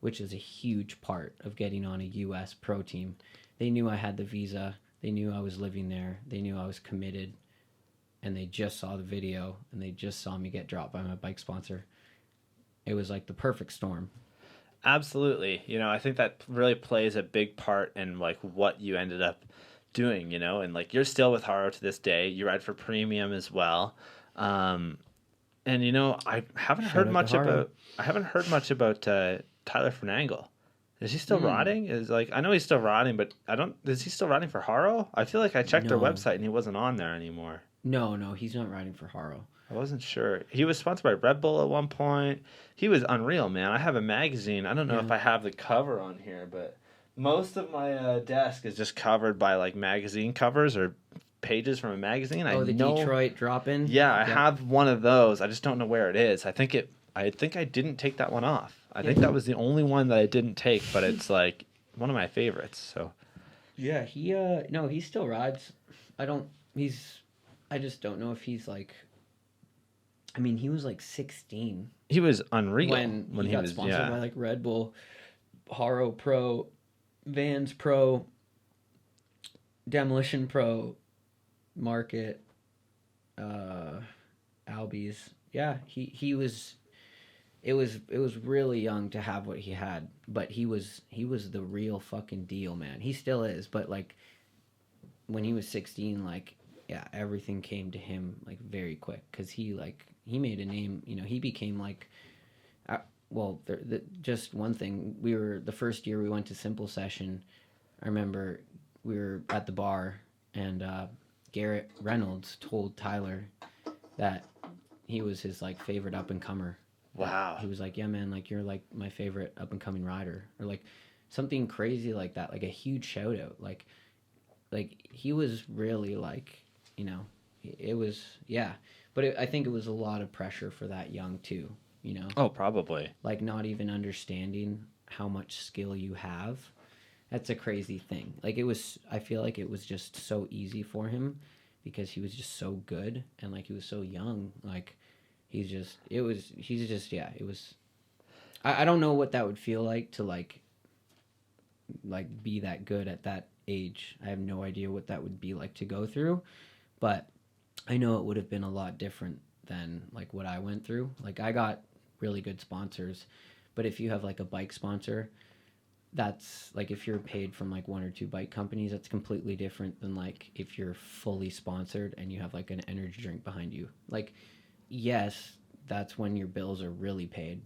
B: which is a huge part of getting on a U.S. pro team. They knew I had the visa. They knew I was living there. They knew I was committed. And they just saw the video, and they just saw me get dropped by my bike sponsor. It was like the perfect storm.
A: absolutely. You know, I think that really plays a big part in like what you ended up doing, you know, and like you're still with Haro to this day. You ride for premium as well. Um, and you know,
B: Shout out to Haro.
A: I haven't heard much about Tyler Fernangle. Is he still riding? Is like I know he's still riding, but I don't. Is he still riding for Haro? I feel like I checked their
B: No,
A: website and he wasn't on there anymore.
B: no, he's not riding for Haro.
A: I wasn't sure. He was sponsored by Red Bull at one point. He was unreal, man. I have a magazine. I don't know
B: Yeah.
A: if I have the cover on here, but most of my desk is just covered by like magazine covers or pages from a magazine. I
B: Oh, the
A: know.
B: Detroit drop-in.
A: Yeah, I
B: Yep.
A: have one of those. I just don't know where it is. I think I didn't take that one off. I think that was the only one that I didn't take, but it's like one of my favorites. So
B: Yeah, he no, he still rides. I don't. He's. I just don't know if he's like. I mean, he was like 16
A: he was unreal
B: when he got
A: was
B: sponsored
A: yeah.
B: by like Red Bull, Haro Pro, Vans Pro, Demolition Pro, Market, Albies. Yeah, he was. It was really young to have what he had, but he was the real fucking deal, man. He still is, but like when he was 16, like yeah, everything came to him like very quick because he made a name. You know, he became like well, just one thing. We were the first year we went to Simple Session. I remember we were at the bar and Garrett Reynolds told Tyler that he was his like favorite up and comer.
A: Wow.
B: He was like, "Yeah, man, like you're like my favorite up and coming rider," or like something crazy like that, like a huge shout out. Like he was really like, you know, it was yeah, but I think it was a lot of pressure for that young too. You know,
A: Oh, probably.
B: like not even understanding how much skill you have. That's a crazy thing. Like it was, I feel like it was just so easy for him because he was just so good and like he was so young. Like he's just, yeah, it was, I don't know what that would feel like to like be that good at that age. I have no idea what that would be like to go through, but I know it would have been a lot different than like what I went through. Like I got really good sponsors, but if you have like a bike sponsor, that's like if you're paid from like one or two bike companies, that's completely different than like if you're fully sponsored and you have like an energy drink behind you. Like, yes, that's when your bills are really paid,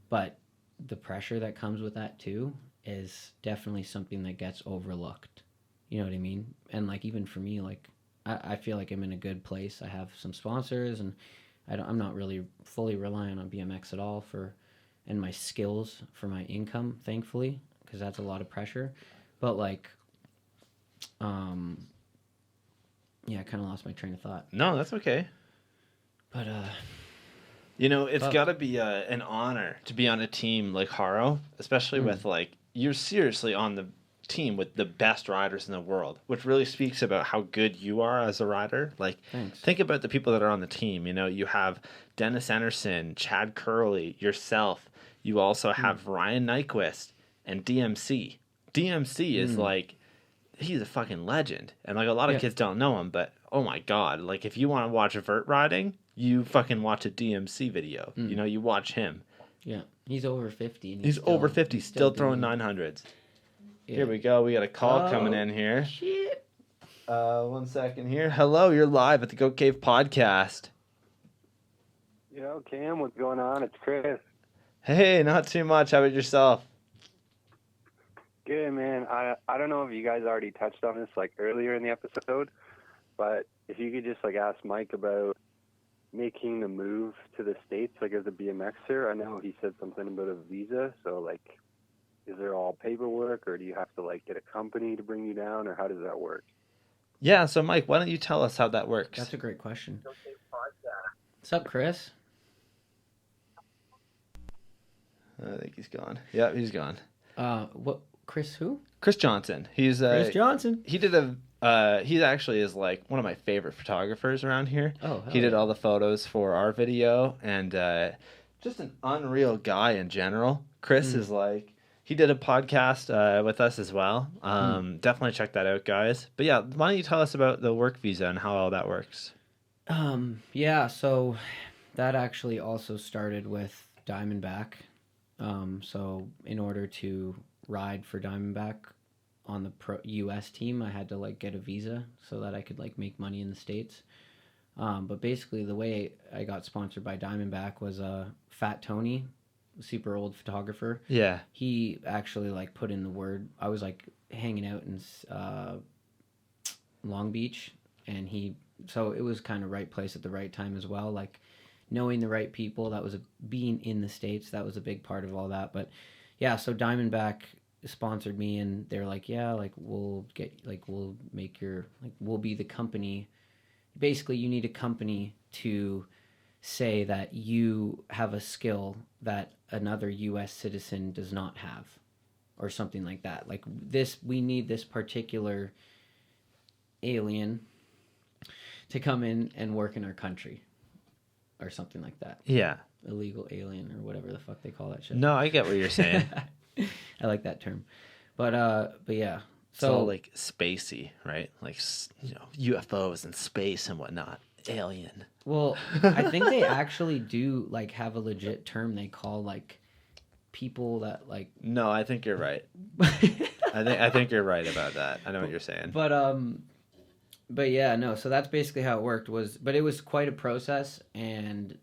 B: but the pressure that comes with that too is definitely something that gets overlooked. You know what I mean? And like even for me, like I feel like I'm in a good place. I have some sponsors, and I'm not really fully relying on BMX at all for and my skills for my income, thankfully, because that's a lot of pressure. But like, yeah, I kind of lost my train of thought.
A: No, that's okay.
B: But
A: it's got to be an honor to be on a team like Haro, especially with like you're seriously on the team with the best riders in the world, which really speaks about how good you are as a rider. Like,
B: thanks.
A: think about the people that are on the team. You have Dennis Anderson, Chad Curley, yourself. You also have Ryan Nyquist and DMC. DMC is like, he's a fucking legend. And like a lot of kids don't know him, but oh my God, like if you want to watch vert riding, you fucking watch a DMC video. You watch him.
B: Yeah. He's over 50. And
A: He's over 50, still throwing 900s. Yeah. Here we go. We got a call coming in here.
B: Shit.
A: 1 second here. Hello, you're live at the Goat Cave podcast.
C: Yo, Cam, what's going on? It's Chris.
A: Hey, not too much. How about yourself?
C: Good, man. I don't know if you guys already touched on this like earlier in the episode, but if you could just like ask Mike about making the move to the States, like as a BMXer. I know he said something about a visa, so like, is there all paperwork, or do you have to like get a company to bring you down, or how does that work?
A: Yeah, so Mike, why don't you tell us how that works?
B: That's a great question. What's up, Chris?
A: I think he's gone. Yeah, he's gone.
B: What? Chris who?
A: Chris Johnson. He's
B: Chris Johnson.
A: He did he actually is like one of my favorite photographers around here.
B: Oh,
A: he did all the photos for our video, and just an unreal guy in general. Chris is like, he did a podcast with us as well. Definitely check that out, guys. But yeah, why don't you tell us about the work visa and how all that works?
B: Yeah, so that actually also started with Diamondback. So in order to ride for Diamondback on the US team, I had to like get a visa so that I could like make money in the States. But basically the way I got sponsored by Diamondback was Fat Tony, super old photographer.
A: Yeah.
B: He actually like put in the word. I was like hanging out in Long Beach, and so it was kind of right place at the right time as well. Like knowing the right people, being in the States, that was a big part of all that. But yeah, so Diamondback sponsored me, and they're like, yeah, like we'll be the company. Basically, you need a company to say that you have a skill that another US citizen does not have, or something like that. Like we need this particular alien to come in and work in our country, or something like that.
A: Yeah.
B: Illegal alien, or whatever the fuck they call that shit.
A: No, I get what you're saying.
B: I like that term. But yeah.
A: So all like spacey, right? Like, UFOs and space and whatnot. Alien.
B: Well, I think they actually do like have a legit term they call like people that like.
A: No, I think you're right. I think you're right about that. I know what you're saying.
B: But yeah, no. So that's basically how it worked. But it was quite a process, and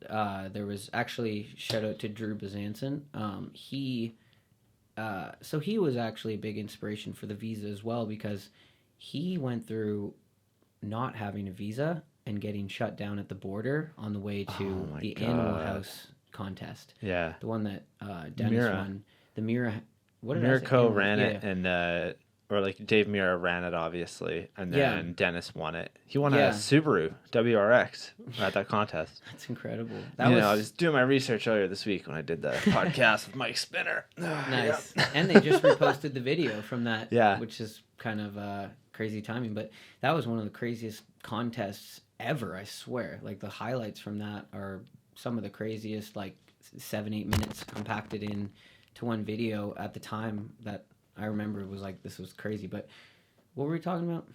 B: there was actually, shout out to Drew Bazanson. So he was actually a big inspiration for the visa as well, because he went through not having a visa and getting shut down at the border on the way to the Animal House contest.
A: Yeah.
B: The one that Dennis won. The Mira. What did
A: Mirko ran it, and or like Dave Mira ran it, obviously, and then Dennis won it. He won a Subaru WRX at that contest.
B: That's incredible.
A: I was doing my research earlier this week when I did the podcast with Mike Spinner.
B: Nice. Yeah. And they just reposted the video from that, which is kind of crazy timing. But that was one of the craziest contests ever, I swear. Like the highlights from that are some of the craziest, like 7-8 minutes compacted in to one video at the time that I remember. It was like, this was crazy. But what were we talking about?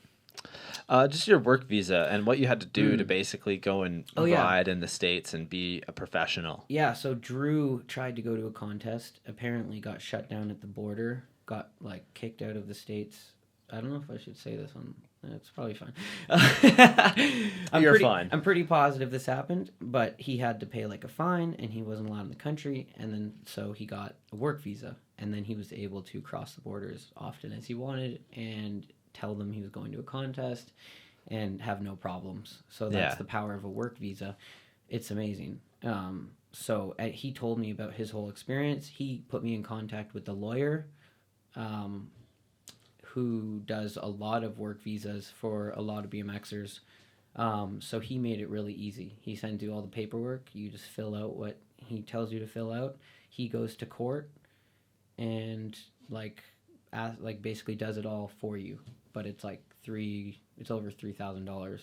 A: Just your work visa and what you had to do to basically go and
B: Oh, yeah.
A: ride in the States and be a professional.
B: Yeah, so Drew tried to go to a contest, apparently got shut down at the border, got like kicked out of the States. I don't know if I should say this on. It's probably fine.
A: You're fine.
B: I'm pretty positive this happened, but he had to pay like a fine, and he wasn't allowed in the country, and then so he got a work visa, and then he was able to cross the border as often as he wanted and tell them he was going to a contest and have no problems. So that's the power of a work visa. It's amazing. So he told me about his whole experience. He put me in contact with the lawyer who does a lot of work visas for a lot of BMXers. So he made it really easy. He sends you all the paperwork. You just fill out what he tells you to fill out. He goes to court and basically does it all for you. But it's like it's over $3,000.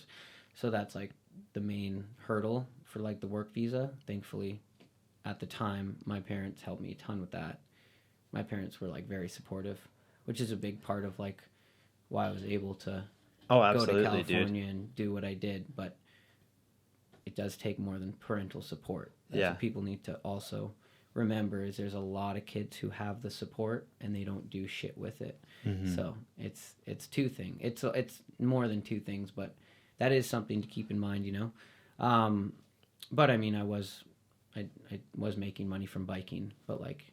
B: So that's like the main hurdle for like the work visa. Thankfully, at the time, my parents helped me a ton with that. My parents were like very supportive, which is a big part of like why I was able to go to California and do what I did. But it does take more than parental support. That's what people need to also remember is there's a lot of kids who have the support and they don't do shit with it. So it's two things. It's more than two things, but that is something to keep in mind, you know. But I mean, I was making money from biking, but like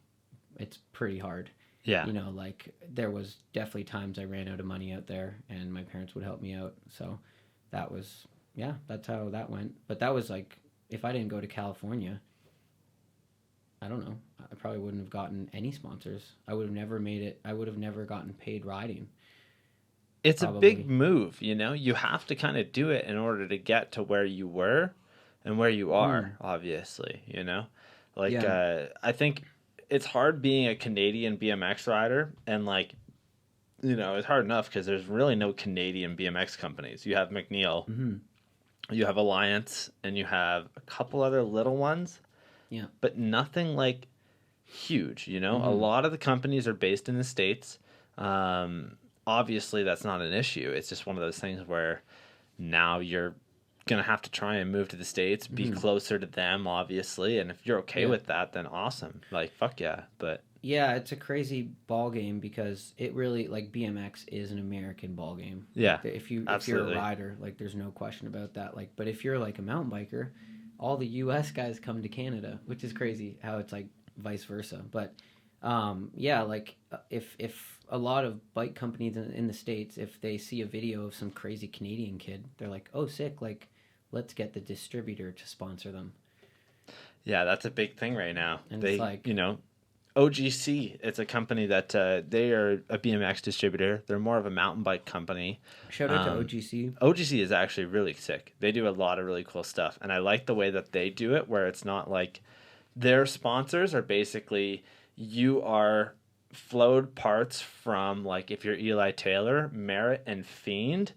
B: it's pretty hard.
A: Yeah.
B: You know, like there was definitely times I ran out of money out there and my parents would help me out. So that was, that's how that went. But that was like, if I didn't go to California, I don't know, I probably wouldn't have gotten any sponsors. I would have never made it. I would have never gotten paid riding.
A: It's a big move, you know? You have to kind of do it in order to get to where you were and where you are, obviously, you know? Like, I think it's hard being a Canadian BMX rider, and like, you know, it's hard enough because there's really no Canadian BMX companies. You have McNeil, you have Alliance, and you have a couple other little ones.
B: Yeah.
A: But nothing like huge, you know? A lot of the companies are based in the States. Obviously, that's not an issue. It's just one of those things where now you're going to have to try and move to the States, be closer to them, obviously. And if you're okay with that, then awesome. Like, fuck yeah. But
B: yeah, it's a crazy ball game because it really, like, BMX is an American ball game.
A: Yeah,
B: like, if you're a rider, like, there's no question about that. Like, but if you're like a mountain biker, all the U.S. guys come to Canada, which is crazy how it's like vice versa. But like if a lot of bike companies in the States, if they see a video of some crazy Canadian kid, they're like, oh, sick, like let's get the distributor to sponsor them.
A: Yeah, that's a big thing right now.
B: And
A: they,
B: it's like,
A: you know, OGC, it's a company that they are a BMX distributor. They're more of a mountain bike company.
B: Shout out to OGC.
A: OGC is actually really sick. They do a lot of really cool stuff. And I like the way that they do it, where it's not like their sponsors are basically you are flowed parts from, like, if you're Eli Taylor, Merritt, and Fiend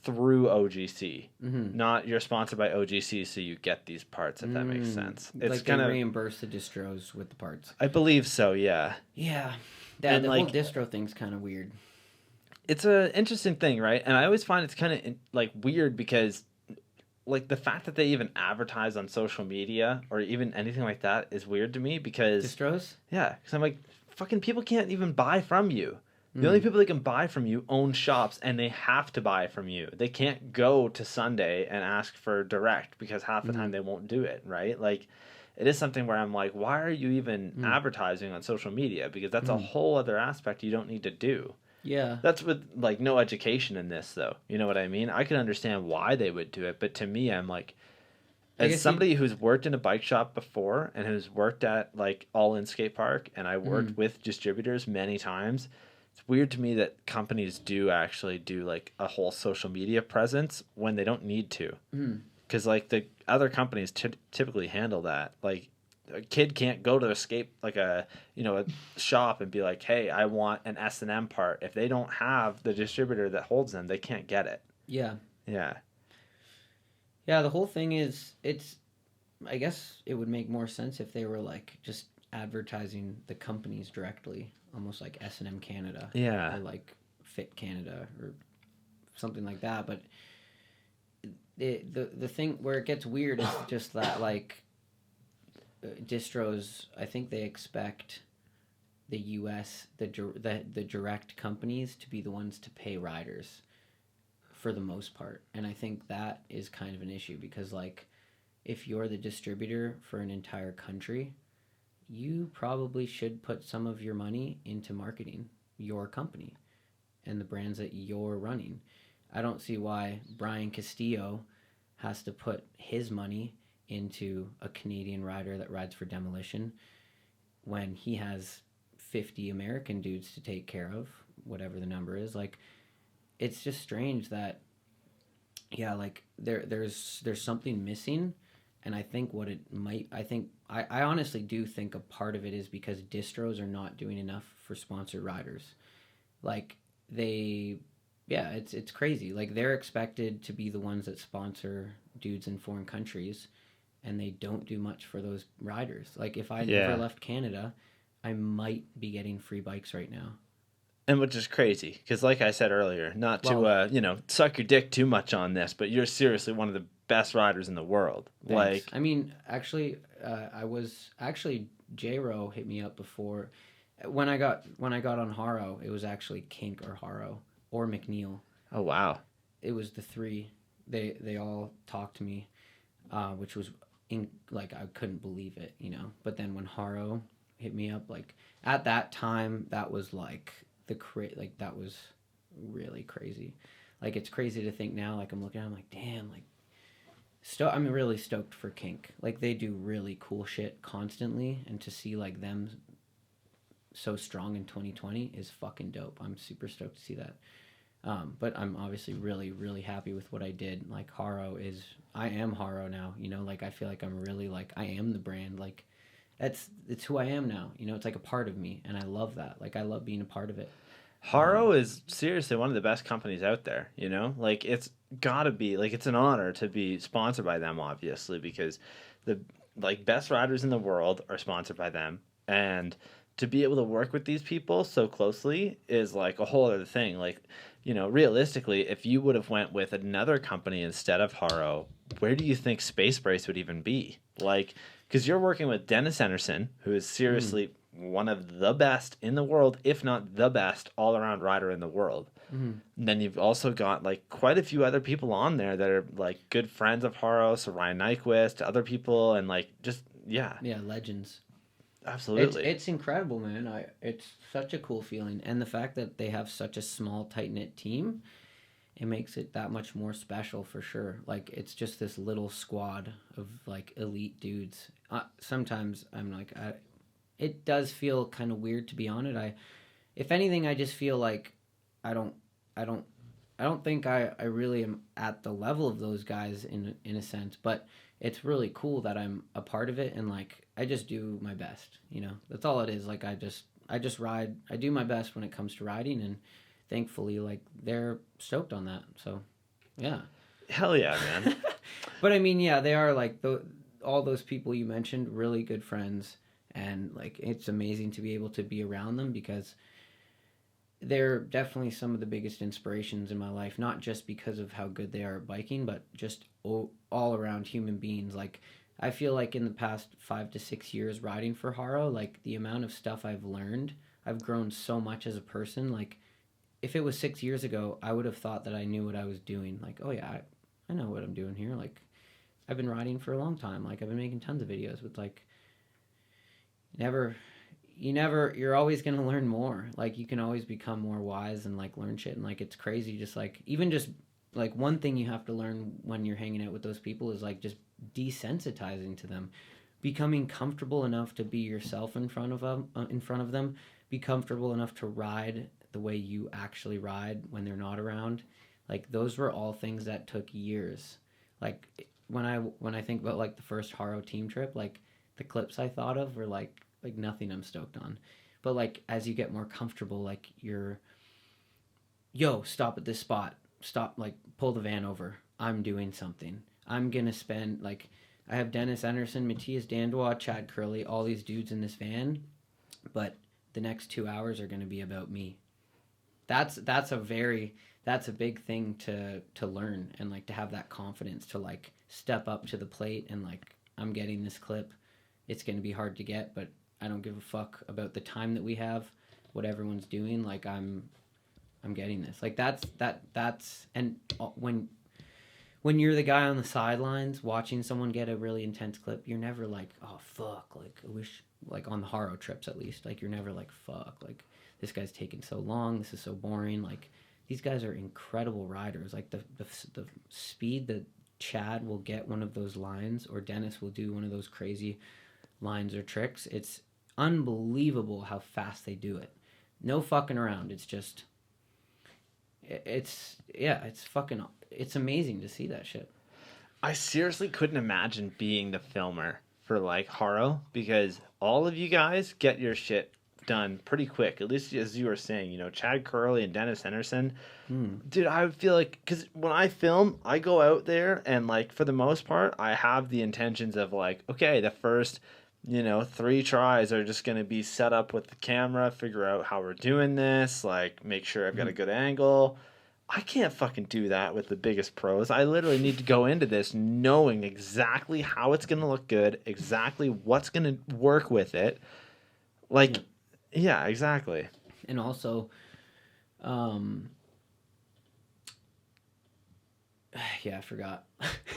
A: through OGC. Not you're sponsored by OGC, so you get these parts, if that makes sense. It's
B: like
A: kind
B: they
A: of
B: reimburse the distros with the parts.
A: I believe so, yeah.
B: Yeah.
A: And
B: the
A: like,
B: whole distro thing's kind of weird.
A: It's an interesting thing, right? And I always find it's kind of like weird because like the fact that they even advertise on social media or even anything like that is weird to me because
B: Distros?
A: Yeah, because I'm like, fucking people can't even buy from you. The only people that can buy from you own shops, and they have to buy from you. They can't go to Sunday and ask for direct because half the time they won't do it, right? Like, it is something where I'm like, why are you even advertising on social media? Because that's a whole other aspect you don't need to do.
B: Yeah.
A: That's with, like, no education in this, though. You know what I mean? I can understand why they would do it, but to me, I'm like, as somebody who's worked in a bike shop before and who's worked at, like, All In Skate Park, and I worked with distributors many times, it's weird to me that companies do actually do, like, a whole social media presence when they don't need to. Because, like, the other companies typically handle that. Like, a kid can't go to a shop and be like, hey, I want an S&M part. If they don't have the distributor that holds them, they can't get it.
B: Yeah.
A: Yeah.
B: Yeah, the whole thing is, I guess it would make more sense if they were, like, just advertising the companies directly, almost like S&M Canada.
A: Yeah.
B: Or, like, Fit Canada or something like that. But the thing where it gets weird is just that like distros, I think they expect the U.S. the direct companies to be the ones to pay riders for the most part, and I think that is kind of an issue because like if you're the distributor for an entire country, you probably should put some of your money into marketing your company and the brands that you're running. I don't see why Brian Castillo has to put his money into a Canadian rider that rides for Demolition when he has 50 American dudes to take care of, whatever the number is. Like, it's just strange that, yeah, like there's something missing. And I think what it might, I honestly do think a part of it is because distros are not doing enough for sponsored riders. Like it's crazy. Like they're expected to be the ones that sponsor dudes in foreign countries, and they don't do much for those riders. Like if I never left Canada, I might be getting free bikes right now.
A: And which is crazy, because like I said earlier, not to suck your dick too much on this, but you're seriously one of the best riders in the world.
B: Thanks.
A: Like,
B: I mean, actually, J-Ro hit me up before when I got on Haro. It was actually Kink or Haro or McNeil.
A: Oh wow!
B: It was the three. They all talked to me, which was like I couldn't believe it, you know. But then when Haro hit me up, like at that time, that was like that was really crazy. Like it's crazy to think now. Like I'm looking, I'm like, damn, like. I'm really stoked for Kink. Like they do really cool shit constantly, and to see like them so strong in 2020 is fucking dope. I'm super stoked to see that. But I'm obviously really, really happy with what I did. Like I am Haro now. You know, like I feel like I'm really like I am the brand. Like it's who I am now. You know, it's like a part of me, and I love that. Like I love being a part of it.
A: Haro is seriously one of the best companies out there, you know? Like, it's gotta be, like, it's an honor to be sponsored by them, obviously, because the, like, best riders in the world are sponsored by them, and to be able to work with these people so closely is, like, a whole other thing. Like, you know, realistically, if you would have went with another company instead of Haro, where do you think SpaceBrace would even be? Like, because you're working with Dennis Anderson, who is seriously... one of the best in the world, if not the best all-around rider in the world. Mm-hmm. And then you've also got like quite a few other people on there that are like good friends of Haro, so Ryan Nyquist, other people, and like just
B: legends.
A: Absolutely,
B: it's incredible, man. It's such a cool feeling, and the fact that they have such a small, tight-knit team, it makes it that much more special for sure. Like it's just this little squad of like elite dudes. Sometimes I'm like it does feel kind of weird to be on it. If anything, I just feel like I don't think I really am at the level of those guys in a sense, but it's really cool that I'm a part of it, and like I just do my best, you know. That's all it is. Like I just ride. I do my best when it comes to riding, and thankfully like they're stoked on that. So, yeah.
A: Hell yeah, man.
B: But I mean, yeah, they are like all those people you mentioned, really good friends. And like it's amazing to be able to be around them because they're definitely some of the biggest inspirations in my life, not just because of how good they are at biking, but just all around human beings. Like I feel like in the past 5 to 6 years riding for Haro, like the amount of stuff I've learned, I've grown so much as a person. Like if it was 6 years ago, I would have thought that I knew what I was doing. Like, oh yeah, I know what I'm doing here. Like I've been riding for a long time. Like I've been making tons of videos with like you're always going to learn more. Like you can always become more wise and like learn shit. And like it's crazy, just like even just like one thing you have to learn when you're hanging out with those people is like just desensitizing to them, becoming comfortable enough to be yourself in front of them, be comfortable enough to ride the way you actually ride when they're not around. Like those were all things that took years. Like when I think about like the first Haro team trip, like the clips I thought of were like nothing I'm stoked on. But like as you get more comfortable, like stop at this spot, stop, like pull the van over, I'm doing something, I'm gonna spend like I have Dennis Anderson, Matthias Dandois, Chad Curley, all these dudes in this van, but the next 2 hours are gonna be about me. that's a big thing to learn, and like to have that confidence to like step up to the plate and like, I'm getting this clip. It's going to be hard to get, but I don't give a fuck about the time that we have, what everyone's doing. Like I'm getting this. Like that's and when you're the guy on the sidelines watching someone get a really intense clip, you're never like, oh fuck, like I wish, like on the Haro trips at least, like you're never like, fuck, like this guy's taking so long, this is so boring. Like these guys are incredible riders. Like the speed that Chad will get one of those lines, or Dennis will do one of those crazy lines or tricks, it's unbelievable how fast they do it. No fucking around. It's just, it's amazing to see that shit.
A: I seriously couldn't imagine being the filmer for like Haro, because all of you guys get your shit done pretty quick. At least as you were saying, you know, Chad Curley and Dennis Henderson. Dude, I would feel like, because when I film, I go out there and like for the most part, I have the intentions of like, okay, the first, you know, 3 tries are just going to be set up with the camera, figure out how we're doing this, like make sure I've got a good angle. I can't fucking do that with the biggest pros. I literally need to go into this knowing exactly how it's going to look good, exactly what's going to work with it. Like, yeah, exactly.
B: And also, yeah, I forgot.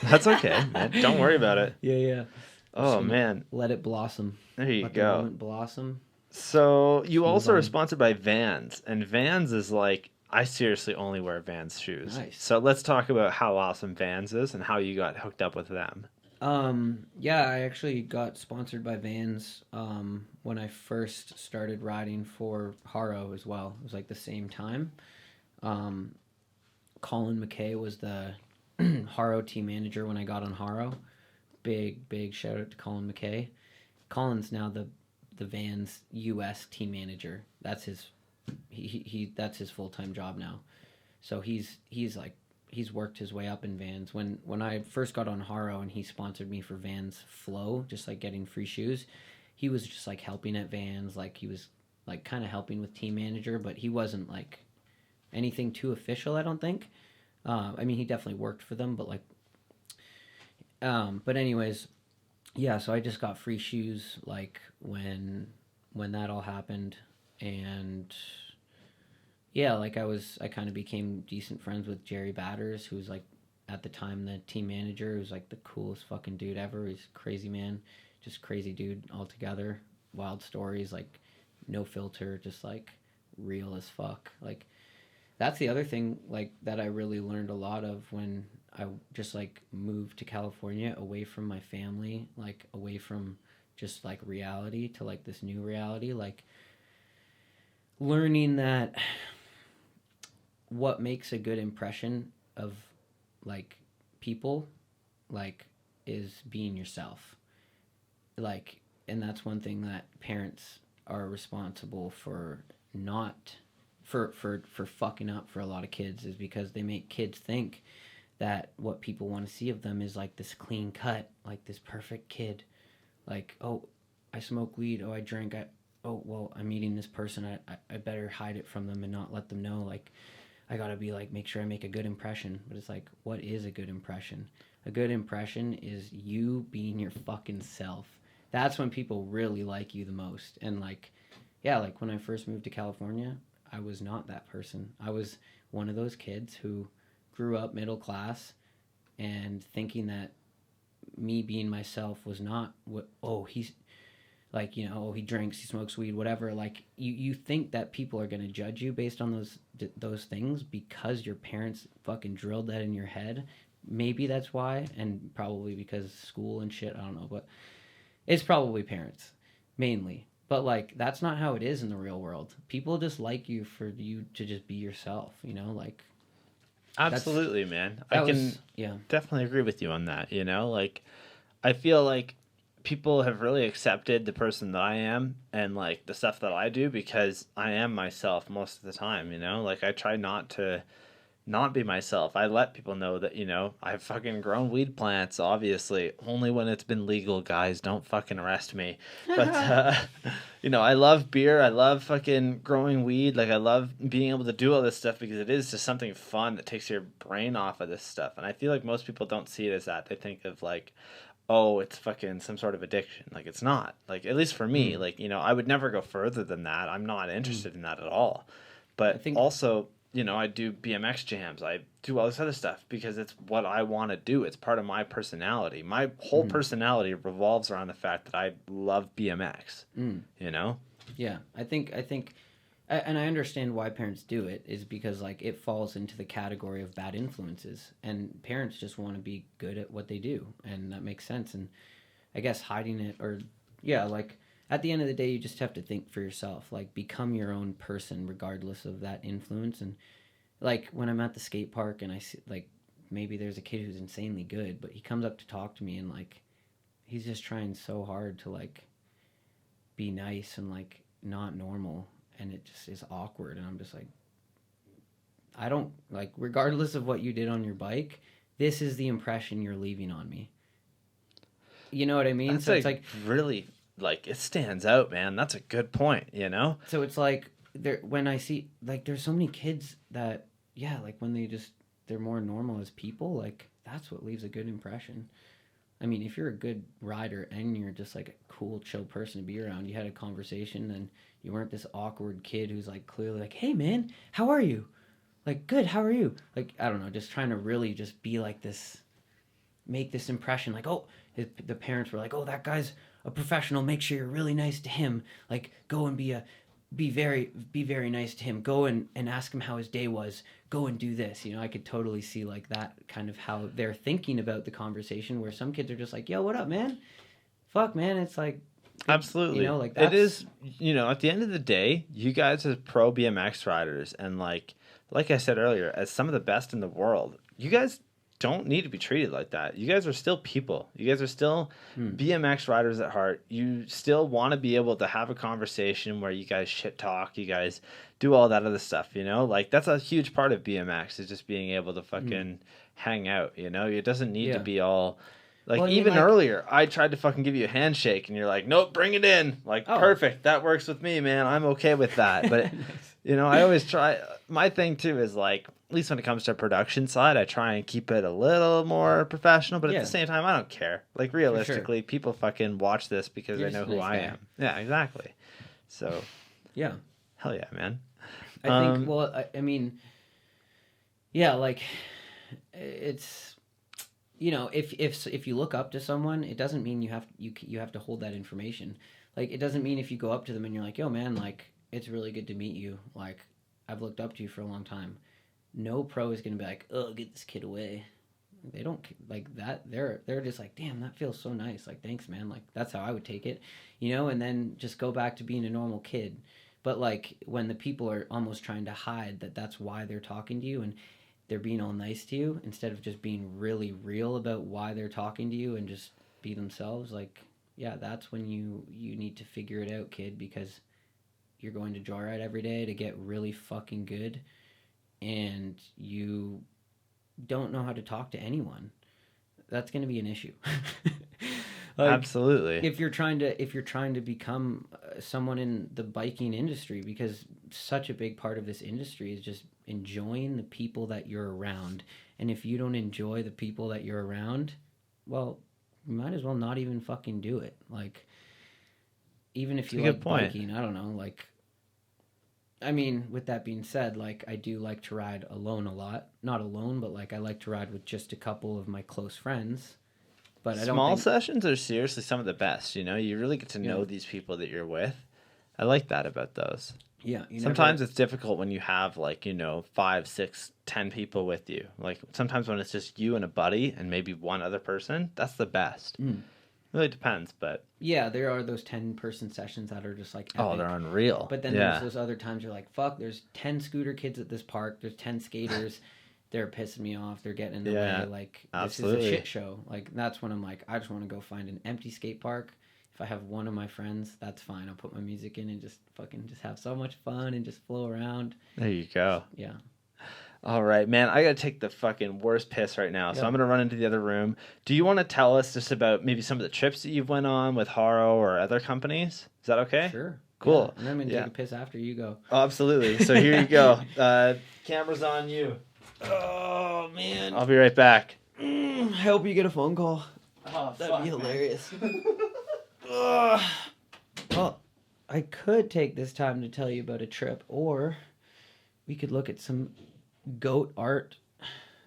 A: That's okay, man. Don't worry about it.
B: Yeah.
A: Oh, man.
B: Let it blossom.
A: There you
B: Let
A: go.
B: the moment blossom.
A: So you also
B: on.
A: are sponsored by Vans, and Vans is like, I seriously only wear Vans shoes.
B: Nice.
A: So let's talk about how awesome Vans is and how you got hooked up with them.
B: Yeah, I actually got sponsored by Vans when I first started riding for Haro as well. It was like the same time. Colin McKay was the Haro team manager when I got on Haro. Big shout out to Colin McKay. Colin's now the Vans US team manager. That's his that's his full-time job now. So he's worked his way up in Vans. When I first got on Haro and he sponsored me for Vans Flow, just like getting free shoes, he was just like helping at Vans, like he was like kind of helping with team manager, but he wasn't like anything too official, I don't think. I mean, he definitely worked for them, but like but anyways, yeah, so I just got free shoes like when that all happened. And yeah, like I kind of became decent friends with Jerry Batters, who was like at the time the team manager, who was like the coolest fucking dude ever. He's a crazy man, just crazy dude altogether. Wild stories, like no filter, just like real as fuck. Like that's the other thing like that I really learned a lot of when I just like moved to California, away from my family, like away from just like reality to like this new reality, like learning that what makes a good impression of like people like is being yourself. Like, and that's one thing that parents are responsible for, not for fucking up for a lot of kids, is because they make kids think that what people want to see of them is like this clean cut, like this perfect kid. Like, oh, I smoke weed, oh, I drink, oh, well, I'm meeting this person, I better hide it from them and not let them know. Like, I gotta be like, make sure I make a good impression. But it's like, what is a good impression? A good impression is you being your fucking self. That's when people really like you the most. And like, yeah, like when I first moved to California, I was not that person. I was one of those kids who grew up middle class and thinking that me being myself was not what, oh, he's like, you know, oh, he drinks, he smokes weed, whatever. Like you think that people are going to judge you based on those things because your parents fucking drilled that in your head. Maybe that's why, and probably because school and shit, I don't know, but it's probably parents mainly. But like that's not how it is in the real world. People just like you for you to just be yourself, you know, like
A: absolutely, man. I can definitely agree with you on that, you know? Like I feel like people have really accepted the person that I am and like the stuff that I do because I am myself most of the time, you know? Like I try not to not be myself. I let people know that, I've fucking grown weed plants, obviously. Only when it's been legal, guys. Don't fucking arrest me. But, I love beer. I love fucking growing weed. Like, I love being able to do all this stuff because it is just something fun that takes your brain off of this stuff. And I feel like most people don't see it as that. They think of, like, oh, it's fucking some sort of addiction. Like, it's not. Like, at least for me, like, I would never go further than that. I'm not interested in that at all. But
B: I think
A: also, I do BMX jams. I do all this other stuff because it's what I want to do. It's part of my personality. My whole personality revolves around the fact that I love BMX,
B: Yeah, I think, and I understand why parents do it is because like it falls into the category of bad influences, and parents just want to be good at what they do, and that makes sense. And I guess hiding it, or yeah, like at the end of the day, you just have to think for yourself, like become your own person regardless of that influence. And like when I'm at the skate park and I see like maybe there's a kid who's insanely good, but he comes up to talk to me and like he's just trying so hard to like be nice and like not normal, and it just is awkward, and I'm just like, I don't like, regardless of what you did on your bike, this is the impression you're leaving on me. You know what I mean?
A: That's
B: So it's like
A: really, like, it stands out, man. That's a good point,
B: So it's like when I see like there's so many kids that like when they're more normal as people, like that's what leaves a good impression. I mean, if you're a good rider and you're just like a cool, chill person to be around, you had a conversation, and you weren't this awkward kid who's like clearly like, "Hey, man, how are you?" Like, "Good, how are you?" Like, I don't know, just trying to really just be like this, make this impression. Like, oh, the parents were like, "Oh, that guy's a professional. Make sure you're really nice to him. Like, go and be very nice to him. Go and ask him how his day was. Go and do this." I could totally see like that kind of how they're thinking about the conversation, where some kids are just like, "Yo, what up, man? Fuck, man." It's like,
A: Absolutely.
B: like
A: it is, at the end of the day, you guys as pro BMX riders, and like I said earlier, as some of the best in the world, you guys don't need to be treated like that. You guys are still people. You guys are still BMX riders at heart. You still want to be able to have a conversation where you guys shit talk, you guys do all that other stuff, Like, that's a huge part of BMX, is just being able to fucking hang out, It doesn't need to be all... Like, well, even earlier, I tried to fucking give you a handshake, and you're like, "Nope, bring it in." Like, perfect. That works with me, man. I'm okay with that. But,
B: nice.
A: I always try... My thing, too, is, like, at least when it comes to production side, I try and keep it a little more professional. But at the same time, I don't care. Like, realistically, people fucking watch this because they know who I am. Yeah, exactly. So...
B: Yeah.
A: Hell yeah, man.
B: I think, well, I mean... Yeah, like, it's... if you look up to someone, it doesn't mean you have to hold that information. Like, it doesn't mean if you go up to them and you're like, "Yo, man, like, it's really good to meet you. Like, I've looked up to you for a long time." No pro is gonna be like, "Oh, get this kid away." They don't like that. They're just like, "Damn, that feels so nice. Like, thanks, man." Like, that's how I would take it, and then just go back to being a normal kid. But like when the people are almost trying to hide that's why they're talking to you, and they're being all nice to you instead of just being really real about why they're talking to you and just be themselves, like, yeah, that's when you need to figure it out, kid, because you're going to joyride every day to get really fucking good, and you don't know how to talk to anyone. That's going to be an issue. Like,
A: absolutely.
B: If you're trying to become someone in the biking industry, because such a big part of this industry is just enjoying the people that you're around. And if you don't enjoy the people that you're around, well, you might as well not even fucking do it. Like, even if you like biking, I don't know, like, I mean, with that being said, like, I do like to ride alone a lot. Not alone, but like I like to ride with just a couple of my close friends. But I don't
A: Small
B: think...
A: sessions are seriously some of the best, You really get to know these people that you're with. I like that about those.
B: Yeah.
A: Sometimes it's difficult when you have, like, 5, 6, 10 people with you. Like, sometimes when it's just you and a buddy and maybe one other person, that's the best. It really depends, but...
B: Yeah, there are those 10-person sessions that are just, like, epic.
A: Oh, they're unreal.
B: But then there's those other times you're like, fuck, there's 10 scooter kids at this park, there's 10 skaters... They're pissing me off. They're getting in the way. Like,
A: absolutely.
B: This is a shit show. Like, that's when I'm like, I just want to go find an empty skate park. If I have one of my friends, that's fine. I'll put my music in and just fucking just have so much fun and just flow around.
A: There you go.
B: Yeah.
A: All right, man. I gotta take the fucking worst piss right now, so I'm gonna run into the other room. Do you want to tell us just about maybe some of the trips that you've went on with Haro or other companies? Is that okay?
B: Sure.
A: Cool.
B: Yeah, and I'm gonna take a piss after you go.
A: Oh, absolutely. So here you go. Camera's on you.
B: Oh man.
A: I'll be right back.
B: I hope you get a phone call.
A: Oh,
B: That'd be hilarious. Well, I could take this time to tell you about a trip, or we could look at some goat art.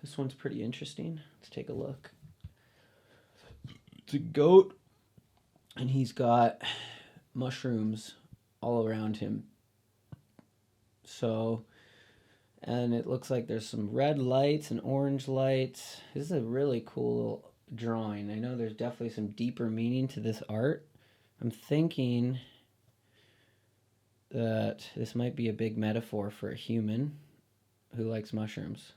B: This one's pretty interesting. Let's take a look. It's a goat, and he's got mushrooms all around him. So, and it looks like there's some red lights and orange lights. This is a really cool drawing. I know there's definitely some deeper meaning to this art. I'm thinking that this might be a big metaphor for a human who likes mushrooms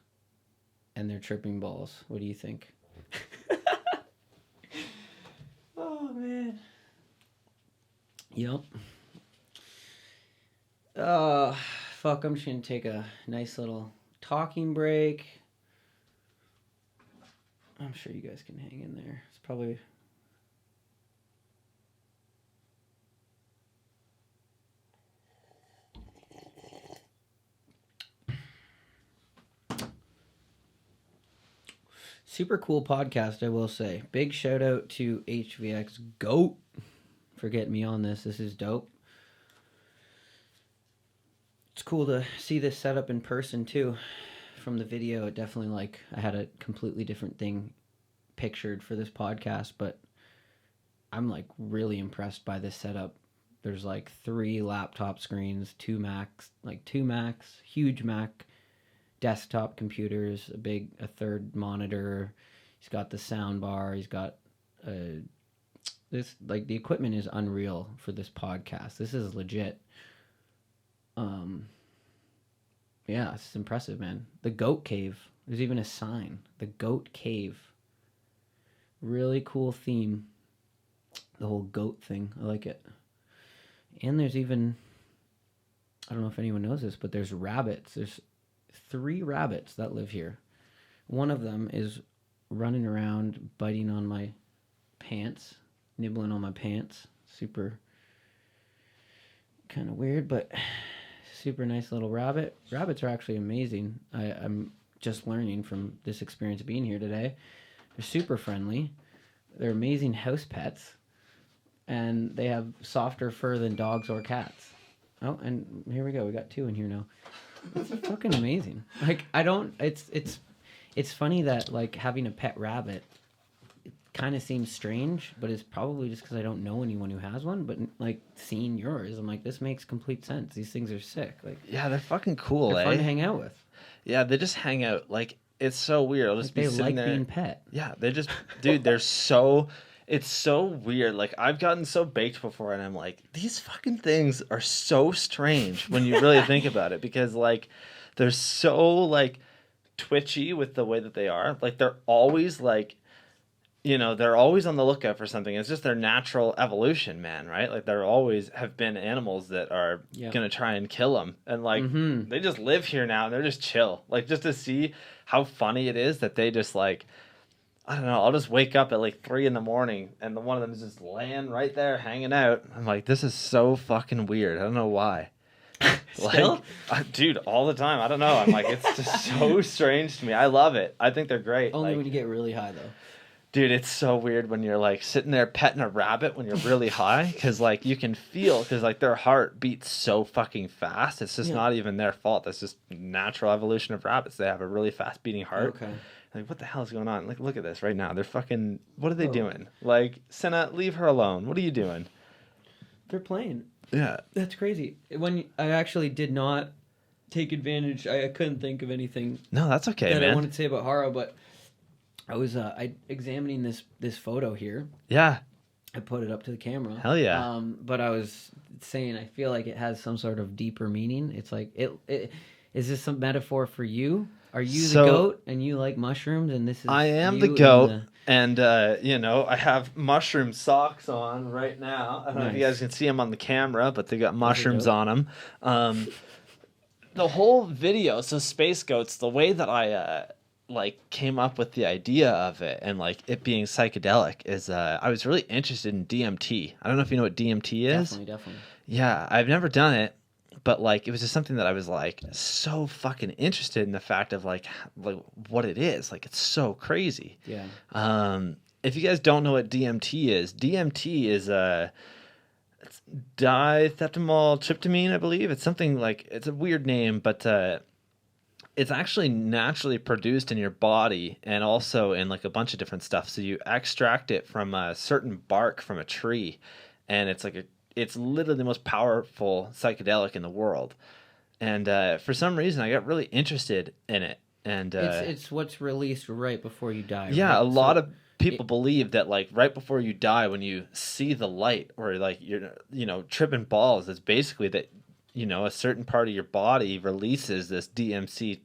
B: and their tripping balls. What do you think? Oh man. Yep. Fuck, I'm just gonna take a nice little talking break. I'm sure you guys can hang in there. It's probably... Super cool podcast, I will say. Big shout out to HVXgoat for getting me on this. This is dope. It's cool to see this setup in person too. From the video, it definitely, like, I had a completely different thing pictured for this podcast, but I'm like really impressed by this setup. There's like 3 laptop screens, 2 Macs, huge Mac desktop computers, a third monitor. He's got the sound bar. He's got this, like, the equipment is unreal for this podcast. This is legit. Yeah, it's impressive, man. The Goat Cave. There's even a sign. The Goat Cave. Really cool theme. The whole goat thing. I like it. And there's even, I don't know if anyone knows this, but there's rabbits. There's 3 rabbits that live here. One of them is running around biting on my pants, nibbling on my pants. Super kind of weird, but super nice little rabbit. Rabbits are actually amazing. I'm just learning from this experience being here today. They're super friendly. They're amazing house pets. And they have softer fur than dogs or cats. Oh, and here we go. We got 2 in here now. It's fucking amazing. Like, it's funny that, like, having a pet rabbit, it kind of seems strange, but it's probably just because I don't know anyone who has one. But, like, seeing yours, I'm like, this makes complete sense. These things are sick. Like,
A: yeah, they're fucking cool.
B: They're fun to hang out with.
A: Yeah, they just hang out. Like, it's so weird. I'll just be sitting there.
B: They like being pet.
A: Yeah, they just, dude, they're so. It's so weird. Like, I've gotten so baked before, and I'm like, these fucking things are so strange when you really think about it, because, like, they're so, like, twitchy with the way that they are. Like, they're always, like, you know, they're always on the lookout for something. It's just their natural evolution, man, right? Like, there always have been animals that are gonna try and kill them, and, like, they just live here now, and they're just chill. Like, just to see how funny it is that they just, like, I don't know, I'll just wake up at like 3 a.m. and the one of them is just laying right there hanging out. I'm like, this is so fucking weird. I don't know why.
B: Still?
A: Like, dude, all the time. I don't know. I'm like, it's just so strange to me. I love it. I think they're great.
B: Only
A: like,
B: when you get really high, though.
A: Dude, it's so weird when you're like sitting there petting a rabbit when you're really high, because like you can feel, because like their heart beats so fucking fast. It's just not even their fault. That's just natural evolution of rabbits. They have a really fast beating heart. Okay. Like, what the hell is going on? Like, look at this right now. They're fucking, what are they doing? Like, Senna, leave her alone. What are you doing?
B: They're playing.
A: Yeah.
B: That's crazy. When I actually did not take advantage, I couldn't think of anything.
A: No, that's okay,
B: that
A: man.
B: I wanted to say about Haro, but I was examining this photo here.
A: Yeah.
B: I put it up to the camera.
A: Hell yeah.
B: But I was saying, I feel like it has some sort of deeper meaning. It's like, is this some metaphor for you? Are you the goat and you like mushrooms, and this is
A: I am the goat, and you know, I have mushroom socks on right now. I don't know if you guys can see them on the camera, but they got mushrooms on them. the whole video, so Space Goats, the way that I like came up with the idea of it and like it being psychedelic is I was really interested in DMT. I don't know if you know what DMT is.
B: Definitely.
A: Yeah, I've never done it, but like it was just something that I was like so fucking interested in the fact of like what it is. Like it's so crazy.
B: Yeah.
A: If you guys don't know what DMT is it's dithylamyl-tryptamine, I believe. It's something like, it's a weird name, but it's actually naturally produced in your body and also in like a bunch of different stuff. So you extract it from a certain bark from a tree, and it's literally the most powerful psychedelic in the world. And for some reason, I got really interested in it. And
B: it's what's released right before you die.
A: yeah,
B: right?
A: a lot of people believe that like right before you die, when you see the light or like you're tripping balls, it's basically that a certain part of your body releases this DMT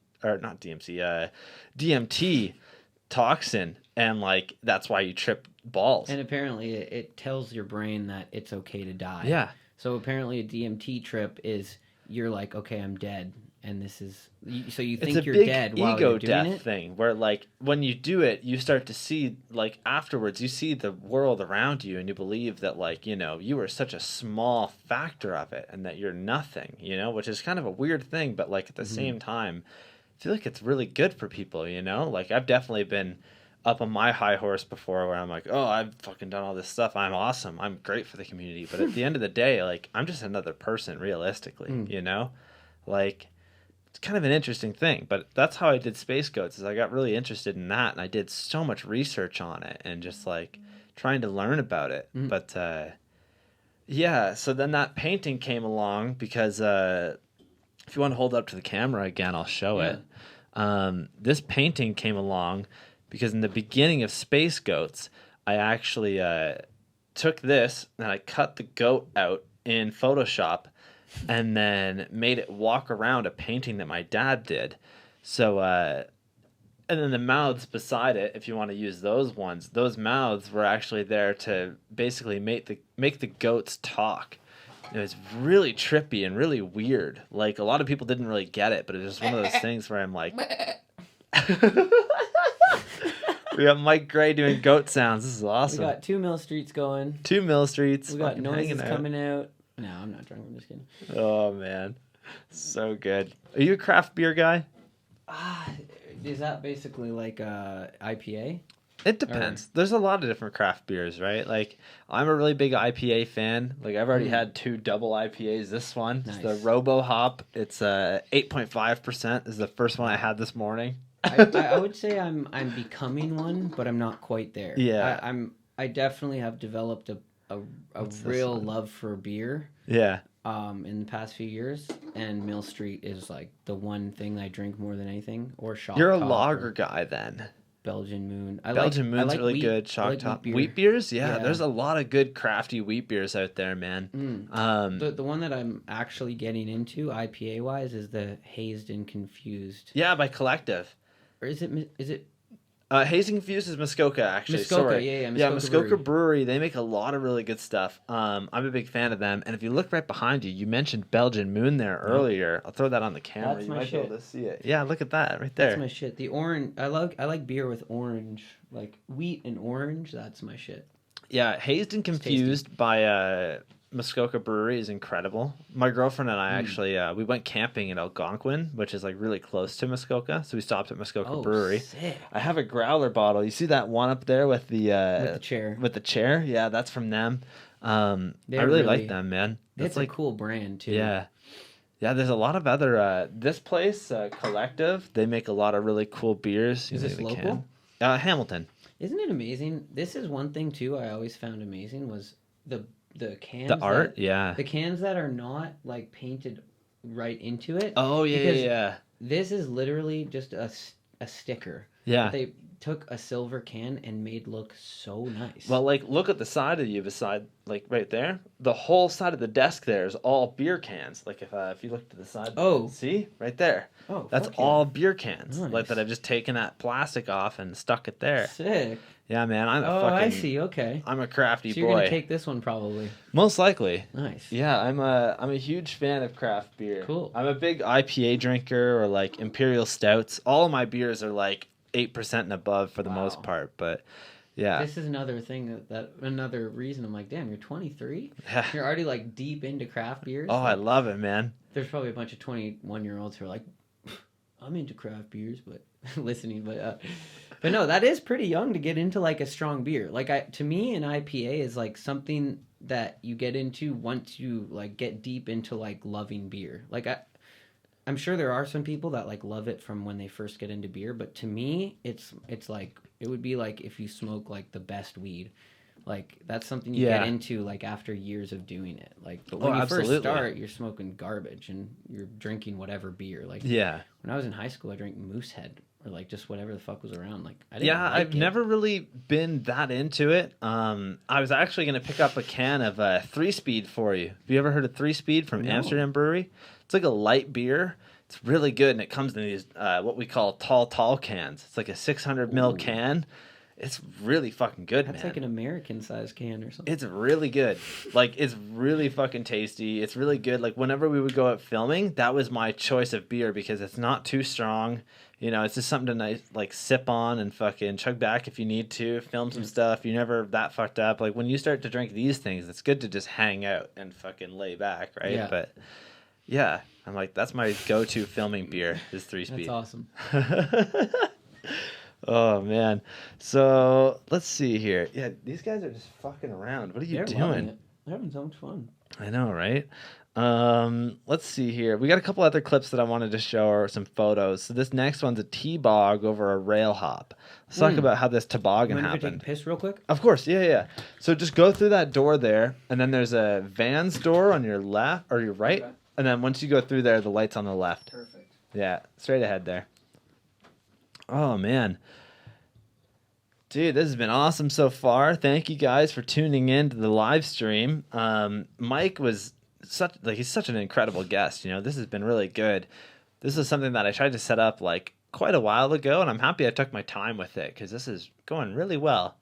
A: toxin, and like that's why you trip balls.
B: And apparently it tells your brain that it's okay to die.
A: Yeah.
B: So apparently a DMT trip is you're like, okay, I'm dead, and this is so you think you're dead while you're doing
A: death
B: it.
A: Thing where like when you do it, you start to see like afterwards, you see the world around you, and you believe that like you were such a small factor of it, and that you're nothing, which is kind of a weird thing, but like at the same time, I feel like it's really good for people, like I've definitely been up on my high horse before where I'm like, oh, I've fucking done all this stuff, I'm awesome, I'm great for the community, but at the end of the day, like I'm just another person realistically. Like it's kind of an interesting thing, but that's how I did Space Goats, is I got really interested in that, and I did so much research on it and just like trying to learn about it. But yeah, so then that painting came along because if you want to hold up to the camera again, I'll show it. This painting came along because in the beginning of Space Goats, I actually took this and I cut the goat out in Photoshop and then made it walk around a painting that my dad did. So, and then the mouths beside it, if you want to use those ones, those mouths were actually there to basically make the goats talk. It was really trippy and really weird. Like a lot of people didn't really get it, but it was just one of those things where I'm like, we got Mike Gray doing goat sounds. This is awesome.
B: We got 2 Mill Streets going.
A: 2 Mill Streets.
B: We got noises coming out. No, I'm not drunk. I'm just kidding.
A: Oh man, so good. Are you a craft beer guy?
B: Is that basically like IPA?
A: It depends. There's a lot of different craft beers, right? Like I'm a really big IPA fan. Like I've already had 2 double IPAs. This one,
B: nice.
A: It's the Robo Hop. It's 8.5%. This is the first one I had this morning.
B: I would say I'm becoming one, but I'm not quite there.
A: Yeah,
B: I definitely have developed a real love for beer.
A: Yeah.
B: In the past few years, and Mill Street is like the one thing I drink more than anything. Or Shock
A: You're a
B: Top
A: lager guy then.
B: Belgian Moon.
A: Belgian Moon's really good. Shock Top. Wheat beers? Yeah,
B: Yeah,
A: there's a lot of good crafty wheat beers out there, man.
B: The one that I'm actually getting into IPA wise is the Hazed and Confused.
A: Yeah, by Collective.
B: Or is it
A: Hazed and Confused is Muskoka, actually.
B: Muskoka,
A: Sorry.
B: yeah,
A: Muskoka Brewery. They make a lot of really good stuff. I'm a big fan of them. And if you look right behind you, you mentioned Belgian Moon there earlier. I'll throw that on the camera.
B: That's
A: you
B: my
A: might
B: shit.
A: be able to see it. Yeah, look at that right there.
B: That's my shit. The orange. I like beer with orange, like wheat and orange. That's my shit.
A: Yeah, Hazed and Confused by Muskoka Brewery is incredible. My girlfriend and I actually we went camping in Algonquin, which is like really close to Muskoka, so we stopped at Muskoka Brewery.
B: Sick.
A: I have a growler bottle. You see that one up there with the
B: chair?
A: With the chair, yeah, that's from them. I really like them, man.
B: It's like a cool brand too.
A: Yeah, yeah. There's a lot of other. This place, Collective, they make a lot of really cool beers.
B: Is this local?
A: Hamilton.
B: Isn't it amazing? This is one thing too I always found amazing was the cans.
A: The art, yeah.
B: The cans that are not like painted right into it.
A: Oh yeah,
B: because
A: yeah.
B: This is literally just a sticker.
A: Yeah.
B: took a silver can and made look so nice.
A: Well, like, look at the side of you, beside, like, right there. The whole side of the desk there is all beer cans. Like, if you look to the side,
B: Oh.
A: see right there.
B: Oh,
A: That's
B: fuck yeah.
A: all beer cans.
B: Nice.
A: Like that. I've just taken that plastic off and stuck it there.
B: Sick.
A: Yeah, man.
B: I see. Okay.
A: I'm a crafty
B: So you're
A: boy.
B: gonna take this one probably.
A: Most likely.
B: Nice.
A: Yeah, I'm a huge fan of craft beer.
B: Cool.
A: I'm a big IPA drinker or like imperial stouts. All of my beers are like 8% and above for the most part, but yeah.
B: This is another thing that another reason I'm like, damn, you're 23.
A: Yeah.
B: You're already like deep into craft beers.
A: Oh, I
B: like,
A: love it, man.
B: There's probably a bunch of 21-year-olds who are like, I'm into craft beers, but listening, but no, that is pretty young to get into like a strong beer. Like to me, an IPA is like something that you get into once you like get deep into like loving beer. Like I'm sure there are some people that like love it from when they first get into beer, but to me, it's like it would be like if you smoke like the best weed. Like that's something you get into like after years of doing it. Like, but when you first start, you're smoking garbage and you're drinking whatever beer. Like, when I was in high school, I drank Moosehead or like just whatever the fuck was around. Like, I didn't like
A: I've
B: it.
A: never really been that into it. I was actually gonna pick up a can of 3-Speed for you. Have you ever heard of 3-Speed from Amsterdam Brewery? It's like a light beer. It's really good, and it comes in these what we call tall cans. It's like a 600 ml can. It's really fucking good, man.
B: That's like an American-sized can or something.
A: It's really good. Like, it's really fucking tasty. It's really good. Like, whenever we would go out filming, that was my choice of beer because it's not too strong. You know, it's just something to nice, like sip on and fucking chug back if you need to. Film some stuff. You're never that fucked up. Like, when you start to drink these things, it's good to just hang out and fucking lay back, right?
B: Yeah.
A: But, yeah, I'm like, that's my go-to filming beer is 3-Speed.
B: That's awesome.
A: Oh man, so let's see here. Yeah, these guys are just fucking around. What are you doing?
B: They're having so much fun.
A: I know, right? Let's see here. We got a couple other clips that I wanted to show, or some photos. So this next one's a T-bog over a rail hop. Let's talk about how this toboggan
B: Mind if I
A: happened.
B: take a piss real quick?
A: Of course, yeah. So just go through that door there, and then there's a van's door on your left or your right, and then once you go through there, the light's on the left.
B: Perfect.
A: Yeah, straight ahead there. Oh, man. Dude, this has been awesome so far. Thank you guys for tuning in to the live stream. Mike was he's such an incredible guest. You know, this has been really good. This is something that I tried to set up like quite a while ago, and I'm happy I took my time with it because this is going really well.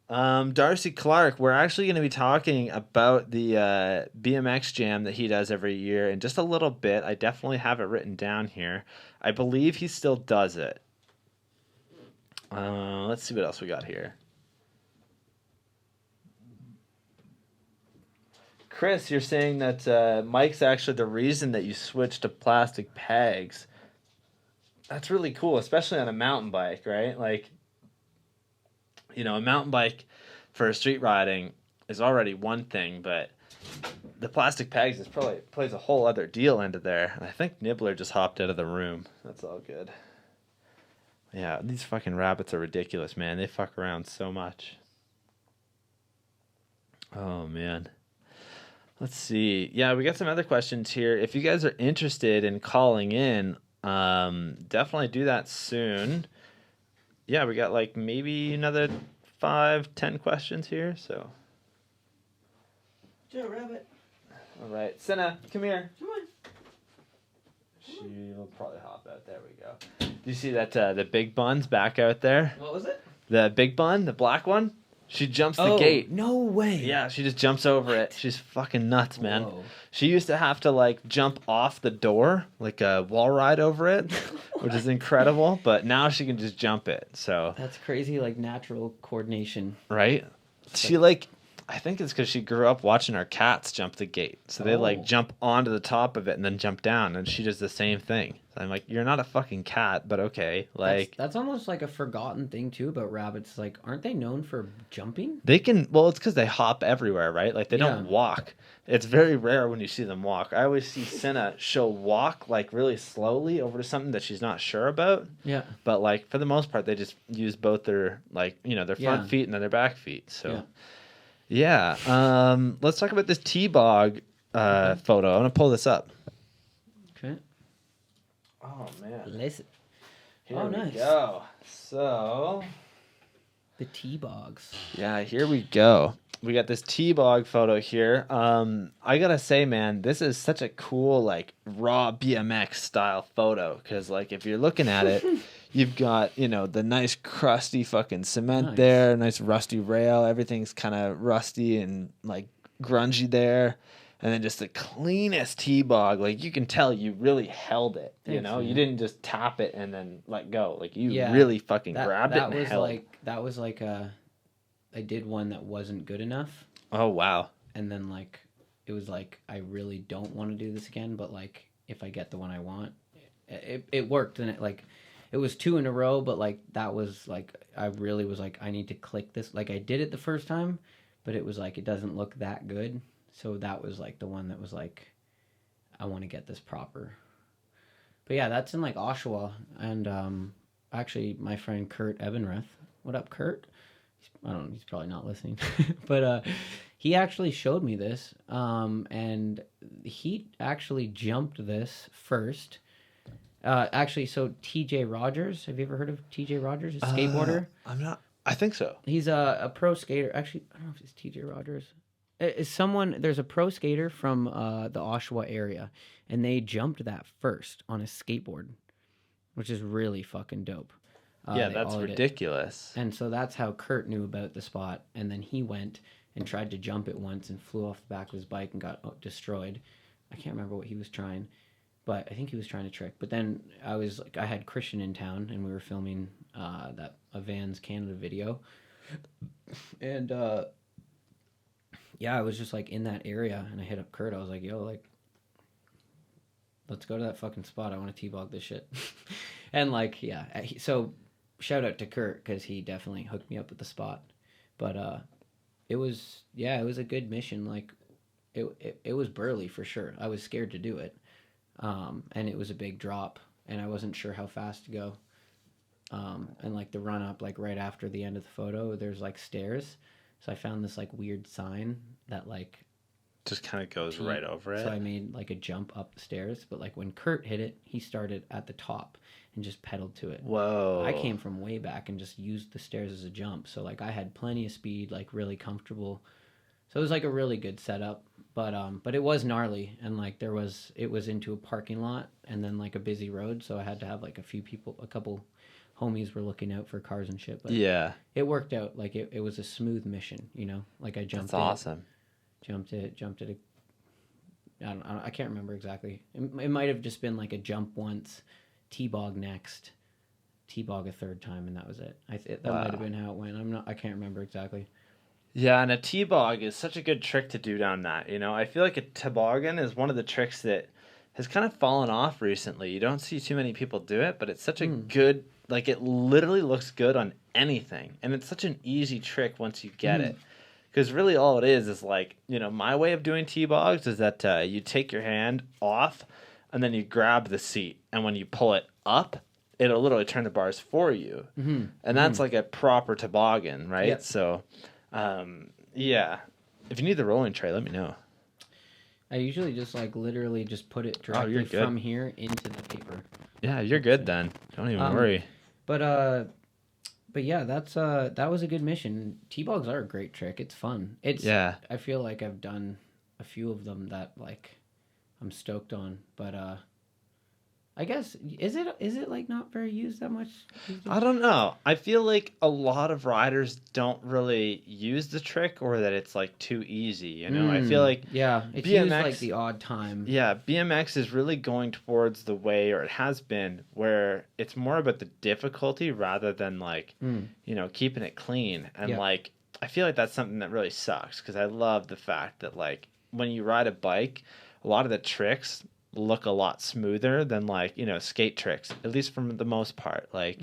A: Darcy Clark, we're actually going to be talking about the BMX Jam that he does every year in just a little bit. I definitely have it written down here. I believe he still does it. Let's see what else we got here. Chris, you're saying that Mike's actually the reason that you switched to plastic pegs. That's really cool, especially on a mountain bike, right? Like, you know, a mountain bike for street riding is already one thing, but the plastic pegs is probably plays a whole other deal into there. And I think Nibbler just hopped out of the room. That's all good. Yeah, these fucking rabbits are ridiculous, man. They fuck around so much. Oh, man. Let's see. Yeah, we got some other questions here. If you guys are interested in calling in, definitely do that soon. Yeah, we got like maybe another 5-10 questions here, so.
B: Joe Rabbit.
A: All right. Senna, come here.
B: Come on.
A: She'll probably hop out. There we go. Do you see that the big bun's back out there?
B: What was it?
A: The big bun, the black one? She jumps the gate.
B: No way.
A: Yeah, she just jumps over it. She's fucking nuts, man.
B: Whoa.
A: She used to have to like jump off the door, like a wall ride over it, which is incredible. But now she can just jump it. So
B: That's crazy, like natural coordination.
A: right? She like, I think it's because she grew up watching our cats jump the gate. So they like jump onto the top of it and then jump down, and she does the same thing. So I'm like, you're not a fucking cat, but okay. Like
B: That's almost like a forgotten thing too about rabbits. Like, aren't they known for jumping?
A: they can, well, it's because they hop everywhere, right? Like they don't
B: Yeah.
A: walk. It's very rare when you see them walk. I always see Senna, she'll walk like really slowly over to something that she's not sure about.
B: Yeah.
A: But like for the most part, they just use both their like, you know, their front
B: Yeah.
A: feet and then their back feet. So yeah. Let's talk about this T-Bog photo. I'm gonna pull this up.
B: Okay.
A: Oh man.
B: Listen.
A: Here
B: Oh,
A: we
B: nice.
A: go. So,
B: The T-bogs.
A: yeah, here we go. We got this T-bog photo here. I gotta say, man, this is such a cool, like, raw BMX style photo. Because, like, if you're looking at it, you've got, the nice crusty fucking cement
B: Nice.
A: there, nice rusty rail. Everything's kind of rusty and, like, grungy there. And then just the cleanest T-bog. Like, you can tell you really held it,
B: Thanks,
A: You
B: man.
A: didn't just tap it and then let go. Like, you
B: Yeah,
A: really fucking grabbed it
B: that
A: and
B: was
A: held.
B: that was like I did one that wasn't good enough,
A: Oh, wow.
B: and then like it was like I really don't want to do this again, but like if I get the one I want, it worked, and it was 2 in a row, but like that was like I really was like I need to click this. Like I did it the first time, but it was like it doesn't look that good. So that was like the one that was like I want to get this proper. But yeah, that's in like Oshawa, and actually my friend Kurt Ebenreth. What up, Kurt? I don't know. He's probably not listening, but he actually showed me this, and he actually jumped this first. Actually, so TJ Rogers. Have you ever heard of TJ Rogers? A skateboarder.
A: I'm not. I think so.
B: He's a pro skater. Actually, I don't know if it's TJ Rogers. It's someone. There's a pro skater from the Oshawa area, and they jumped that first on a skateboard, which is really fucking dope.
A: Yeah,
B: They
A: that's
B: ollied it.
A: ridiculous.
B: And so that's how Kurt knew about the spot. And then he went and tried to jump it once and flew off the back of his bike and got destroyed. I can't remember what he was trying, but I think he was trying to trick. But then I had Christian in town, and we were filming a Vans Canada video. And yeah, I was just like in that area, and I hit up Kurt. I was like, yo, like, let's go to that fucking spot. I want to T-bog this shit. And like, yeah, so shout out to Kurt because he definitely hooked me up with the spot. But it was a good mission. Like it was burly for sure. I was scared to do it, and it was a big drop, and I wasn't sure how fast to go. And like the run up, like right after the end of the photo, there's like stairs. So I found this like weird sign that like
A: Just kind of goes right over it.
B: So I made like a jump up the stairs, but like when Kurt hit it, he started at the top and just pedaled to it.
A: Whoa.
B: I came from way back and just used the stairs as a jump. So like I had plenty of speed, like really comfortable. So it was like a really good setup, but it was gnarly, and like it was into a parking lot and then like a busy road, so I had to have like a couple homies were looking out for cars and shit, but
A: yeah,
B: it worked out. Like it was a smooth mission, like I jumped
A: that's awesome.
B: Jumped it. I can't remember exactly. It might have just been like a jump once, T-bog next, T-bog a third time, and that was it. That might have been how it went. I can't remember exactly.
A: Yeah, and a T-bog is such a good trick to do down that. I feel like a toboggan is one of the tricks that has kind of fallen off recently. You don't see too many people do it, but it's such a good, like it literally looks good on anything, and it's such an easy trick once you get it. Because really all it is like, my way of doing T-bogs is that you take your hand off and then you grab the seat. And when you pull it up, it'll literally turn the bars for you. Mm-hmm. And that's like a proper toboggan, right? Yep. So, yeah. If you need the rolling tray, let me know.
B: I usually just like literally just put it directly from here into the paper. Yeah,
A: you're good then. Don't even worry.
B: But yeah, that was a good mission. T-bogs are a great trick. It's fun. I feel like I've done a few of them that like I'm stoked on. But I guess is it like not very used that much?
A: I don't know. I feel like a lot of riders don't really use the trick, or that it's like too easy. I feel like
B: it's
A: BMX,
B: used like the odd time.
A: Yeah, BMX is really going towards the way, or it has been, where it's more about the difficulty rather than like keeping it clean. And like I feel like that's something that really sucks, because I love the fact that like when you ride a bike, a lot of the tricks look a lot smoother than like skate tricks, at least from the most part, like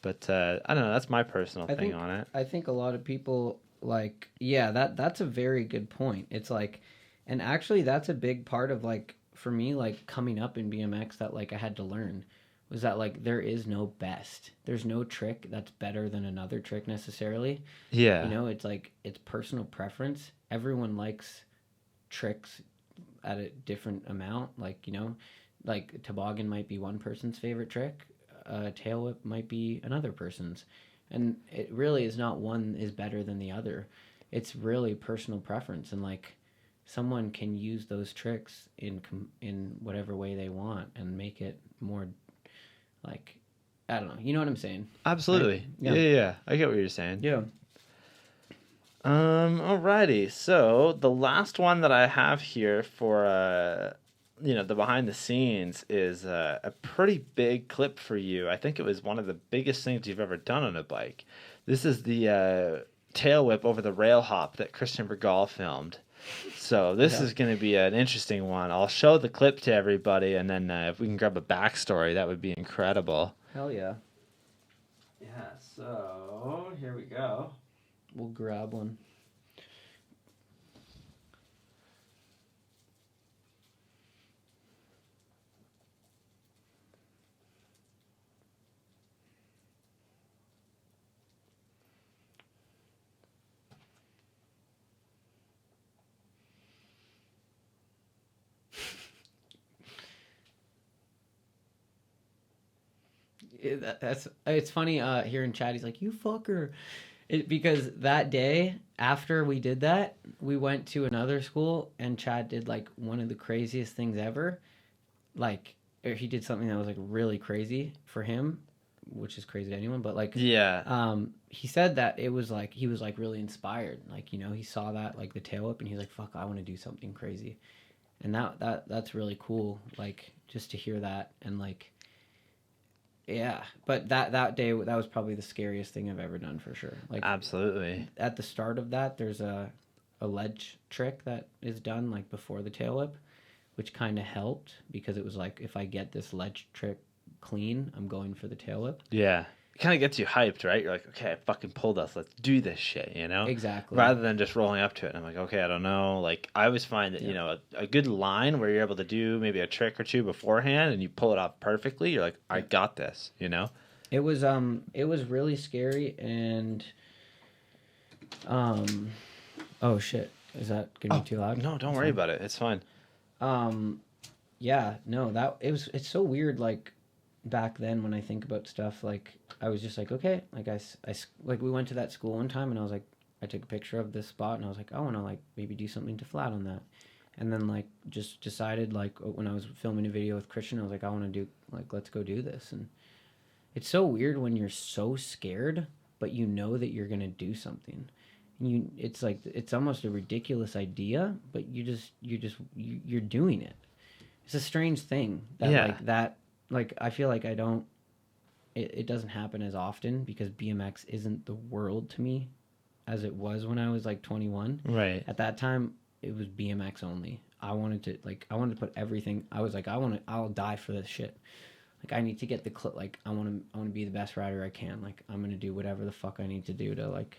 A: but I don't know, that's my personal thing on it.
B: I think a lot of people like that's a very good point. It's like, and actually that's a big part of like for me, like coming up in BMX, that like I had to learn was that like there is no best, there's no trick that's better than another trick necessarily. It's like it's personal preference. Everyone likes tricks at a different amount, like like toboggan might be one person's favorite trick, a tail whip might be another person's, and it really is not one is better than the other. It's really personal preference, and like someone can use those tricks in whatever way they want and make it more like, I don't know. You know what I'm saying?
A: Absolutely.
B: Right?
A: Yeah. Yeah. I get what you're saying.
B: Yeah.
A: Alrighty. So the last one that I have here for the behind the scenes is a pretty big clip for you. I think it was one of the biggest things you've ever done on a bike. This is the tail whip over the rail hop that Christian Bergal filmed. So this is going to be an interesting one. I'll show the clip to everybody, and then if we can grab a backstory, that would be incredible.
B: Hell yeah.
A: Yeah. So here we go.
B: We'll grab one. It's funny hearing Chad. He's like, "You fucker," because that day after we did that, we went to another school and Chad did like one of the craziest things ever. Like, or he did something that was like really crazy for him, which is crazy to anyone. But like, he said that it was like he was like really inspired. Like, he saw that like the tail whip and he's like, "Fuck, I want to do something crazy," and that's really cool. Like, just to hear that and like. Yeah, but that day, that was probably the scariest thing I've ever done for sure. Like,
A: absolutely.
B: At the start of that, there's a ledge trick that is done like before the tail whip, which kind of helped because it was like, if I get this ledge trick clean, I'm going for the tail whip.
A: Yeah. It kind of gets you hyped, right? You're like, okay, I fucking pulled us. Let's do this shit,
B: Exactly.
A: Rather than just rolling up to it. And I'm like, okay, I don't know. Like, I always find that, a good line where you're able to do maybe a trick or two beforehand and you pull it off perfectly, you're like, I got this,
B: It was really scary and, oh shit. Is that gonna be too loud?
A: No, don't worry about it. It's fine.
B: Yeah, no, it's so weird. Like, back then when I think about stuff, like I was just like, okay, like I like we went to that school one time and I was like, I took a picture of this spot and I was like, I want to like maybe do something to flat on that, and then like just decided like when I was filming a video with Christian, I was like, I want to do like, let's go do this. And it's so weird when you're so scared but you know that you're gonna do something, and it's like it's almost a ridiculous idea, but you're doing it. It's a strange thing that like I feel like it doesn't happen as often because BMX isn't the world to me as it was when I was like 21.
A: Right.
B: At that time, it was BMX only. I wanted to put everything. I was like, I'll die for this shit. Like, I need to get the clip. Like, I want to be the best rider I can. Like, I'm going to do whatever the fuck I need to do to like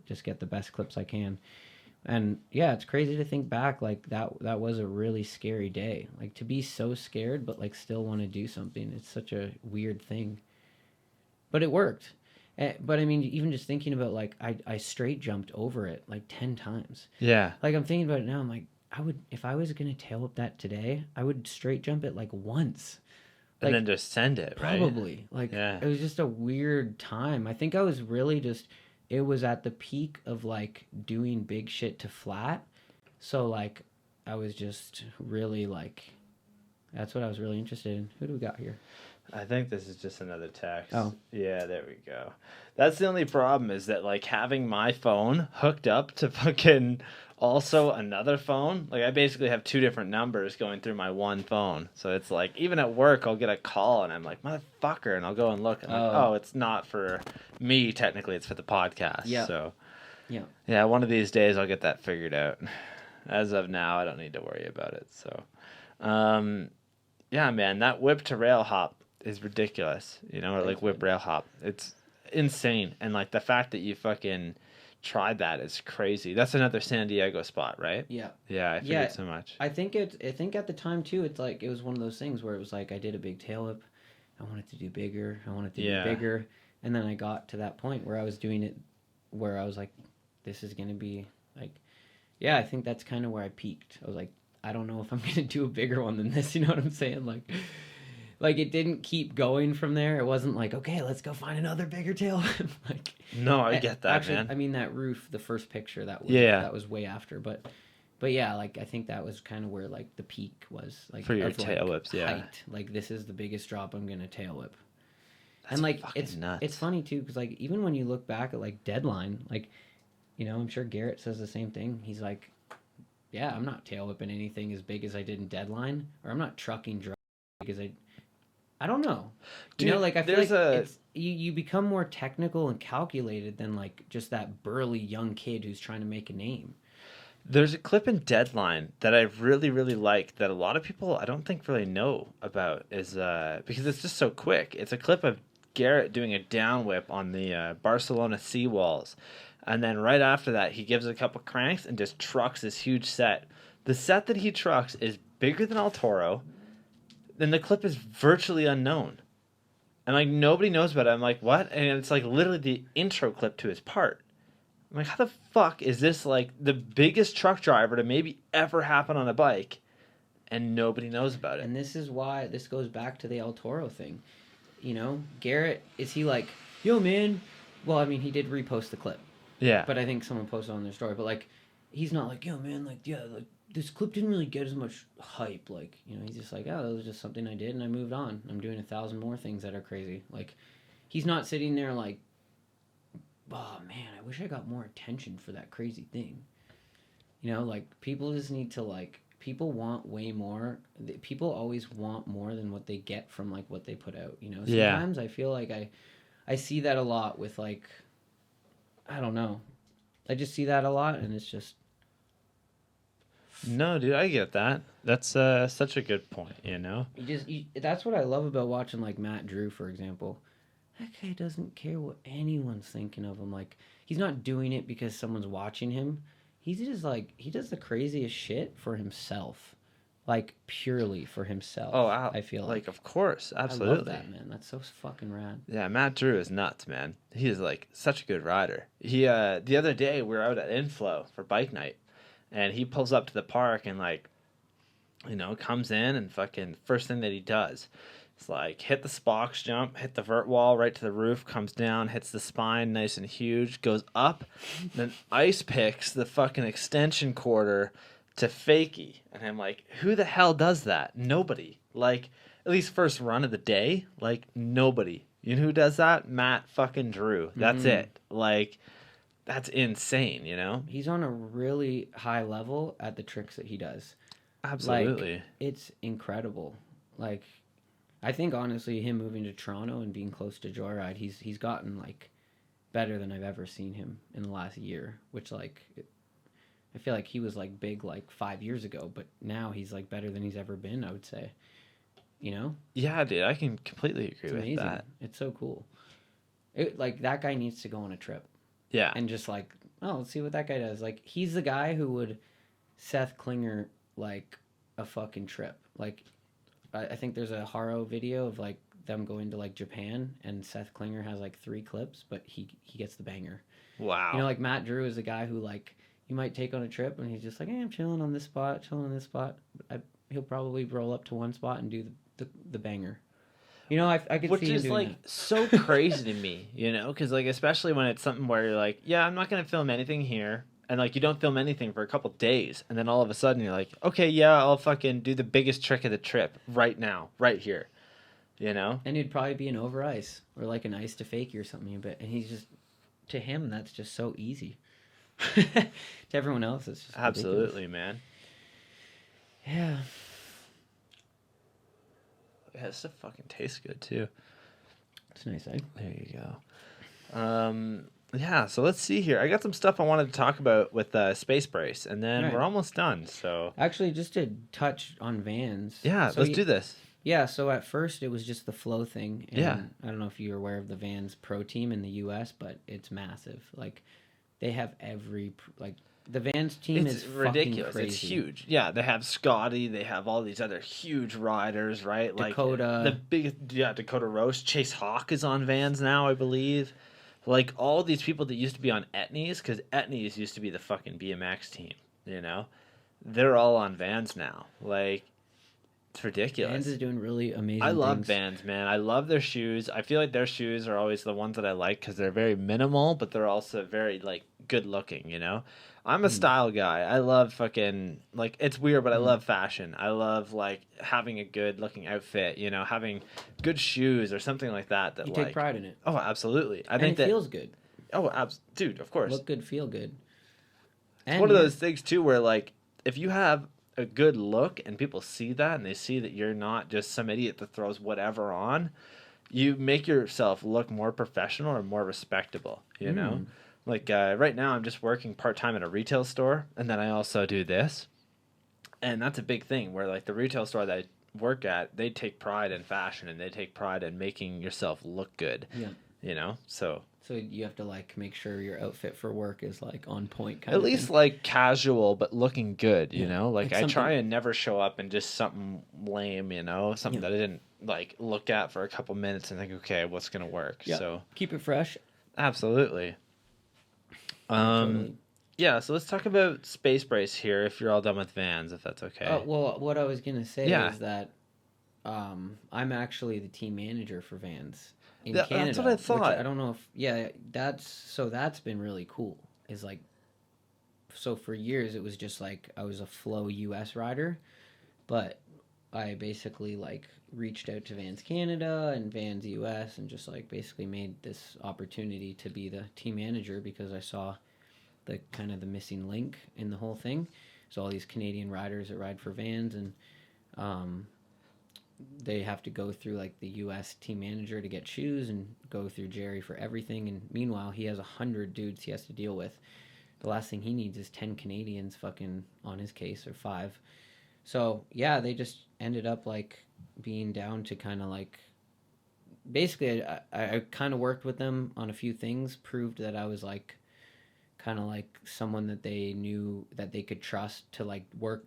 B: just get the best clips I can. And yeah, it's crazy to think back, like that was a really scary day. Like, to be so scared but like still want to do something. It's such a weird thing. But it worked. But I mean, even just thinking about like I straight jumped over it like 10 times.
A: Yeah.
B: Like, I'm thinking about it now, I'm like, if I was going to tail whip that today, I would straight jump it like once.
A: Like, and then just send it, right?
B: Probably. Like, it was just a weird time. I think I was really just it was at the peak of like doing big shit to flat. So like I was just really like, that's what I was really interested in. Who do we got here?
A: I think this is just another text.
B: Oh.
A: Yeah, there we go. That's the only problem is that like having my phone hooked up to fucking also another phone. Like I basically have two different numbers going through my one phone. So it's like even at work I'll get a call and I'm like, motherfucker, and I'll go and look and like, oh, it's not for me technically, it's for the podcast.
B: Yeah.
A: So
B: yeah,
A: one of these days I'll get that figured out. As of now, I don't need to worry about it. So yeah, man, that whip to rail hop is ridiculous, or like whip rail hop. It's insane. And like the fact that you fucking tried that is crazy. That's another San Diego spot, right?
B: Yeah.
A: Yeah, I figured so much.
B: I think at the time too, it's like it was one of those things where it was like I did a big tail whip. I wanted to do bigger. And then I got to that point where I was doing it where I was like, this is going to be like, yeah, I think that's kind of where I peaked. I was like, I don't know if I'm going to do a bigger one than this. You know what I'm saying? Like, like it didn't keep going from there. It wasn't like, okay, let's go find another bigger tail whip. Like,
A: No, I get that,
B: actually,
A: man.
B: I mean that roof, the first picture
A: Yeah.
B: that was way after, but yeah, like I think that was kind of where like the peak was, like
A: For your
B: of,
A: tail
B: like,
A: whips, yeah.
B: height. Like this is the biggest drop I'm gonna tail whip.
A: That's
B: And like
A: fucking nuts.
B: it's funny too because like even when you look back at like Deadline, like I'm sure Garrett says the same thing. He's like, yeah, I'm not tail whipping anything as big as I did in Deadline, or I'm not trucking dry because I don't know.
A: Dude,
B: Like I feel
A: there's
B: like it's you become more technical and calculated than like just that burly young kid who's trying to make a name.
A: There's a clip in Deadline that I really, really like that a lot of people I don't think really know about is because it's just so quick. It's a clip of Garrett doing a down whip on the Barcelona seawalls. And then right after that, he gives it a couple cranks and just trucks this huge set. The set that he trucks is bigger than El Toro. Then the clip is virtually unknown. And like nobody knows about it. I'm like, what? And it's like literally the intro clip to his part. I'm like, how the fuck is this like the biggest truck driver to maybe ever happen on a bike and nobody knows about it?
B: And this is why this goes back to the El Toro thing. Garrett, is he like, yo man? Well, I mean, he did repost the clip.
A: Yeah.
B: But I think someone posted on their story. But like, he's not like, yo man, like, yeah, like this clip didn't really get as much hype. Like, he's just like, oh, that was just something I did and I moved on. I'm doing 1,000 more things that are crazy. Like, he's not sitting there like, oh man, I wish I got more attention for that crazy thing. Like people just need to like, people want way more. People always want more than what they get from like what they put out. Sometimes I feel like I see that a lot with like, I don't know. I just see that a lot and it's just.
A: No, dude, I get that. That's such a good point,
B: That's what I love about watching like Matt Drew, for example. That guy doesn't care what anyone's thinking of him. Like, he's not doing it because someone's watching him. He's just like, he does the craziest shit for himself. Like, purely for himself.
A: Oh,
B: I feel like.
A: of course, absolutely.
B: I love that, man. That's so fucking rad.
A: Yeah, Matt Drew is nuts, man. He is like such a good rider. He the other day we were out at Inflow for bike night, and he pulls up to the park and like, comes in and fucking first thing that he does. It's like hit the Spox jump, hit the vert wall right to the roof, comes down, hits the spine nice and huge, goes up, then ice picks the fucking extension quarter to fakie. And I'm like, who the hell does that? Nobody. Like, at least first run of the day, like nobody. You know who does that? Matt fucking Drew. That's it. Like, that's insane,
B: He's on a really high level at the tricks that he does.
A: Absolutely.
B: Like, it's incredible. Like, I think honestly, him moving to Toronto and being close to Joyride, he's gotten like better than I've ever seen him in the last year. Which like, I feel like he was like big like 5 years ago, but now he's like better than he's ever been. I would say,
A: Yeah, dude, I can completely agree with
B: amazing.
A: that.
B: It's so cool. Like that guy needs to go on a trip.
A: Yeah,
B: And just like, oh, let's see what that guy does. Like he's the guy who would Seth Klinger like a fucking trip. Like. I think there's a Haro video of like them going to like Japan and Seth Klinger has like 3 clips, but he gets the banger.
A: wow.
B: Like Matt Drew is a guy who like you might take on a trip and he's just like, hey, I'm chilling on this spot. He'll probably roll up to one spot and do the banger. I could
A: Which
B: see him
A: is
B: doing
A: like
B: that.
A: so crazy to me, because like especially when it's something where you're like, yeah, I'm not gonna film anything here. And like you don't film anything for a couple days, and then all of a sudden you're like, okay, yeah, I'll fucking do the biggest trick of the trip right now, right here,
B: And it'd probably be an over ice or like an ice to fakie or something, and he's just to him that's just so easy. To everyone else, it's just
A: absolutely,
B: ridiculous.
A: man.
B: Yeah.
A: Yeah, this stuff fucking tastes good too.
B: It's nice, eh?
A: There you go. Yeah, so let's see here. I got some stuff I wanted to talk about with SpaceBrace, and then
B: Right.
A: we're almost done. So
B: Actually, just to touch on vans.
A: yeah,
B: So
A: let's do this.
B: Yeah, so at first it was just the flow thing. And
A: Yeah.
B: I don't know if you're aware of the Vans Pro team in the US, but it's massive. Like, they have the Vans team
A: It's
B: is
A: ridiculous.
B: fucking
A: It's
B: crazy.
A: huge. Yeah, they have Scotty. They have all these other huge riders, right?
B: Dakota.
A: Like the biggest, Dakota Roast. Chase Hawk is on Vans now, I believe. Like all these people that used to be on Etnies, because Etnies used to be the fucking BMX team. They're all on Vans now. Like It's ridiculous.
B: Vans is doing really amazing
A: I love
B: things.
A: Vans, man. I love their shoes. I feel like their shoes are always the ones that I like because they're very minimal, but they're also very like good looking. You know, I'm a style guy. I love fucking like it's weird, but I love fashion. I love like having a good looking outfit. You know, having good shoes or something like that. That
B: You
A: like
B: take pride in it.
A: oh, absolutely. I
B: And
A: think
B: it
A: that
B: feels good.
A: oh, dude, of course.
B: Look good, feel good.
A: It's
B: And
A: one of those things too where like if you have a good look and people see that and they see that you're not just some idiot that throws whatever on, you make yourself look more professional or more respectable, you know? Like right now I'm just working part-time at a retail store and then I also do this. And that's a big thing where like the retail store that I work at, they take pride in fashion and they take pride in making yourself look good.
B: Yeah.
A: You know? So
B: you have to like make sure your outfit for work is like on point
A: at least like casual but looking good, you know? Like I try and never show up in just something lame, you know, something that I didn't like look at for a couple minutes and think, okay, what's gonna work?
B: Yeah.
A: So
B: Keep it fresh.
A: absolutely.
B: Totally.
A: Yeah, so let's talk about SpaceBrace here if you're all done with Vans, if that's okay.
B: Well, what I was gonna say
A: Yeah.
B: is that I'm actually the team manager for Vans in
A: That's
B: Canada.
A: what I thought.
B: Which I don't know if that's been really cool. Is like so for years it was just like I was a Flow US rider, but I basically like reached out to Vans Canada and Vans US and just like basically made this opportunity to be the team manager because I saw the kind of the missing link in the whole thing. So all these Canadian riders that ride for Vans and they have to go through like the U.S. team manager to get shoes and go through Jerry for everything. And meanwhile, he has 100 dudes he has to deal with. The last thing he needs is 10 Canadians fucking on his case or 5. So yeah, they just ended up like being down to kind of like basically I kind of worked with them on a few things, proved that I was like kind of like someone that they knew that they could trust to like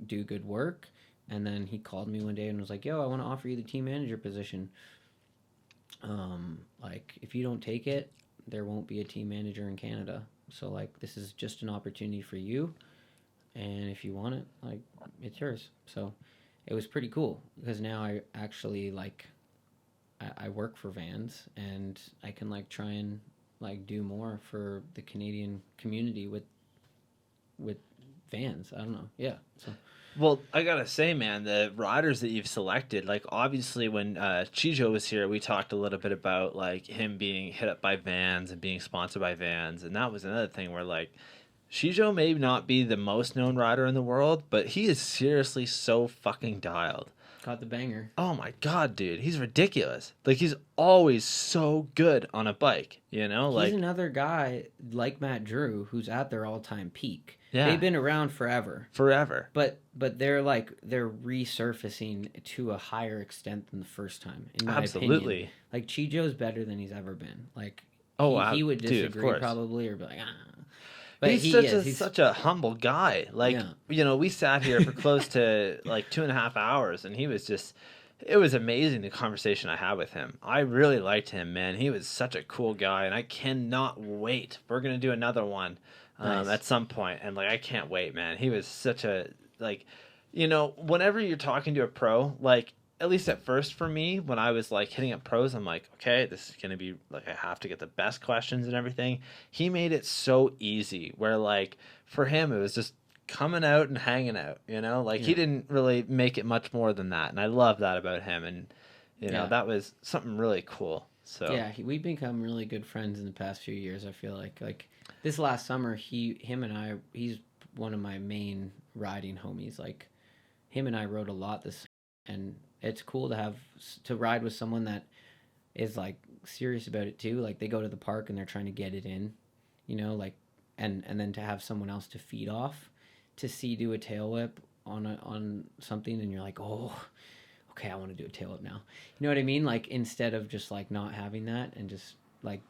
B: do good work. And then he called me one day and was like, yo, I want to offer you the team manager position. Like, if you don't take it, there won't be a team manager in Canada. So, like, this is just an opportunity for you. And if you want it, like, it's yours. So, it was pretty cool because now I actually, like, I work for Vans and I can, like, try and, like, do more for the Canadian community with Vans. I don't know. Yeah. So.
A: Well, I gotta say, man, the riders that you've selected, like obviously when Chijo was here, we talked a little bit about like him being hit up by Vans and being sponsored by Vans, and that was another thing where like Chijo may not be the most known rider in the world, but he is seriously so fucking dialed.
B: Caught the banger.
A: Oh my god, dude, he's ridiculous. Like he's always so good on a bike, you know? Like
B: he's another guy like Matt Drew who's at their all-time peak.
A: Yeah.
B: They've been around forever.
A: But
B: they're resurfacing to a higher extent than the first time. In my
A: absolutely.
B: opinion. Like Chijo's better than he's ever been. Like he would
A: dude,
B: disagree probably or be like
A: But he's such a humble guy. Like, you know, we sat here for close to like 2.5 hours and it was amazing the conversation I had with him. I really liked him, man. He was such a cool guy and I cannot wait. We're going to do another one at some point. And like, I can't wait, man. He was such a, like, you know, whenever you're talking to a pro, like, at least at first for me, when I was like hitting up pros, I'm like, okay, this is going to be like, I have to get the best questions and everything. He made it so easy where like for him, it was just coming out and hanging out, you know, like he didn't really make it much more than that. And I love that about him. And, you know, that was something really cool. So
B: yeah, we've become really good friends in the past few years. I feel like this last summer, him and I, he's one of my main riding homies. Like him and I rode a lot and it's cool to ride with someone that is like serious about it too. Like they go to the park and they're trying to get it in, you know, like, and then to have someone else to feed off, to do a tail whip on something. And you're like, oh, okay, I want to do a tail whip now. You know what I mean? Like instead of just like not having that and just like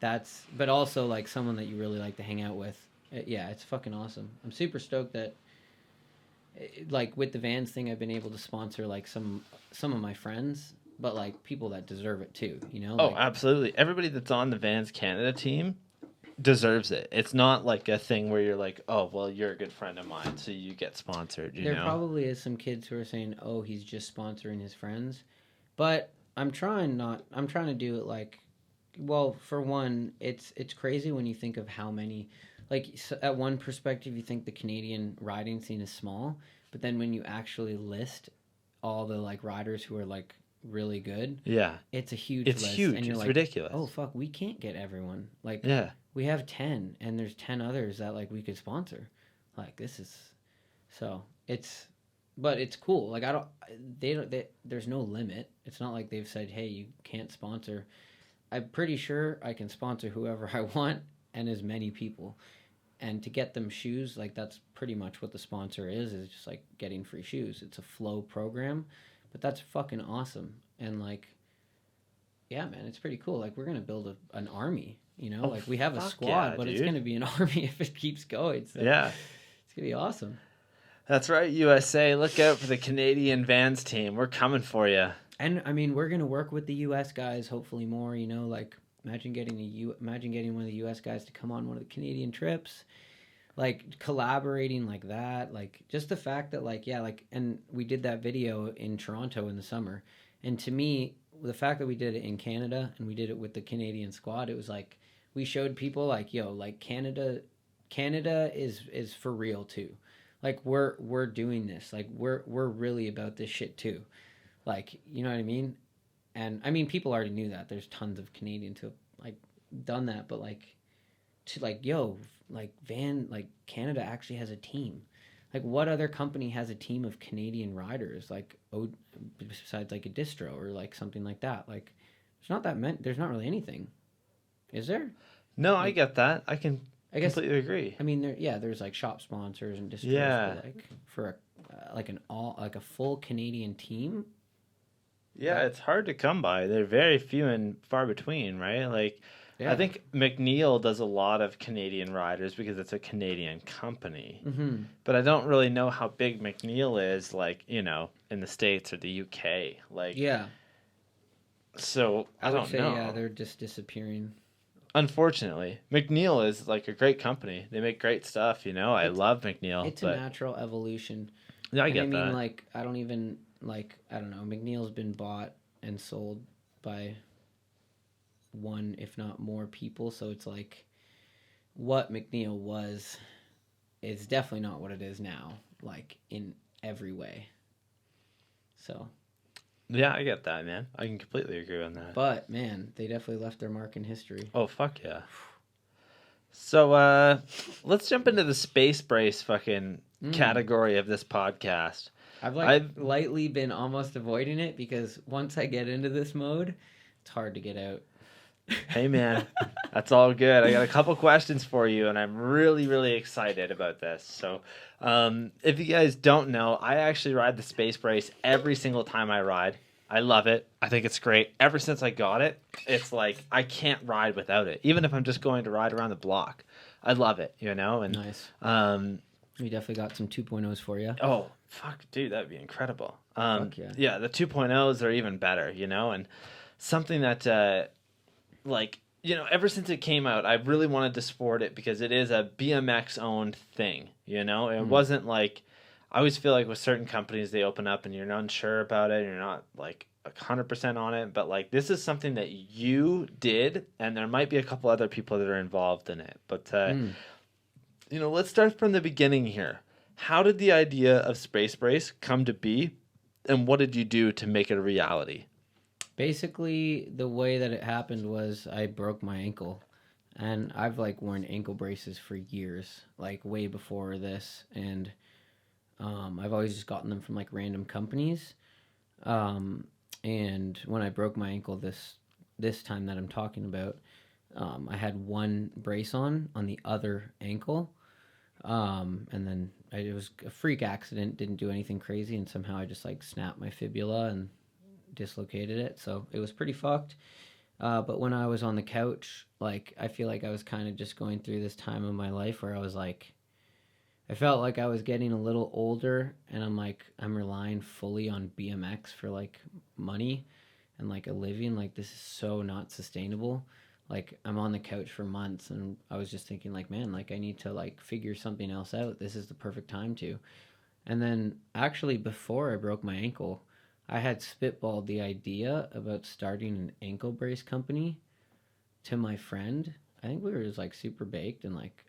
B: but also like someone that you really like to hang out with. Yeah, it's fucking awesome. I'm super stoked that like with the Vans thing, I've been able to sponsor like some of my friends, but like people that deserve it too, you know?
A: Oh,
B: like,
A: absolutely. Everybody that's on the Vans Canada team, deserves it. It's not like a thing where you're like, oh, well, you're a good friend of mine, so you get sponsored, you
B: There
A: know?
B: probably is some kids who are saying, "Oh, he's just sponsoring his friends," but I'm trying not. I'm trying to do it like, well, for one, it's crazy when you think of how many. Like at one perspective, you think the Canadian riding scene is small, but then when you actually list all the like riders who are like really good,
A: Yeah.
B: it's a huge
A: It's
B: list,
A: huge.
B: and you're
A: It's
B: like,
A: ridiculous.
B: oh fuck, we can't get everyone. Like,
A: Yeah.
B: we have 10, and there's 10 others that like we could sponsor. Like this is so it's, but it's cool. Like I don't, they don't. There's no limit. It's not like they've said, hey, you can't sponsor. I'm pretty sure I can sponsor whoever I want and as many people. And to get them shoes, like that's pretty much what the sponsor is just like getting free shoes. It's a flow program, but that's fucking awesome. And like, yeah, man, it's pretty cool. Like we're gonna build an army, you know,
A: Oh,
B: like we have a
A: fuck
B: squad,
A: yeah,
B: but it's
A: dude.
B: gonna be an army if it keeps going. So
A: Yeah.
B: it's gonna be awesome.
A: That's right, USA. Look out for the Canadian Vans team. We're coming for you.
B: And I mean, we're gonna work with the U.S. guys, hopefully more. You know, like imagine getting one of the U.S. guys to come on one of the Canadian trips, like collaborating like that. Like just the fact that like yeah, like and we did that video in Toronto in the summer, and to me, the fact that we did it in Canada and we did it with the Canadian squad, it was like we showed people like yo, like Canada is for real too. Like we're doing this. Like we're really about this shit too. Like, you know what I mean? And I mean, people already knew that. There's tons of Canadians who have like done that, but like to like, yo, like Canada actually has a team. Like, what other company has a team of Canadian riders? Like, oh, besides like a distro or like something like that. Like, there's not that many. There's not really anything, is there?
A: No, I get that. I
B: guess
A: completely agree.
B: I mean, there's like shop sponsors and distros,
A: Yeah.
B: but like for a full Canadian team.
A: Yeah, it's hard to come by. They're very few and far between, right? Like,
B: Yeah.
A: I think McNeil does a lot of Canadian riders because it's a Canadian company.
B: Mm-hmm.
A: But I don't really know how big McNeil is, like, you know, in the States or the UK. Like,
B: Yeah.
A: so I
B: would
A: don't
B: say,
A: know.
B: yeah, they're just disappearing.
A: Unfortunately, McNeil is like a great company. They make great stuff, you know. I love McNeil.
B: It's
A: but
B: a natural evolution.
A: yeah, I
B: And
A: get
B: I mean,
A: that.
B: like, I don't even, like, I don't know. McNeil's been bought and sold by one, if not more people. So it's like, what McNeil was is definitely not what it is now, like, in every way. So.
A: Yeah, I get that, man. I can completely agree on that.
B: But, man, they definitely left their mark in history.
A: Oh, fuck yeah. So, let's jump into the SpaceBrace fucking category of this podcast.
B: I've lightly been almost avoiding it because once I get into this mode, it's hard to get out.
A: Hey, man, that's all good. I got a couple questions for you, and I'm really, really excited about this. So, if you guys don't know, I actually ride the SpaceBrace every single time I ride. I love it. I think it's great. Ever since I got it, it's like I can't ride without it. Even if I'm just going to ride around the block, I love it. You know, and
B: Nice. We definitely got some 2.0s for you.
A: oh fuck, dude, that'd be incredible.
B: Fuck yeah.
A: Yeah, the 2.0s are even better. You know, and something that like, you know, ever since it came out, I really wanted to support it because it is a BMX owned thing. You know, it wasn't like, I always feel like with certain companies, they open up and you're not unsure about it. You're not like 100% on it. But like, this is something that you did, and there might be a couple other people that are involved in it. But, you know, let's start from the beginning here. How did the idea of SpaceBrace come to be, and what did you do to make it a reality?
B: Basically, the way that it happened was I broke my ankle. And I've like worn ankle braces for years, like way before this. And I've always just gotten them from like random companies. And when I broke my ankle this time that I'm talking about, I had one brace on the other ankle. And then it was a freak accident, didn't do anything crazy. And somehow I just like snapped my fibula and dislocated it. So it was pretty fucked. But when I was on the couch, like, I feel like I was kind of just going through this time of my life where I was like, I felt like I was getting a little older, and I'm relying fully on BMX for like money and like a living. Like, this is so not sustainable. like I'm on the couch for months, and I was just thinking like, man, like I need to like figure something else out. This is the perfect time to. And then actually before I broke my ankle, I had spitballed the idea about starting an ankle brace company to my friend. I think we were just like super baked, and like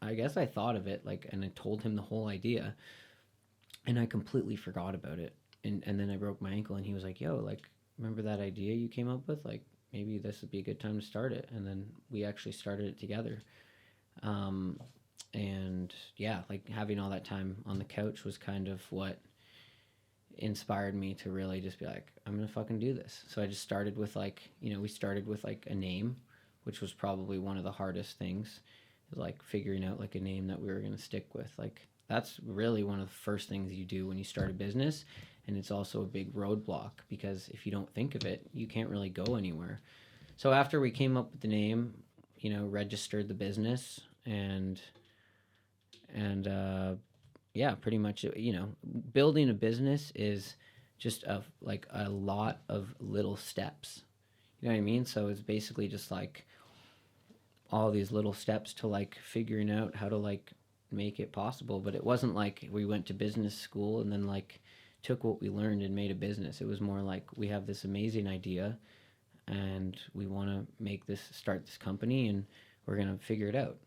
B: I guess I thought of it like, and I told him the whole idea, and I completely forgot about it. And then I broke my ankle, and he was like, "Yo, like remember that idea you came up with? Like maybe this would be a good time to start it." And then we actually started it together. Um, and yeah, like having all that time on the couch was kind of what inspired me to really just be like, I'm gonna fucking do this. So I just started with like, we started with like a name, which was probably one of the hardest things, like figuring out like a name that we were gonna stick with. Like that's really one of the first things you do when you start a business, and it's also a big roadblock because if you don't think of it, you can't really go anywhere. So after we came up with the name, registered the business, and yeah, pretty much, building a business is just like a lot of little steps. You know what I mean? So it's basically just like all these little steps to like figuring out how to like make it possible. But it wasn't like we went to business school and then like took what we learned and made a business. It was more like we have this amazing idea and we want to start this company, and we're going to figure it out.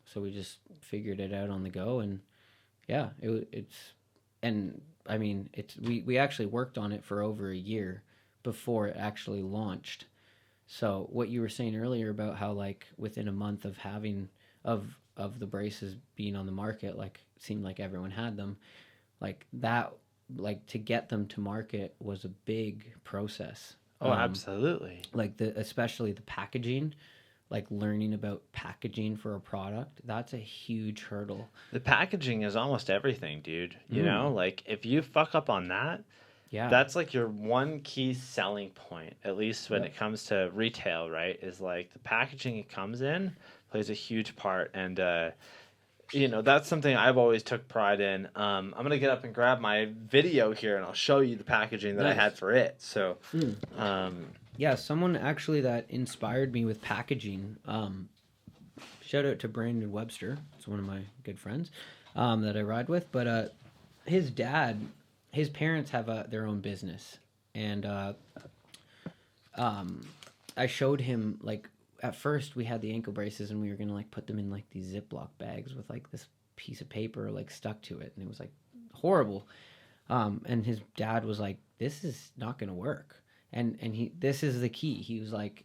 B: So we just figured it out on the go, and yeah, we actually worked on it for over a year before it actually launched. So what you were saying earlier about how like within a month of having of the braces being on the market, like it seemed like everyone had them, like that, like to get them to market was a big process.
A: Oh, absolutely.
B: Like especially the packaging, like learning about packaging for a product, that's a huge hurdle.
A: The packaging is almost everything, dude. You know, like if you fuck up on that,
B: Yeah.
A: that's like your one key selling point, at least when it comes to retail, right? Is like the packaging it comes in plays a huge part. And, that's something I've always took pride in. I'm going to get up and grab my video here and I'll show you the packaging that I had for it. So,
B: yeah, someone actually that inspired me with packaging. Shout out to Brandon Webster. It's one of my good friends that I ride with. But his parents have their own business, and I showed him like at first we had the ankle braces and we were gonna like put them in like these Ziploc bags with like this piece of paper like stuck to it, and it was like horrible. And his dad was like, "This is not gonna work." And this is the key. He was like,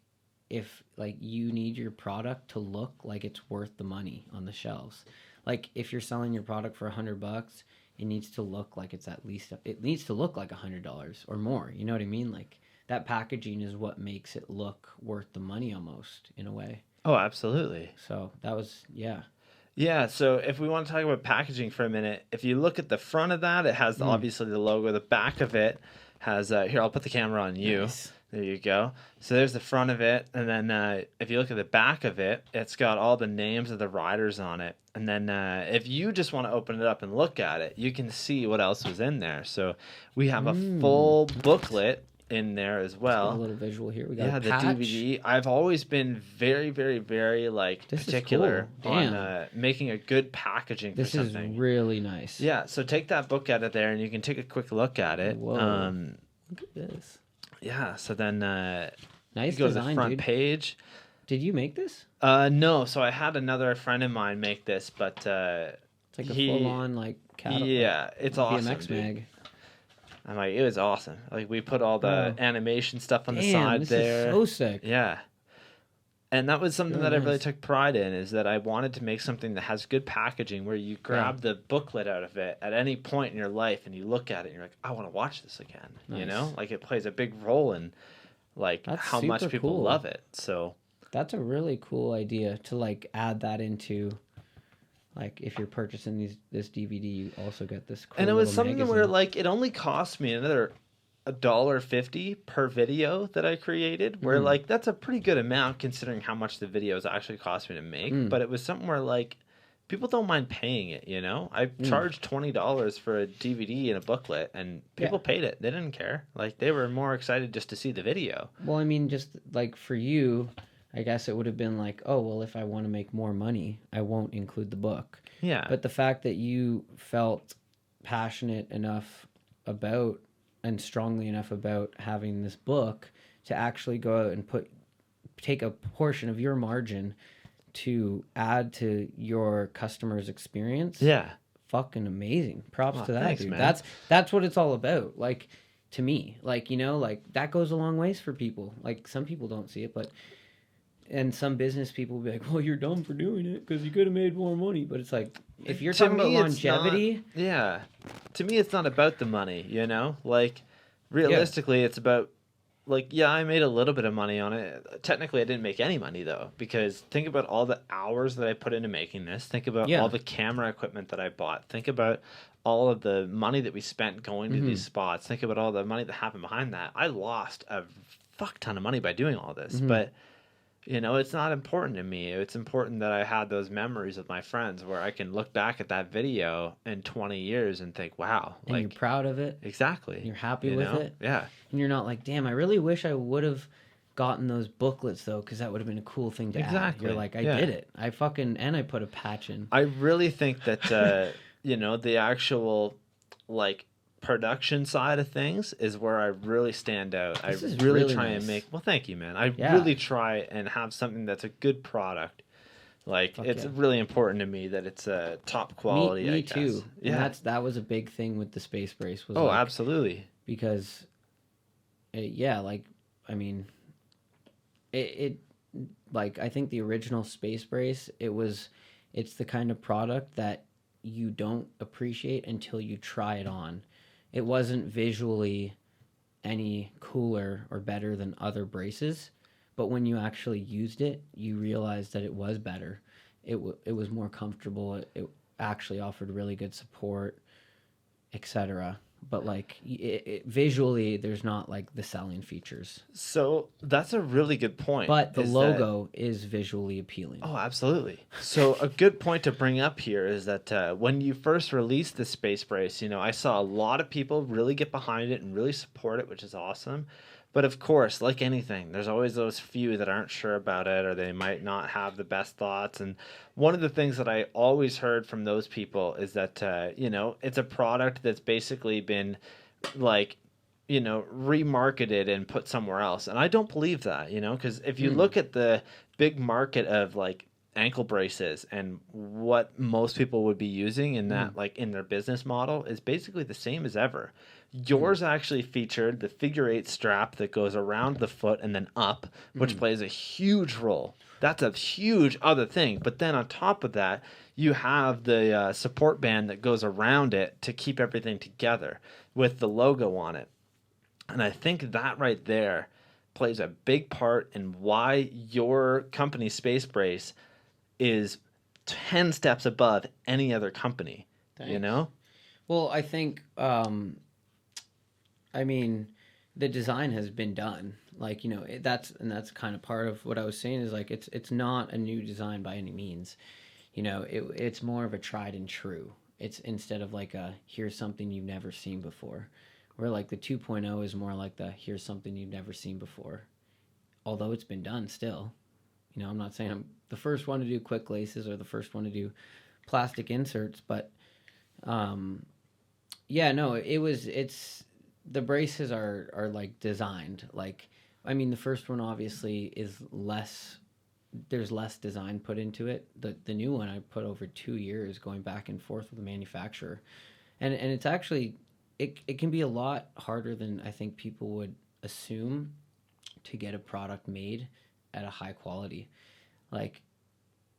B: if like you need your product to look like it's worth the money on the shelves. Like if you're selling your product for $100, it needs to look like it needs to look like $100 or more. You know what I mean? Like that packaging is what makes it look worth the money almost in a way.
A: Oh, absolutely.
B: So that was, yeah.
A: Yeah, so if we want to talk about packaging for a minute, if you look at the front of that, it has obviously the logo. The back of it has, here, I'll put the camera on you.
B: Nice.
A: There you go. So there's the front of it. And then if you look at the back of it, it's got all the names of the riders on it. And then if you just want to open it up and look at it, you can see what else was in there. So we have a full booklet in there as well.
B: A little visual here. We got
A: the DVD. I've always been very, very, very like
B: this
A: particular
B: cool.
A: on making a good packaging for something.
B: This is really nice.
A: Yeah, so take that book out of there and you can take a quick look at it.
B: Whoa. Look at this.
A: Yeah, so then
B: nice
A: you go
B: design,
A: to the front
B: dude.
A: page.
B: Did you make this?
A: No, so I had another friend of mine make this, but
B: it's like a full-on like
A: yeah, it's awesome,
B: BMX mag.
A: I'm like, it was awesome. Like we put all the animation stuff on the side
B: this
A: there.
B: Is so sick.
A: Yeah. And that was something that I really took pride in, is that I wanted to make something that has good packaging where you grab the booklet out of it at any point in your life and you look at it and you're like, I want to watch this again. You know? Like it plays a big role in like how much people love it. So
B: that's a really cool idea to like add that into, like if you're purchasing this DVD, you also get this cool.
A: And it was something
B: magazine.
A: where like it only cost me another $1.50 per video that I created, where like that's a pretty good amount considering how much the videos actually cost me to make. But it was something where like people don't mind paying it, you know? I charged $20 for a DVD and a booklet, and people paid it. They didn't care. Like they were more excited just to see the video.
B: Well, I mean, just like for you, I guess it would have been like, oh, well, if I want to make more money, I won't include the book.
A: Yeah.
B: But the fact that you felt passionate enough about and strongly enough about having this book to actually go out and take a portion of your margin to add to your customer's experience.
A: Yeah.
B: Fucking amazing. Props to that,
A: thanks,
B: dude.
A: man.
B: That's what it's all about. Like, to me, like, you know, like that goes a long ways for people. Like, some people don't see it, but and some business people will be like, well, you're dumb for doing it because you could have made more money. But it's like, if you're
A: To
B: talking about
A: me, it's
B: longevity,
A: yeah. To me, it's not about the money, Like, realistically, it's about, like, yeah, I made a little bit of money on it. Technically, I didn't make any money, though, because think about all the hours that I put into making this. Think about all the camera equipment that I bought. Think about all of the money that we spent going to these spots. Think about all the money that happened behind that. I lost a fuck ton of money by doing all this, but it's not important to me. It's important that I had those memories with my friends where I can look back at that video in 20 years and think, wow.
B: and
A: like,
B: you're proud of it,
A: exactly.
B: and you're happy with it.
A: Yeah.
B: And you're not like, damn, I really wish I would have gotten those booklets, though, because that would have been a cool thing to add. You're like, I did it. I put a patch in.
A: I really think that, the actual, like, production side of things is where I really stand out. I really try and make, well, thank you, man. I really try and have something that's a good product. Like, it's really important to me that it's a top quality.
B: Me
A: I guess.
B: too.
A: Yeah,
B: and that was a big thing with the SpaceBrace. Was
A: absolutely.
B: Because, like, I think the original SpaceBrace, it's the kind of product that you don't appreciate until you try it on. It wasn't visually any cooler or better than other braces, but when you actually used it, you realized that it was better. It was more comfortable. It actually offered really good support, etc. But like visually, there's not like the selling features.
A: So that's a really good point.
B: But the logo is visually appealing.
A: Oh, absolutely. So a good point to bring up here is that when you first released the SpaceBrace, I saw a lot of people really get behind it and really support it, which is awesome. But of course, like anything, there's always those few that aren't sure about it, or they might not have the best thoughts. And one of the things that I always heard from those people is that, it's a product that's basically been like, remarketed and put somewhere else. And I don't believe that, because if you look at the big market of like ankle braces and what most people would be using in that, like in their business model, is basically the same as ever. Yours actually featured the figure 8 strap that goes around the foot and then up, which plays a huge role. That's a huge other thing. But then on top of that, you have the support band that goes around it to keep everything together with the logo on it. And I think that right there plays a big part in why your company, SpaceBrace, is 10 steps above any other company.
B: Thanks. Well, I think... the design has been done. Like, that's kind of part of what I was saying is like, it's not a new design by any means. It's more of a tried and true. It's instead of like here's something you've never seen before. Where like the 2.0 is more like the here's something you've never seen before. Although it's been done still. I'm not saying I'm the first one to do quick laces or the first one to do plastic inserts, but the braces are like designed like, the first one obviously is there's less design put into it. The new one I put over 2 years going back and forth with the manufacturer, and it's actually it can be a lot harder than I think people would assume to get a product made at a high quality. Like,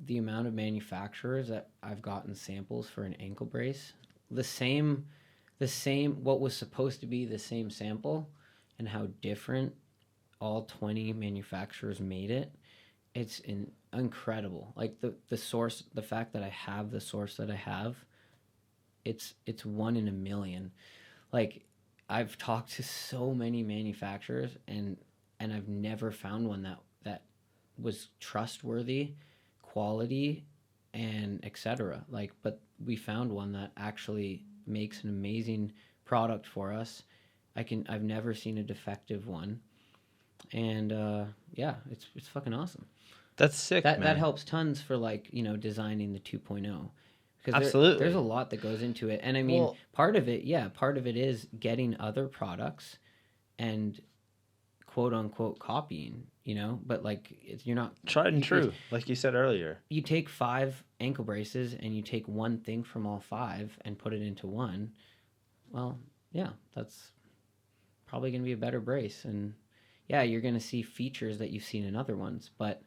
B: the amount of manufacturers that I've gotten samples for an ankle brace, the same what was supposed to be the same sample, and how different all 20 manufacturers made it. It's incredible. Like the source, the fact that I have the source that I have, it's 1 in a million. Like, I've talked to so many manufacturers and I've never found one that was trustworthy, quality, and etc. Like, but we found one that actually makes an amazing product for us. I've never seen a defective one, And yeah, it's fucking awesome.
A: That's sick,
B: That
A: man.
B: helps tons for like, you know, designing the 2.0, because
A: Absolutely.
B: there's a lot that goes into it. And I mean,
A: Well-
B: part of it is getting other products and quote unquote copying, you know, but like you're not
A: Tried and
B: you-
A: true, like you said earlier.
B: You take 5 ankle braces and you take one thing from all 5 and put it into one. Well, yeah, that's probably going to be a better brace. And yeah, you're going to see features that you've seen in other ones, but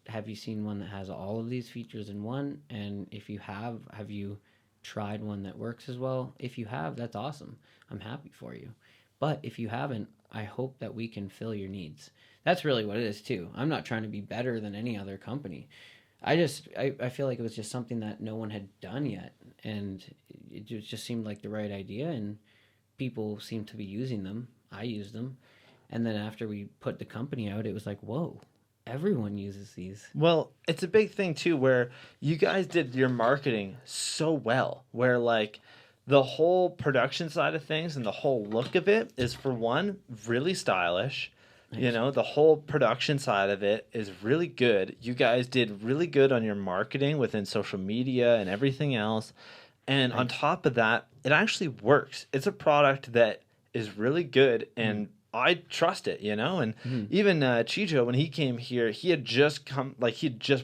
B: have you seen one that has all of these features in one? And if you have you tried one that works as well? If you have, that's awesome. I'm happy for you. But if you haven't, I hope that we can fill your needs. That's really what it is too. I'm not trying to be better than any other company. I feel like it was just something that no one had done yet, and it just seemed like the right idea, and people seemed to be using them. I used them, and then after we put the company out, it was like, whoa, everyone uses these.
A: Well, it's a big thing too, where you guys did your marketing so well, where like the whole production side of things and the whole look of it is, for one, really stylish. You know, the whole production side of it is really good. You guys did really good on your marketing within social media and everything else. And on top of that, it actually works. It's a product that is really good, and I trust it, you know? And even Chicho, when he came here, he had just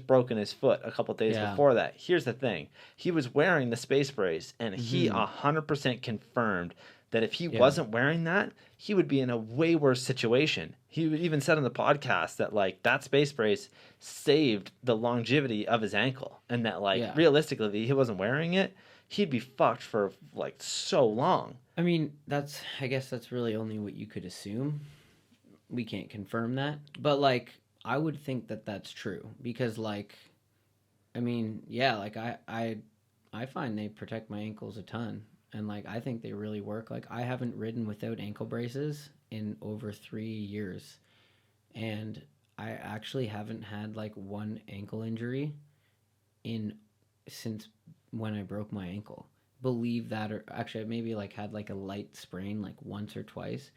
A: broken his foot a couple days before that. Here's the thing. He was wearing the SpaceBrace, and he 100% confirmed that if he wasn't wearing that, he would be in a way worse situation. He even said on the podcast that like that SpaceBrace saved the longevity of his ankle, and that like realistically, if he wasn't wearing it, he'd be fucked for like so long.
B: I mean, I guess that's really only what you could assume. We can't confirm that, but like I would think that that's true, because like, I mean, yeah, like I find they protect my ankles a ton. And like I think they really work. Like I haven't ridden without ankle braces in over 3 years, and I actually haven't had like one ankle injury since when I broke my ankle. Believe that, or actually I maybe like had like a light sprain like once or twice,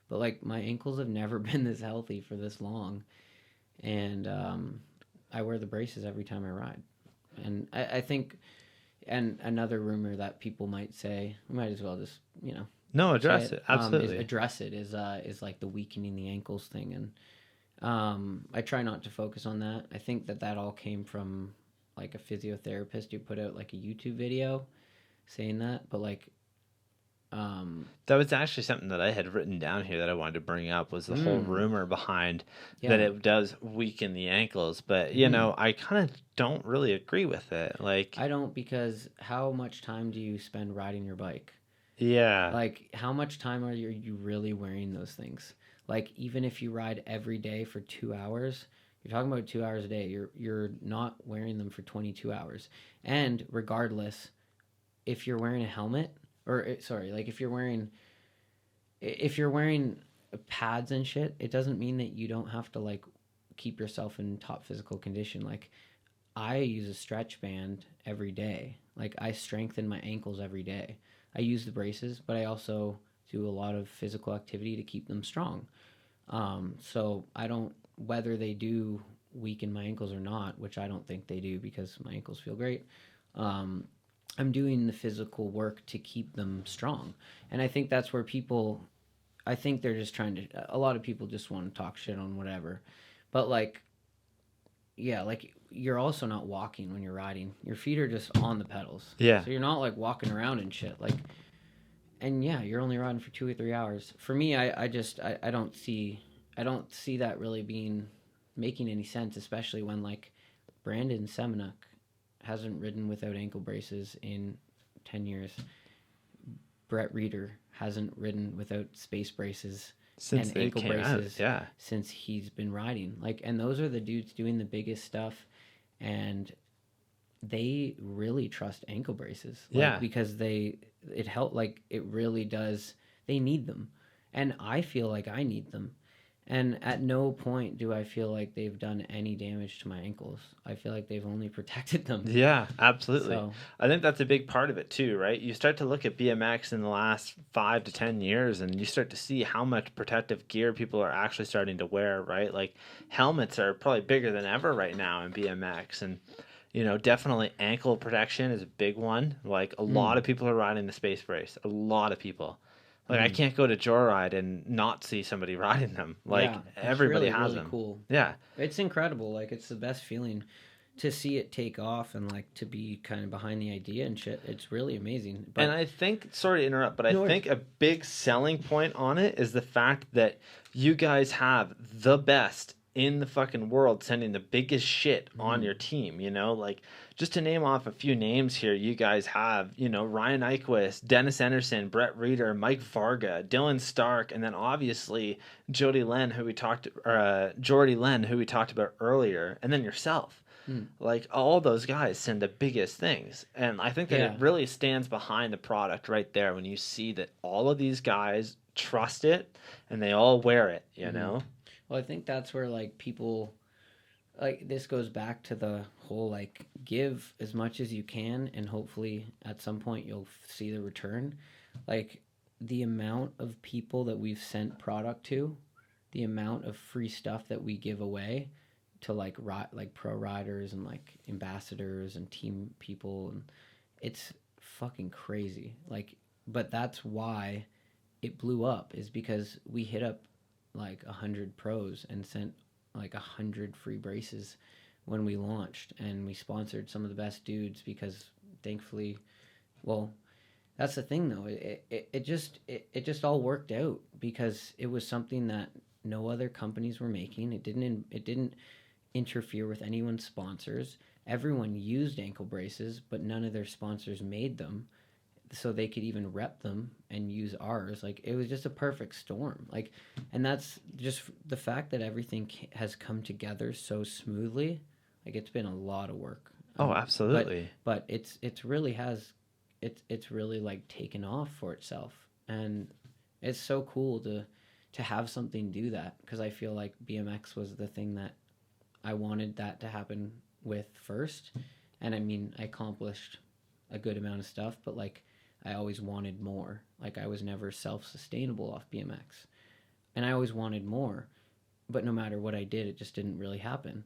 B: but like my ankles have never been this healthy for this long, and I wear the braces every time I ride, and I think. And another rumor that people might say, we might as well just, you know,
A: address it. Absolutely.
B: Is like the weakening the ankles thing. And I try not to focus on that. I think that all came from like a physiotherapist who put out like a YouTube video saying that. But like,
A: that was actually something that I had written down here that I wanted to bring up, was the whole rumor behind that it does weaken the ankles. But, you know, I kind of don't really agree with it. Like,
B: I don't, because how much time do you spend riding your bike?
A: Yeah.
B: Like, how much time are you really wearing those things? Like, even if you ride every day for 2 hours, you're talking about 2 hours a day. You're not wearing them for 22 hours. And regardless, if you're wearing a helmet, or sorry, like if you're wearing pads and shit, it doesn't mean that you don't have to like keep yourself in top physical condition. Like I use a stretch band every day. Like I strengthen my ankles every day. I use the braces, but I also do a lot of physical activity to keep them strong. So I don't, whether they do weaken my ankles or not, which I don't think they do because my ankles feel great. I'm doing the physical work to keep them strong. And I think that's where I think they're just trying to, a lot of people just want to talk shit on whatever. But like, yeah, like you're also not walking when you're riding. Your feet are just on the pedals.
A: Yeah.
B: So you're not like walking around and shit. Like, and yeah, you're only riding for 2 or 3 hours. For me, I don't see that really making any sense, especially when like Brandon Semenuk hasn't ridden without ankle braces in 10 years. Brett Reeder hasn't ridden without space braces
A: Since
B: and
A: they
B: ankle
A: came
B: braces
A: out,
B: since he's been riding. Like, and those are the dudes doing the biggest stuff, and they really trust ankle braces. Like, because it help, like it really does. They need them, and I feel like I need them. And at no point do I feel like they've done any damage to my ankles. I feel like they've only protected them.
A: Yeah, absolutely.
B: So,
A: I think that's a big part of it too, right? You start to look at BMX in the last 5 to 10 years, and you start to see how much protective gear people are actually starting to wear, right? Like helmets are probably bigger than ever right now in BMX, and definitely ankle protection is a big one. Like a lot of people are riding the SpaceBrace. A lot of people. Like I can't go to Joyride and not see somebody riding them. Like
B: yeah, it's
A: everybody
B: really,
A: has
B: really
A: them.
B: cool.
A: Yeah.
B: It's incredible. Like, it's the best feeling to see it take off and, like, to be kind of behind the idea and shit. It's really amazing. But
A: And I think, sorry to interrupt, but I
B: No,
A: think a big selling point on it is the fact that you guys have the best in the fucking world sending the biggest shit on your team, like just to name off a few names here, you guys have, Ryan Nyquist, Dennis Anderson, Brett Reeder, Mike Varga, Dylan Stark, and then obviously Jordy Len, who we talked about earlier, and then yourself. Like all those guys send the biggest things, and I think that
B: Yeah.
A: it really stands behind the product right there when you see that all of these guys trust it and they all wear it,
B: Well, I think that's where, like, people, like, this goes back to the whole, like, give as much as you can, and hopefully at some point you'll see the return. Like, the amount of people that we've sent product to, the amount of free stuff that we give away to, like, pro riders and, like, ambassadors and team people, and it's fucking crazy. Like, but that's why it blew up, is because we hit up like 100 pros and sent like 100 free braces when we launched, and we sponsored some of the best dudes because thankfully, well, that's the thing though, it just all worked out because it was something that no other companies were making. It didn't interfere with anyone's sponsors. Everyone used ankle braces, but none of their sponsors made them, so they could even rep them and use ours. Like, it was just a perfect storm. Like, and that's just the fact that everything has come together so smoothly. Like, it's been a lot of work.
A: Oh, absolutely.
B: But it's really like taken off for itself, and it's so cool to have something do that, because I feel like BMX was the thing that I wanted that to happen with first. And I mean, I accomplished a good amount of stuff, but like, I always wanted more. Like, I was never self-sustainable off BMX, and I always wanted more, but no matter what I did, it just didn't really happen.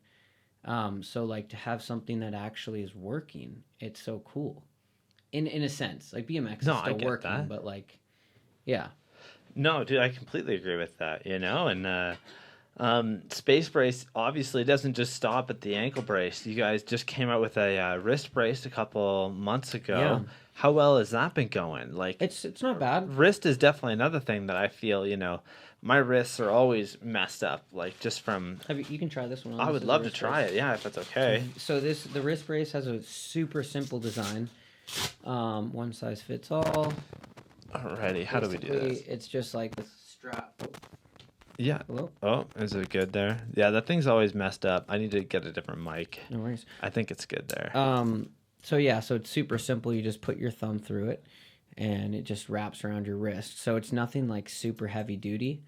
B: So like, to have something that actually is working, it's so cool. In a sense, like, BMX
A: No,
B: is
A: I
B: still
A: get
B: working,
A: that.
B: but like, yeah,
A: No, dude, I completely agree with that, and SpaceBrace obviously doesn't just stop at the ankle brace. You guys just came out with a wrist brace a couple months ago.
B: Yeah.
A: How well has that been going? Like,
B: it's not bad.
A: wrist is definitely another thing that I feel, my wrists are always messed up, like just from.
B: You can try this one on.
A: I
B: This
A: would
B: is
A: love
B: a
A: to
B: wrist
A: try
B: brace.
A: it, yeah, if that's okay.
B: So the wrist brace has a super simple design. One size fits all.
A: Alrighty, how do we do
B: Basically,
A: this?
B: It's just like the strap.
A: Yeah.
B: Hello?
A: Oh, is it good there? Yeah, that thing's always messed up. I need to get a different mic.
B: No worries.
A: I think it's good there.
B: So yeah, so it's super simple. You just put your thumb through it, and it just wraps around your wrist. So it's nothing like super heavy duty.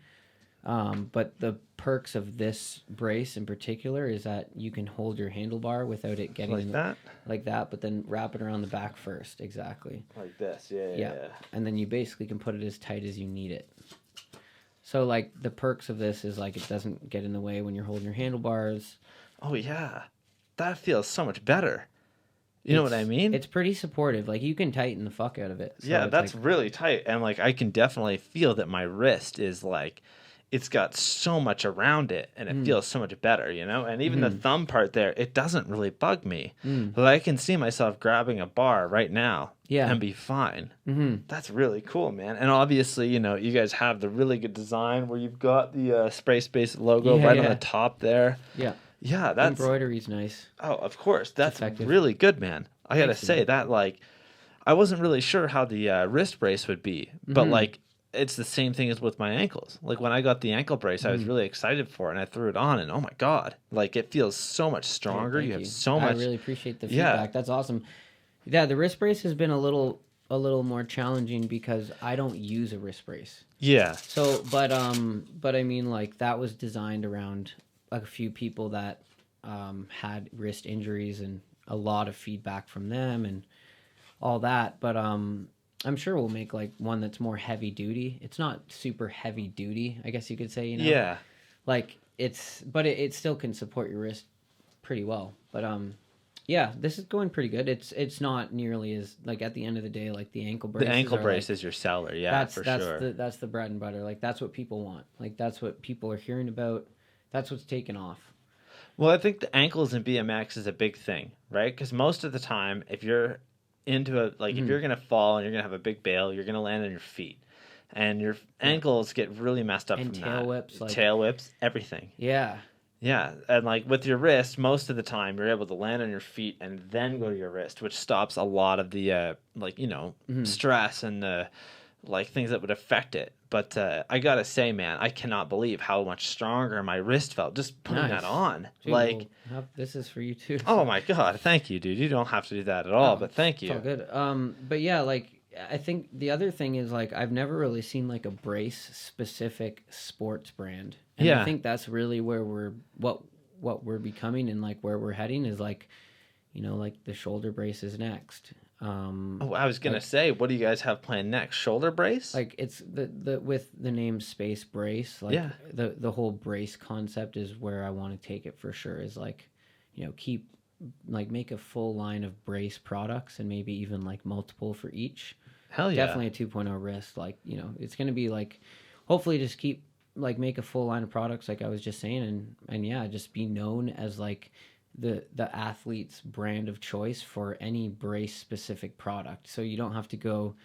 B: But the perks of this brace in particular is that you can hold your handlebar without it getting
A: Like that?
B: like that, but then wrap it around the back first. Exactly.
A: Like this, yeah.
B: Yeah. And then you basically can put it as tight as you need it. So like, the perks of this is like, it doesn't get in the way when you're holding your handlebars.
A: Oh, yeah. That feels so much better. You know what I mean?
B: It's pretty supportive. Like, you can tighten the fuck out of it. So
A: yeah,
B: it's
A: that's
B: like,
A: really tight. And like, I can definitely feel that my wrist is like, it's got so much around it and it feels so much better, And even the thumb part there, it doesn't really bug me. But I can see myself grabbing a bar right now and be fine. That's really cool, man. And obviously, you guys have the really good design where you've got the SpaceBrace logo on the top there.
B: Yeah.
A: Yeah, that's
B: Embroidery's nice.
A: Oh, of course. That's
B: effective.
A: really good, man. I gotta
B: Thanks,
A: say
B: man.
A: that, like, I wasn't really sure how the wrist brace would be, but like, it's the same thing as with my ankles. Like, when I got the ankle brace, I was really excited for it, and I threw it on, and oh my god, like, it feels so much stronger.
B: Thank
A: You have so much.
B: I really appreciate the
A: Yeah.
B: feedback. That's awesome. Yeah, the wrist brace has been a little a little more challenging because I don't use a wrist brace.
A: Yeah.
B: So, but I mean, like that was designed around a few people that had wrist injuries and a lot of feedback from them and all that. But I'm sure we'll make like one that's more heavy duty. It's not super heavy duty, I guess you could say. You know,
A: Yeah.
B: like but it still can support your wrist pretty well. But yeah, this is going pretty good. It's not nearly as like at the end of the day like the ankle brace.
A: The ankle brace is your seller, yeah, for sure.
B: That's the bread and butter. Like that's what people want. Like that's what people are hearing about. That's what's taken off.
A: Well, I think the ankles in BMX is a big thing, right? Because most of the time, if you're into if you're gonna fall and you're gonna have a big bail, you're gonna land on your feet, and your ankles get really messed up
B: And
A: from
B: tail
A: that.
B: whips, like-
A: tail whips, everything.
B: Yeah.
A: Yeah, and like with your wrist, most of the time you're able to land on your feet and then go to your wrist, which stops a lot of the stress and the like things that would affect it. But I gotta say, man, I cannot believe how much stronger my wrist felt just putting
B: Nice.
A: that on.
B: Dude,
A: like,
B: well, this is for you too.
A: oh my god, thank you, dude. You don't have to do that at all, but thank
B: It's all
A: you.
B: good. But yeah, like I think the other thing is like I've never really seen like a brace specific sports brand. And
A: Yeah.
B: I think that's really where what we're becoming and like where we're heading is like, you know, like the shoulder brace is next.
A: Oh, I was gonna say, what do you guys have planned next? Shoulder brace?
B: Like it's the with the name SpaceBrace, like
A: Yeah.
B: the whole brace concept is where I want to take it for sure. Is like, you know, make a full line of brace products and maybe even like multiple for each.
A: Hell yeah.
B: Definitely a 2.0 wrist. Like, you know, it's gonna be like, hopefully just keep like make a full line of products like I was just saying and yeah, just be known as like the athlete's brand of choice for any brace specific product. So you don't have to go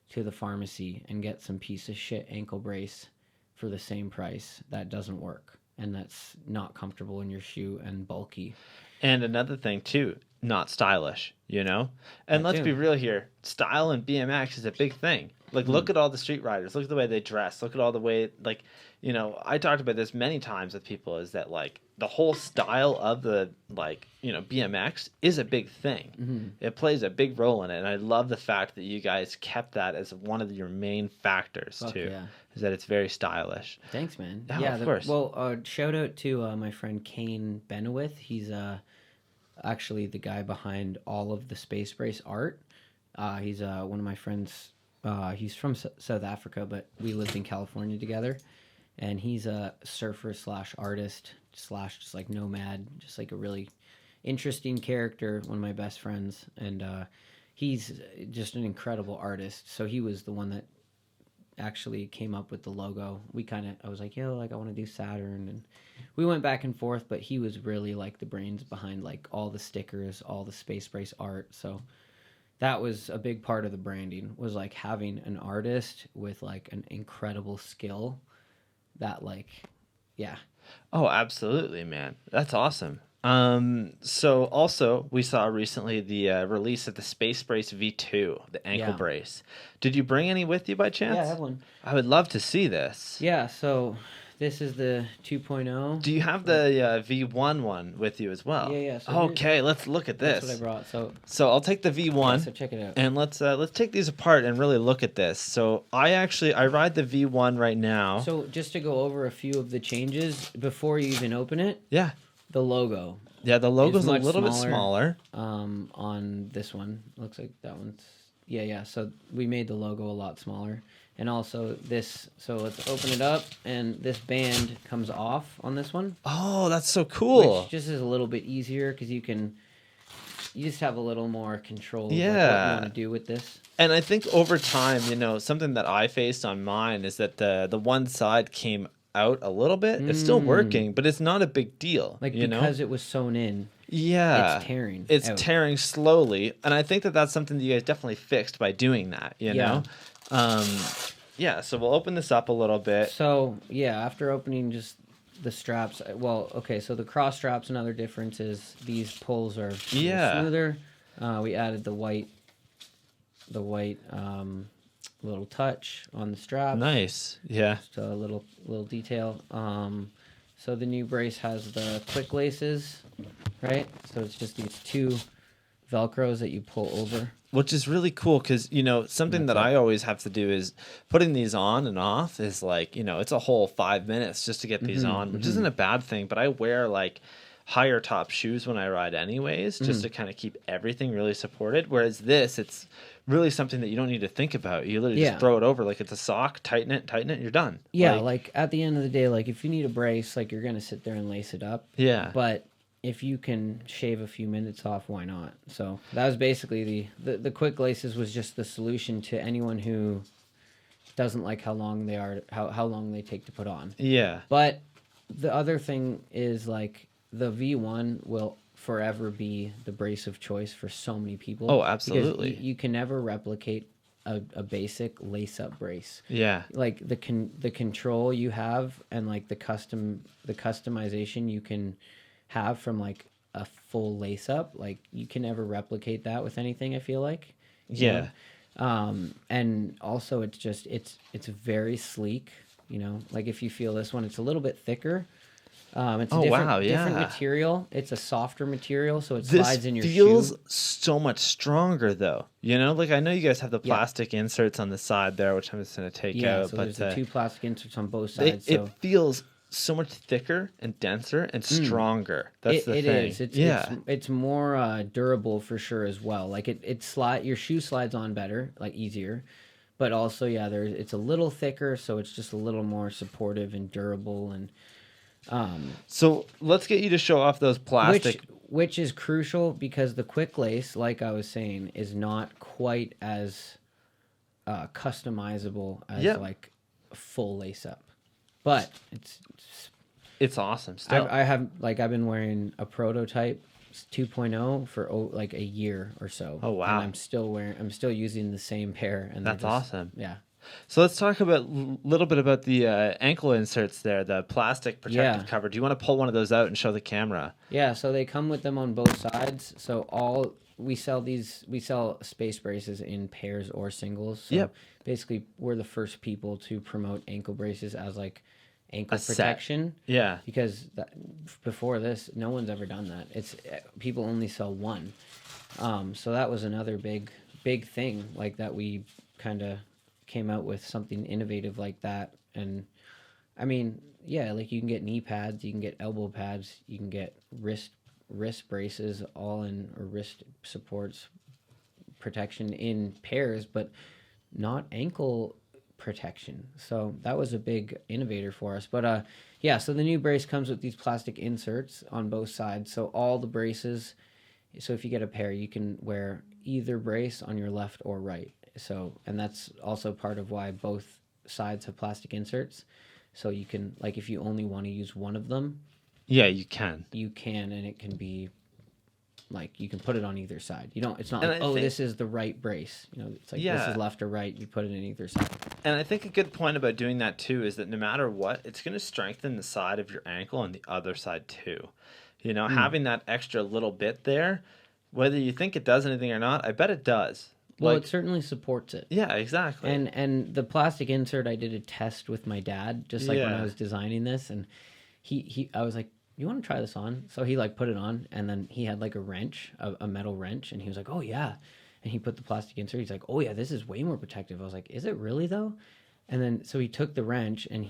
B: to the pharmacy and get some piece of shit ankle brace for the same price. That doesn't work. And that's not comfortable in your shoe and bulky.
A: And another thing too, not stylish, you know? And
B: That
A: let's
B: too.
A: be real here. Style in BMX is a big thing. Like, look at all the street riders. Look at the way they dress. Look at all the way, like, you know, I talked about this many times with people is that, like, the whole style of the, like, you know, BMX is a big thing. It plays a big role in it. And I love the fact that you guys kept that as one of your main factors,
B: Fuck
A: too.
B: yeah.
A: Is that it's very stylish.
B: Thanks, man.
A: Yeah, of course.
B: Well, shout out to my friend Kane Benowith. He's actually the guy behind all of the SpaceBrace art. He's one of my friends. He's from South Africa, but we lived in California together. And he's a surfer / artist / just like nomad, just like a really interesting character. One of my best friends, and he's just an incredible artist. So he was the one that actually came up with the logo. I was like, yo, like I want to do Saturn, and we went back and forth, but he was really like the brains behind like all the stickers, all the SpaceBrace art. So that was a big part of the branding, was like having an artist with like an incredible skill that like, yeah.
A: Oh, absolutely, man. That's awesome. So also we saw recently the release of the SpaceBrace V2, the ankle
B: Yeah.
A: brace. Did you bring any with you by chance?
B: Yeah, I have one.
A: I would love to see this.
B: Yeah, so this is the 2.0.
A: Do you have the V1 one with you as well?
B: Yeah. So
A: Okay, let's look at this.
B: That's what I brought. So
A: So I'll take the V1.
B: so check it out.
A: And let's take these apart and really look at this. So I ride the V1 right now.
B: So just to go over a few of the changes before you even open it,
A: Yeah.
B: the logo
A: Yeah, the logo's a
B: much
A: little bit
B: smaller.
A: smaller.
B: on this one. Looks like that one's yeah. So we made the logo a lot smaller. And also this, so let's open it up, and this band comes off on this one.
A: Oh, that's so cool.
B: Which just is a little bit easier because you just have a little more control of like, what
A: Yeah.
B: you want to do with this.
A: And I think over time, you know, something that I faced on mine is that the one side came out a little bit. It's still working, but it's not a big deal.
B: Like
A: you know?
B: because it was sewn in,
A: Yeah.
B: it's tearing.
A: It's
B: out.
A: tearing slowly. And I think that that's something that you guys definitely fixed by doing that, you
B: Yeah.
A: know? Yeah, so we'll open this up a little bit.
B: So yeah, after opening just the straps, well, okay, so the cross straps, another difference is these pulls are a little
A: Yeah.
B: smoother. We added the white little touch on the strap.
A: Nice. Yeah.
B: Just a little detail. So the new brace has the quick laces, right? So it's just these two Velcros that you pull over.
A: Which is really cool because, you know, something that I always have to do is putting these on and off is like, you know, it's a whole 5 minutes just to get these on, which isn't a bad thing. But I wear like higher top shoes when I ride anyways, just to kind of keep everything really supported. Whereas this, it's really something that you don't need to think about. You literally just throw it over like it's a sock, tighten it, you're done.
B: Yeah, like at the end of the day, like if you need a brace, like you're going to sit there and lace it up.
A: Yeah.
B: But if you can shave a few minutes off, why not? So that was basically the quick laces was just the solution to anyone who doesn't like how long they are, how long they take to put on.
A: Yeah.
B: But the other thing is like the V1 will forever be the brace of choice for so many people.
A: Oh, absolutely.
B: Because you can never replicate a basic lace-up brace.
A: Yeah.
B: Like the control you have and like the customization you can have from like a full lace up, like you can never replicate that with anything, I feel like.
A: Yeah.
B: And also it's just it's very sleek, you know. Like if you feel this one, it's a little bit thicker. It's a different material. It's a softer material, so it slides in your shoe. This
A: feels so much stronger, though. You know, like I know you guys have the plastic inserts on the side there, which I'm just going to take out.
B: So
A: but
B: there's the two plastic inserts on both sides.
A: It feels so much thicker and denser and stronger. That's the thing.
B: It is. It's more durable for sure as well. Like your shoe slides on better, like easier. But also, it's a little thicker, so it's just a little more supportive and durable and.
A: So let's get you to show off those plastic.
B: Which is crucial because the quick lace, like I was saying, is not quite as customizable as like a full lace up. But
A: it's awesome. Still,
B: I've been wearing a prototype 2.0 for like a year or so.
A: Oh wow!
B: And I'm still using the same pair, and
A: that's awesome.
B: Yeah.
A: So let's talk a little bit about the ankle inserts there, the plastic protective cover. Do you want to pull one of those out and show the camera?
B: Yeah, so they come with them on both sides. So we sell SpaceBraces in pairs or singles. So basically we're the first people to promote ankle braces as like ankle protection.
A: Yeah.
B: Because before this, no one's ever done that. It's people only sell one. So that was another big thing like that we kind of came out with something innovative like that. And I mean, like you can get knee pads, you can get elbow pads, you can get wrist braces or wrist supports protection in pairs, but not ankle protection. So that was a big innovator for us. But so the new brace comes with these plastic inserts on both sides. So all the braces, so if you get a pair, you can wear either brace on your left or right. So, and that's also part of why both sides have plastic inserts. So you can, like, if you only want to use one of them.
A: Yeah, you can.
B: You can, and it can be, like, you can put it on either side. It's not like, this is the right brace. You know, it's like, this is left or right. You put it in either side.
A: And I think a good point about doing that, too, is that no matter what, it's going to strengthen the side of your ankle and the other side, too. You know, having that extra little bit there, whether you think it does anything or not, I bet it does.
B: Well, it certainly supports it.
A: Yeah, exactly.
B: And the plastic insert, I did a test with my dad, just like when I was designing this, and I was like, "You want to try this on?" So he like put it on, and then he had like a wrench, a metal wrench, and he was like, "Oh yeah," and he put the plastic insert. He's like, "Oh yeah, this is way more protective." I was like, "Is it really though?" And then so he took the wrench and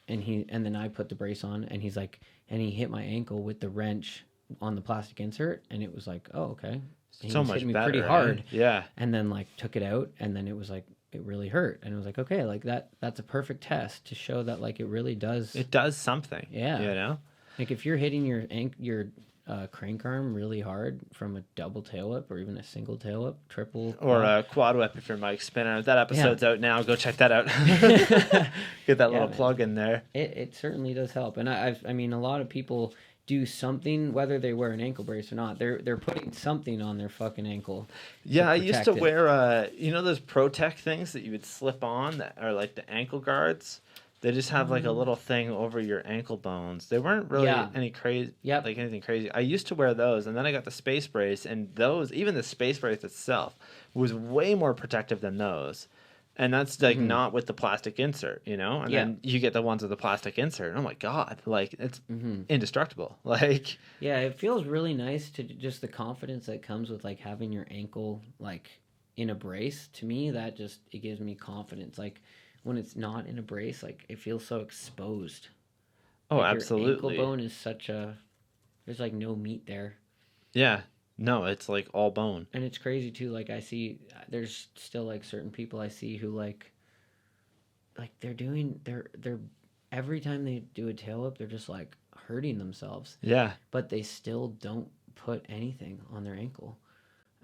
B: then I put the brace on, and he's like, and he hit my ankle with the wrench on the plastic insert, and it was like, "Oh okay." He
A: so
B: was
A: much
B: hitting me
A: better,
B: pretty hard.
A: Right? Yeah.
B: And then like took it out, and then it was like it really hurt, and it was like, okay, like that's a perfect test to show that like it really does.
A: It does something.
B: Yeah.
A: You know,
B: like if you're hitting your crank arm really hard from a double tail whip or even a single tail whip, triple
A: or a quad whip if you're Mike Spinner. That episode's out now. Go check that out. Get that little plug in there.
B: It certainly does help, and I mean a lot of people do something, whether they wear an ankle brace or not. They're putting something on their fucking ankle.
A: Yeah, I used to wear those Protect things that you would slip on that are like the ankle guards. They just have like a little thing over your ankle bones. They weren't really anything crazy. I used to wear those, and then I got the SpaceBrace, and even the SpaceBrace itself was way more protective than those. And that's like not with the plastic insert, you know? And then you get the ones with the plastic insert. And oh my God, like it's indestructible. Like,
B: Yeah, it feels really nice to just the confidence that comes with like having your ankle like in a brace. To me, that just it gives me confidence. Like when it's not in a brace, like it feels so exposed.
A: oh,
B: Like your ankle
A: absolutely.
B: bone is such a there's like no meat there.
A: Yeah. No, it's like all bone.
B: And it's crazy too. Like I see, there's still like certain people I see who like they're every time they do a tail whip, they're just like hurting themselves.
A: Yeah.
B: But they still don't put anything on their ankle,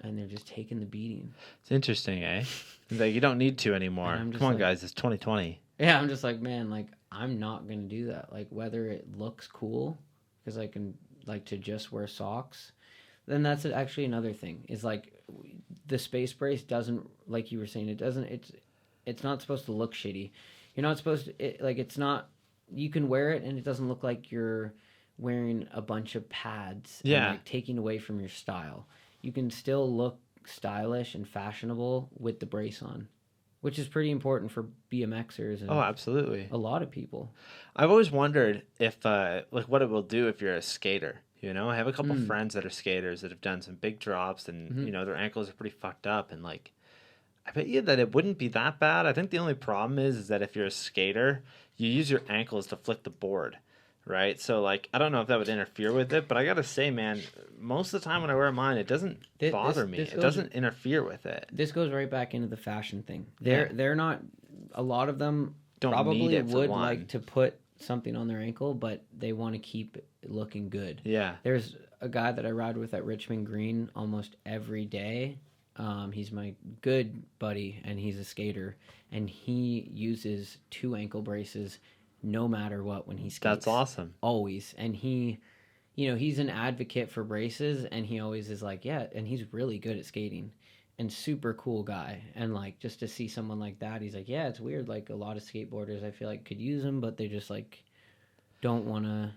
B: and they're just taking the beating.
A: It's interesting, eh? Like you don't need to anymore.
B: And I'm just
A: Come on,
B: like-
A: guys. It's 2020.
B: Yeah, I'm just like, man, like I'm not gonna do that. Like whether it looks cool, because I can like to just wear socks. Then that's actually another thing is like the SpaceBrace doesn't, like you were saying, it's not supposed to look shitty. You're not supposed to it's not, you can wear it and it doesn't look like you're wearing a bunch of pads and like taking away from your style. You can still look stylish and fashionable with the brace on, which is pretty important for BMXers and
A: Oh, absolutely.
B: a lot of people.
A: I've always wondered if, like, what it will do if you're a skater. You know, I have a couple friends that are skaters that have done some big drops, and you know their ankles are pretty fucked up. And like, I bet you that it wouldn't be that bad. I think the only problem is that if you're a skater, you use your ankles to flick the board, right? So like, I don't know if that would interfere with it, but I gotta say, man, most of the time when I wear mine, it doesn't bother me. It doesn't interfere with it.
B: This goes right back into the fashion thing. They're not. A lot of them
A: Don't need
B: probably
A: it for
B: would
A: one.
B: like to put something on their ankle, but they want to keep it looking good.
A: Yeah.
B: There's a guy that I ride with at Richmond Green almost every day. He's my good buddy, and he's a skater, and he uses 2 ankle braces no matter what when he skates.
A: That's awesome.
B: Always. And he, you know, he's an advocate for braces, and he always is like, yeah, and he's really good at skating and super cool guy. And like, just to see someone like that, he's like, yeah, it's weird. Like a lot of skateboarders I feel like could use them, but they just like don't want to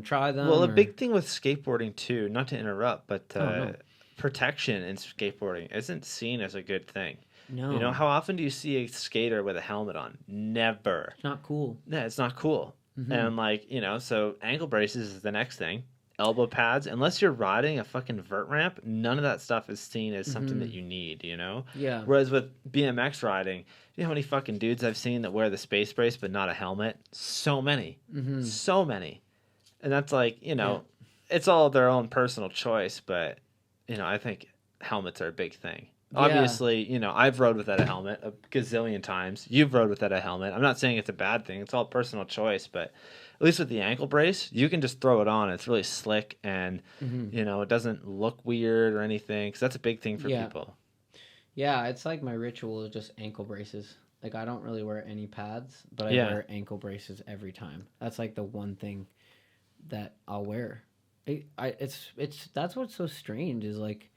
B: try them.
A: Well, a big thing with skateboarding too, not to interrupt, but
B: no.
A: protection in skateboarding isn't seen as a good thing.
B: No.
A: You know, how often do you see a skater with a helmet on? Never.
B: It's not cool.
A: Yeah, it's not cool. And like, you know, so ankle braces is the next thing. Elbow pads, unless you're riding a fucking vert ramp, none of that stuff is seen as something that you need, you know?
B: Yeah.
A: Whereas with BMX riding, you know how many fucking dudes I've seen that wear the SpaceBrace but not a helmet? So many. So many. And that's like, you know, it's all their own personal choice, but, you know, I think helmets are a big thing. Obviously, you know, I've rode without a helmet a gazillion times. You've rode without a helmet. I'm not saying it's a bad thing. It's all personal choice, but at least with the ankle brace, you can just throw it on. It's really slick, and you know, it doesn't look weird or anything. Because that's a big thing for people.
B: Yeah, it's like my ritual is just ankle braces. Like I don't really wear any pads, but I wear ankle braces every time. That's like the one thing that I'll wear. It's that's what's so strange is like,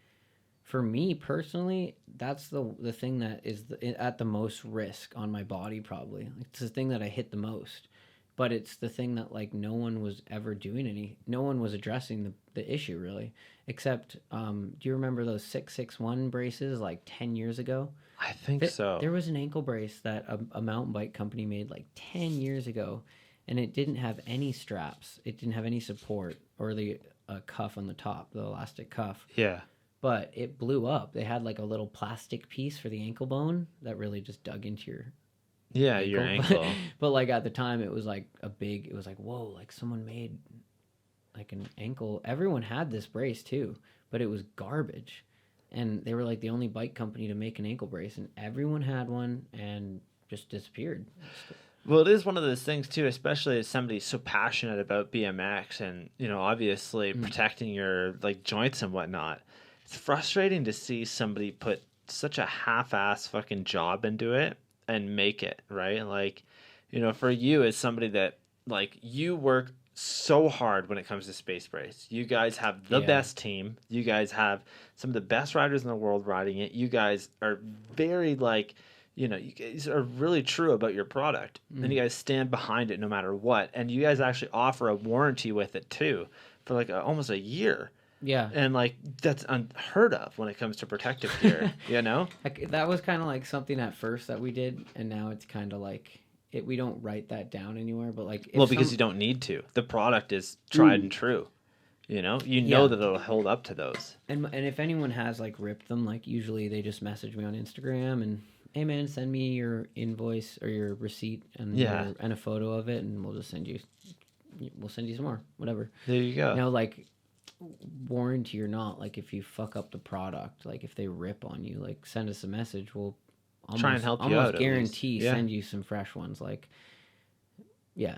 B: for me personally, that's the thing that is at the most risk on my body probably. It's the thing that I hit the most. But it's the thing that like no one was ever doing no one was addressing the issue really, except do you remember those 661 braces like 10 years ago?
A: I think so.
B: There was an ankle brace that a mountain bike company made like 10 years ago, and it didn't have any straps. It didn't have any support or the cuff on the top, the elastic cuff.
A: Yeah.
B: But it blew up. They had like a little plastic piece for the ankle bone that really just dug into your
A: your ankle.
B: But like at the time it was like it was like, whoa, like someone made like an ankle. Everyone had this brace too, but it was garbage. And they were like the only bike company to make an ankle brace, and everyone had one and just disappeared.
A: Well, it is one of those things too, especially as somebody so passionate about BMX and, you know, obviously protecting your like joints and whatnot. It's frustrating to see somebody put such a half-ass fucking job into it and make it, right? Like, you know, for you as somebody that like you work so hard when it comes to SpaceBrace. You guys have the best team. You guys have some of the best riders in the world riding it. You guys are very like, you know, you guys are really true about your product, and you guys stand behind it no matter what. And you guys actually offer a warranty with it too for like almost a year.
B: Yeah.
A: And like that's unheard of when it comes to protective gear, you know?
B: Like, that was kind of like something at first that we did, and now it's kind of like we don't write that down anywhere. But like, if
A: Well, because you don't need to. The product is tried and true. You know
B: Yeah.
A: that it'll hold up to those.
B: and if anyone has like ripped them, like usually they just message me on Instagram and, hey man, send me your invoice or your receipt and
A: Yeah.
B: and a photo of it, and we'll send you some more, whatever.
A: There you go.
B: You know, like, warranty or not, like if you fuck up the product, like if they rip on you, like send us a message. We'll
A: Try and help you
B: almost
A: out, at
B: guarantee
A: least. Yeah.
B: send you some fresh ones. Like, yeah,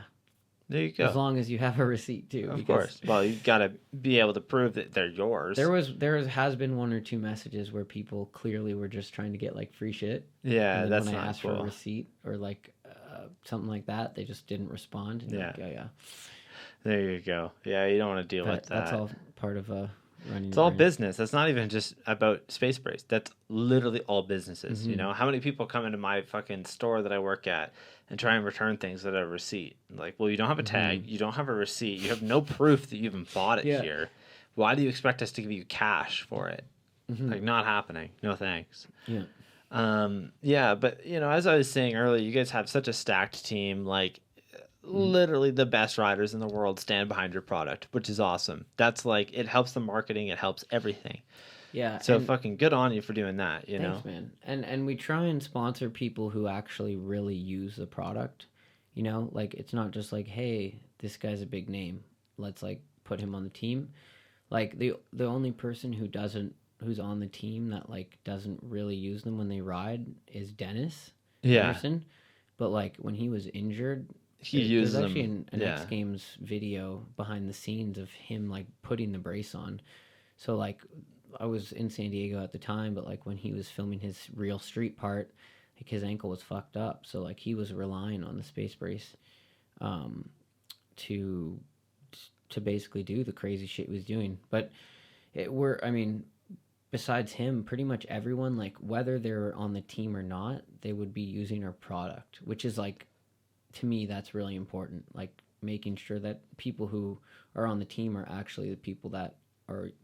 A: There you go.
B: as long as you have a receipt too.
A: Of
B: because
A: course. Well, you got to be able to prove that they're yours.
B: there has been one or two messages where people clearly were just trying to get like free shit.
A: Yeah,
B: And then
A: that's
B: when I
A: not
B: asked for a
A: cool.
B: receipt or like something like that, they just didn't respond. And
A: Yeah.
B: like, oh yeah,
A: There you go. Yeah, you don't want to deal with
B: but
A: that.
B: that's all part of running.
A: It's
B: your
A: all
B: brand.
A: business. That's not even just about SpaceBrace. That's literally all businesses. You
B: Mhm.
A: know, how many people come into my fucking store that I work at and try and return things without a receipt? Like, well, you don't have a tag, you don't have a receipt, you have no proof that you even bought it
B: Yeah.
A: here. Why do you expect us to give you cash for it?
B: Mhm.
A: Like, not happening. No thanks.
B: Yeah.
A: Yeah, but you know, as I was saying earlier, you guys have such a stacked team. Like, literally the best riders in the world stand behind your product, which is awesome. That's like, it helps the marketing, it helps everything.
B: Yeah.
A: So
B: and
A: fucking good on you for doing that, you
B: thanks,
A: know?
B: man. And we try and sponsor people who actually really use the product. You know, like it's not just like, hey, this guy's a big name, let's like put him on the team. Like the only person who's on the team that like doesn't really use them when they ride is Dennis
A: Yeah.
B: Anderson. But like when he was injured,
A: He uses
B: there's actually
A: them.
B: an
A: Yeah.
B: X Games video behind the scenes of him like putting the brace on. So like I was in San Diego at the time, but like when he was filming his real street part, like his ankle was fucked up. So like he was relying on the SpaceBrace to basically do the crazy shit he was doing. But besides him, pretty much everyone, like whether they're on the team or not, they would be using our product, which is like, to me, that's really important. Like making sure that people who are on the team are actually the people that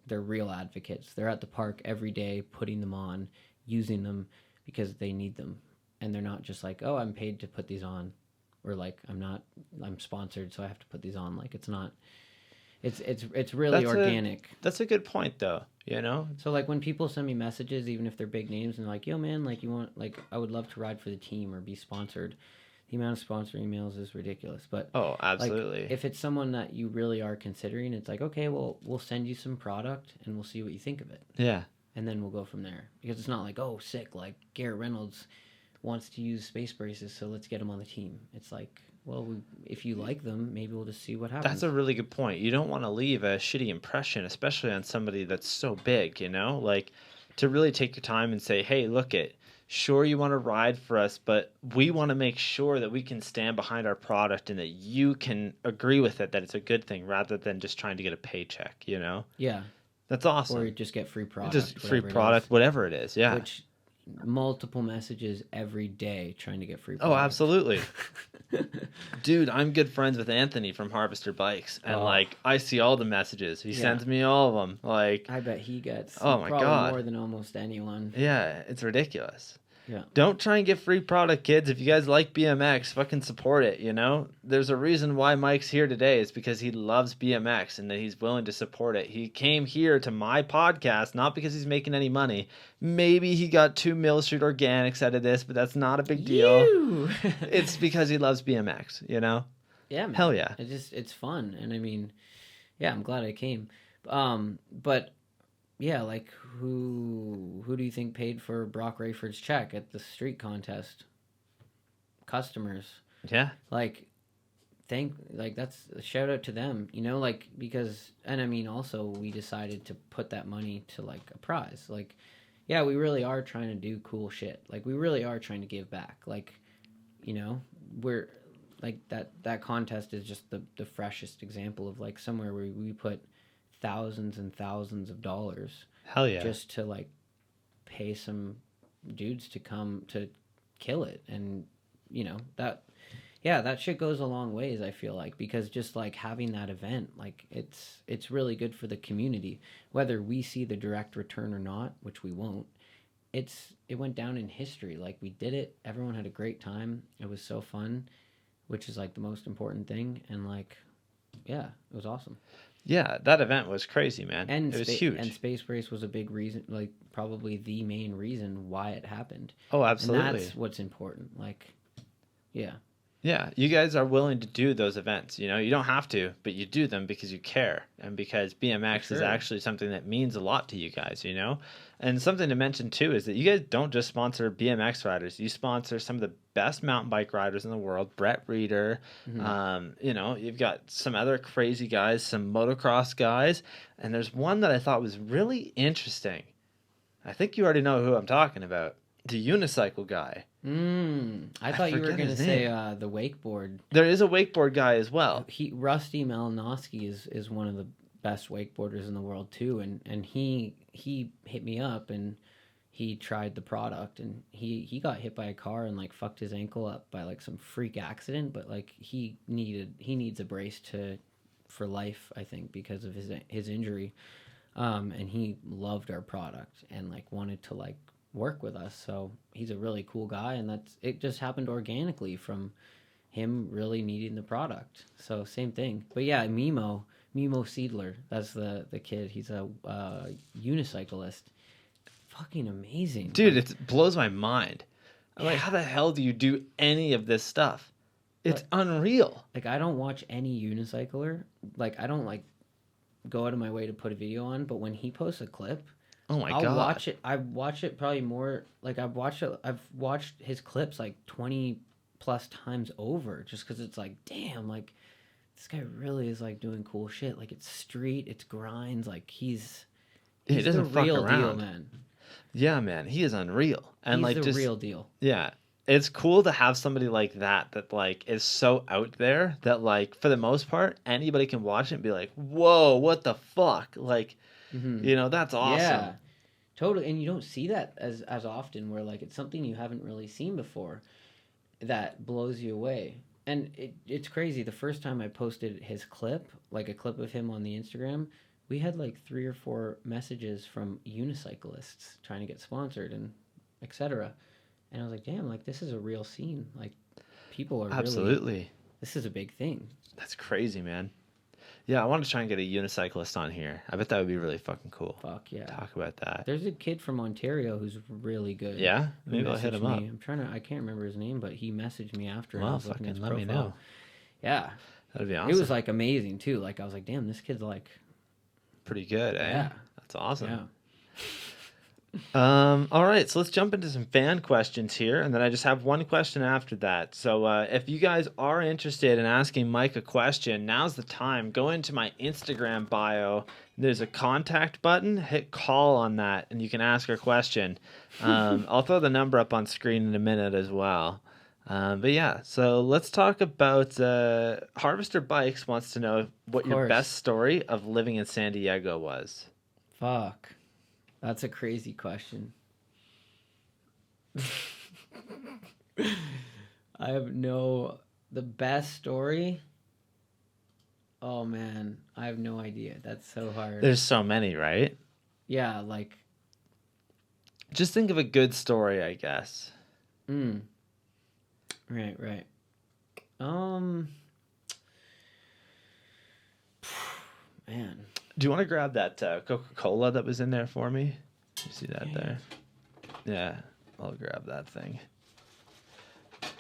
B: they're real advocates. They're at the park every day, putting them on, using them because they need them. And they're not just like, oh, I'm paid to put these on, or like I'm sponsored, so I have to put these on. Like it's not. It's really organic.
A: That's a good point, though. You know?
B: So like when people send me messages, even if they're big names, and they're like, yo man, like you want, like I would love to ride for the team or be sponsored. The amount of sponsor emails is ridiculous. But
A: Oh, absolutely.
B: like, if it's someone that you really are considering, it's like, okay, well, we'll send you some product and we'll see what you think of it.
A: Yeah.
B: And then we'll go from there. Because it's not like, oh, sick, like Garrett Reynolds wants to use space braces, so let's get him on the team. It's like, well, if you like them, maybe we'll just see what happens.
A: That's a really good point. You don't want to leave a shitty impression, especially on somebody that's so big, you know? Like, to really take your time and say, hey, look it. Sure, you want to ride for us, but we want to make sure that we can stand behind our product and that you can agree with it, that it's a good thing, rather than just trying to get a paycheck, you know?
B: Yeah.
A: That's awesome.
B: Or just get free product.
A: Just free
B: whatever it
A: product,
B: is.
A: whatever it is, yeah.
B: Which, multiple messages every day trying to get free
A: Oh,
B: product.
A: absolutely. Dude, I'm good friends with Anthony from Harvester Bikes, and
B: Oh.
A: like I see all the messages. He
B: Yeah.
A: sends me all of them. Like,
B: I bet he gets
A: Oh my
B: probably
A: God.
B: more than almost anyone.
A: yeah, it's ridiculous.
B: Yeah.
A: Don't try and get free product, kids. If you guys like BMX, fucking support it, you know? There's a reason why Mike's here today. It's because he loves BMX and that he's willing to support it. He came here to my podcast, not because he's making any money. Maybe he got 2 Mill Street Organics out of this, but that's not a big deal.
B: You!
A: It's because he loves BMX, you know?
B: Yeah, man.
A: Hell yeah.
B: It's fun, and I mean, yeah, I'm glad I came. But yeah, like who do you think paid for Brock Rayford's check at the street contest? Customers.
A: Yeah.
B: Like that's a shout out to them, you know, like because, and I mean also we decided to put that money to like a prize. Like, yeah, we really are trying to do cool shit. Like we really are trying to give back. Like, you know, we're like that contest is just the freshest example of like somewhere where we put thousands and thousands of dollars
A: Hell yeah.
B: just to like pay some dudes to come to kill it. And you know that yeah, that shit goes a long ways, I feel like, because just like having that event, like it's really good for the community. Whether we see the direct return or not, which we won't, it went down in history. Like we did it, everyone had a great time. It was so fun, which is like the most important thing. And like, yeah, it was awesome.
A: Yeah, that event was crazy, man.
B: And
A: it was huge.
B: And SpaceBrace was a big reason, like probably the main reason why it happened.
A: Oh, absolutely.
B: And that's what's important. Like, yeah.
A: Yeah, you guys are willing to do those events. You know, you don't have to, but you do them because you care and because BMX is actually something that means a lot to you guys, you know? And something to mention too is that you guys don't just sponsor BMX riders. You sponsor some of the best mountain bike riders in the world, Brett Reeder. You know, you've got some other crazy guys, some motocross guys. And there's one that I thought was really interesting. I think you already know who I'm talking about. The unicycle guy.
B: I thought you were going to say the wakeboard.
A: There is a wakeboard guy as well.
B: Rusty Malinowski is one of the best wakeboarders in the world too, and he hit me up and he tried the product and he got hit by a car and like fucked his ankle up by like some freak accident, but like he needs a brace for life, I think, because of his injury. And he loved our product and like wanted to like work with us, so he's a really cool guy, and it just happened organically from him really needing the product. So same thing. But yeah, Mimo Seidler, that's the kid. He's a unicyclist. Fucking amazing,
A: dude. It blows my mind. I'm like, how the hell do you do any of this stuff? It's unreal.
B: Like, I don't watch any unicycler. Like, I don't like go out of my way to put a video on, but when he posts a clip,
A: oh my God.
B: I'll watch it. I watch it probably more. Like I've watched his clips like 20 plus times over, just because it's like, damn, like this guy really is like doing cool shit. Like it's street, it's grinds. Like he's
A: he doesn't
B: the
A: fuck
B: real
A: around.
B: deal, man.
A: Yeah, man, he is unreal. And
B: he's
A: like
B: the
A: just
B: real deal.
A: Yeah. It's cool to have somebody like that like is so out there that like for the most part anybody can watch it and be like, whoa, what the fuck? Like, you know, that's awesome.
B: Yeah, totally. And you don't see that as often, where like it's something you haven't really seen before that blows you away. And it's crazy. The first time I posted his clip, like a clip of him on the Instagram, we had like 3 or 4 messages from unicyclists trying to get sponsored and etc. And I was like, damn, like this is a real scene. Like people are
A: absolutely
B: really, this is a big thing.
A: That's crazy, man. Yeah, I want to try and get a unicyclist on here. I bet that would be really fucking cool.
B: Fuck yeah.
A: Talk about that.
B: There's a kid from Ontario who's really good.
A: Yeah? Maybe I'll hit him up.
B: I can't remember his name, but he messaged me after.
A: Well,
B: and I was looking at his
A: let me
B: profile.
A: know.
B: Yeah.
A: That'd be awesome.
B: It was like amazing too. Like I was like, damn, this kid's like
A: pretty good, eh?
B: Yeah.
A: That's awesome.
B: Yeah.
A: All right, so let's jump into some fan questions here, and then I just have one question after that. So if you guys are interested in asking Mike a question, now's the time. Go into my Instagram bio. There's a contact button. Hit call on that, and you can ask a question. I'll throw the number up on screen in a minute as well. But yeah, so let's talk about Harvester Bikes wants to know what your best story of living in San Diego was.
B: Fuck. That's a crazy question. I have the best story. Oh man, I have no idea. That's so hard.
A: There's so many, right?
B: Yeah, like.
A: Just think of a good story, I guess.
B: Right. Man.
A: Do you want to grab that Coca-Cola that was in there for me? You see that there? Yeah, I'll grab that thing.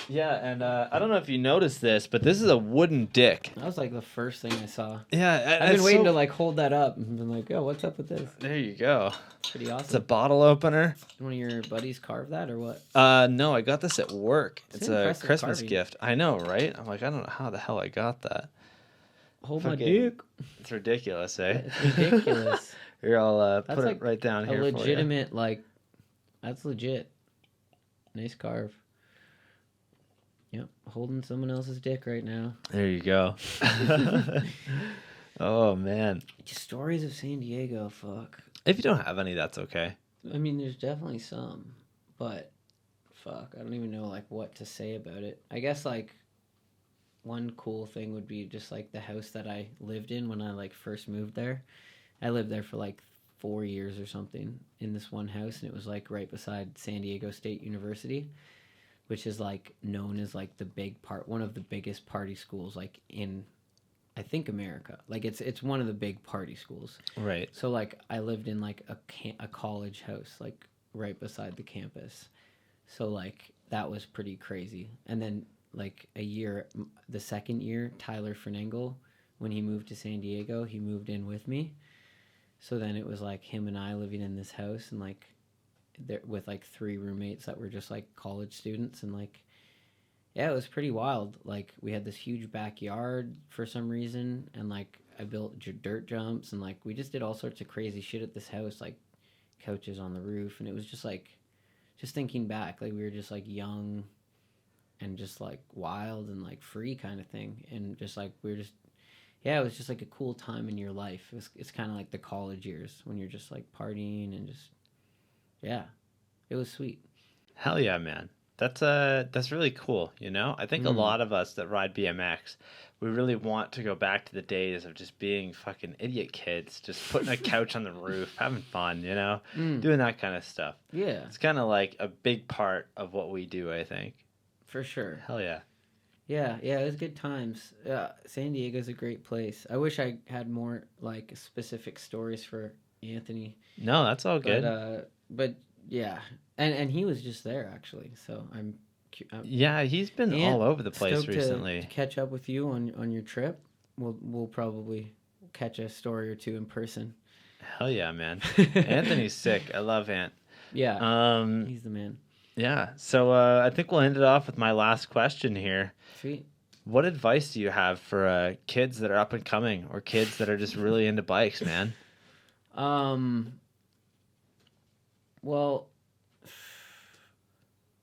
A: Yeah, and I don't know if you noticed this, but this is a wooden dick.
B: That was like the first thing I saw.
A: Yeah,
B: I've been waiting to like hold that up and been like, oh, what's up with this?
A: There you go.
B: Pretty awesome.
A: It's a bottle opener.
B: One of your buddies carved that or what?
A: No, I got this at work. It's a Christmas
B: carving.
A: gift. I know, right? I'm like, I don't know how the hell I got that.
B: Hold my dick.
A: It's ridiculous, eh?
B: It's ridiculous.
A: Here, I'll put
B: like
A: it right down here.
B: A legitimate, like, that's legit. Nice carve. Yep, holding someone else's dick right now.
A: There you go. Oh, man.
B: Just stories of San Diego, fuck.
A: If you don't have any, that's okay.
B: I mean, there's definitely some, but fuck, I don't even know, like, what to say about it. I guess, like, one cool thing would be just like the house that I lived in when I like first moved there. I lived there for like 4 years or something in this one house, and it was like right beside San Diego State University, which is like known as like one of the biggest party schools like in, I think, America. Like it's one of the big party schools.
A: Right.
B: So like I lived in like a college house like right beside the campus. So like that was pretty crazy. And then like the second year, Tyler Fernangle, when he moved to San Diego, he moved in with me. So then it was like him and I living in this house, and like there with like 3 roommates that were just like college students, and like yeah, it was pretty wild. Like we had this huge backyard for some reason, and like I built dirt jumps, and like we just did all sorts of crazy shit at this house, like couches on the roof, and it was just like, just thinking back, like we were just like young and just like wild and like free kind of thing, and just like we were just, yeah, it was just like a cool time in your life. It's kind of like the college years when you're just like partying and just, yeah, it was sweet.
A: Hell yeah, man. That's really cool, you know? I think a lot of us that ride BMX, we really want to go back to the days of just being fucking idiot kids, just putting a couch on the roof, having fun, you know? Doing that kind of stuff.
B: Yeah,
A: It's kind of like a big part of what we do, I think.
B: for sure.
A: Hell yeah.
B: Yeah, it was good times. San Diego's a great place. I wish I had more like specific stories for Anthony.
A: No, that's all good.
B: But yeah, and he was just there actually. So I'm
A: yeah, he's been all over the place
B: stoked
A: recently.
B: to catch up with you on your trip. We'll probably catch a story or two in person.
A: Hell yeah, man. Anthony's sick. I love Ant.
B: Yeah, he's the man.
A: Yeah. So I think we'll end it off with my last question here.
B: Sweet.
A: What advice do you have for kids that are up and coming, or kids that are just really into bikes, man?
B: Well,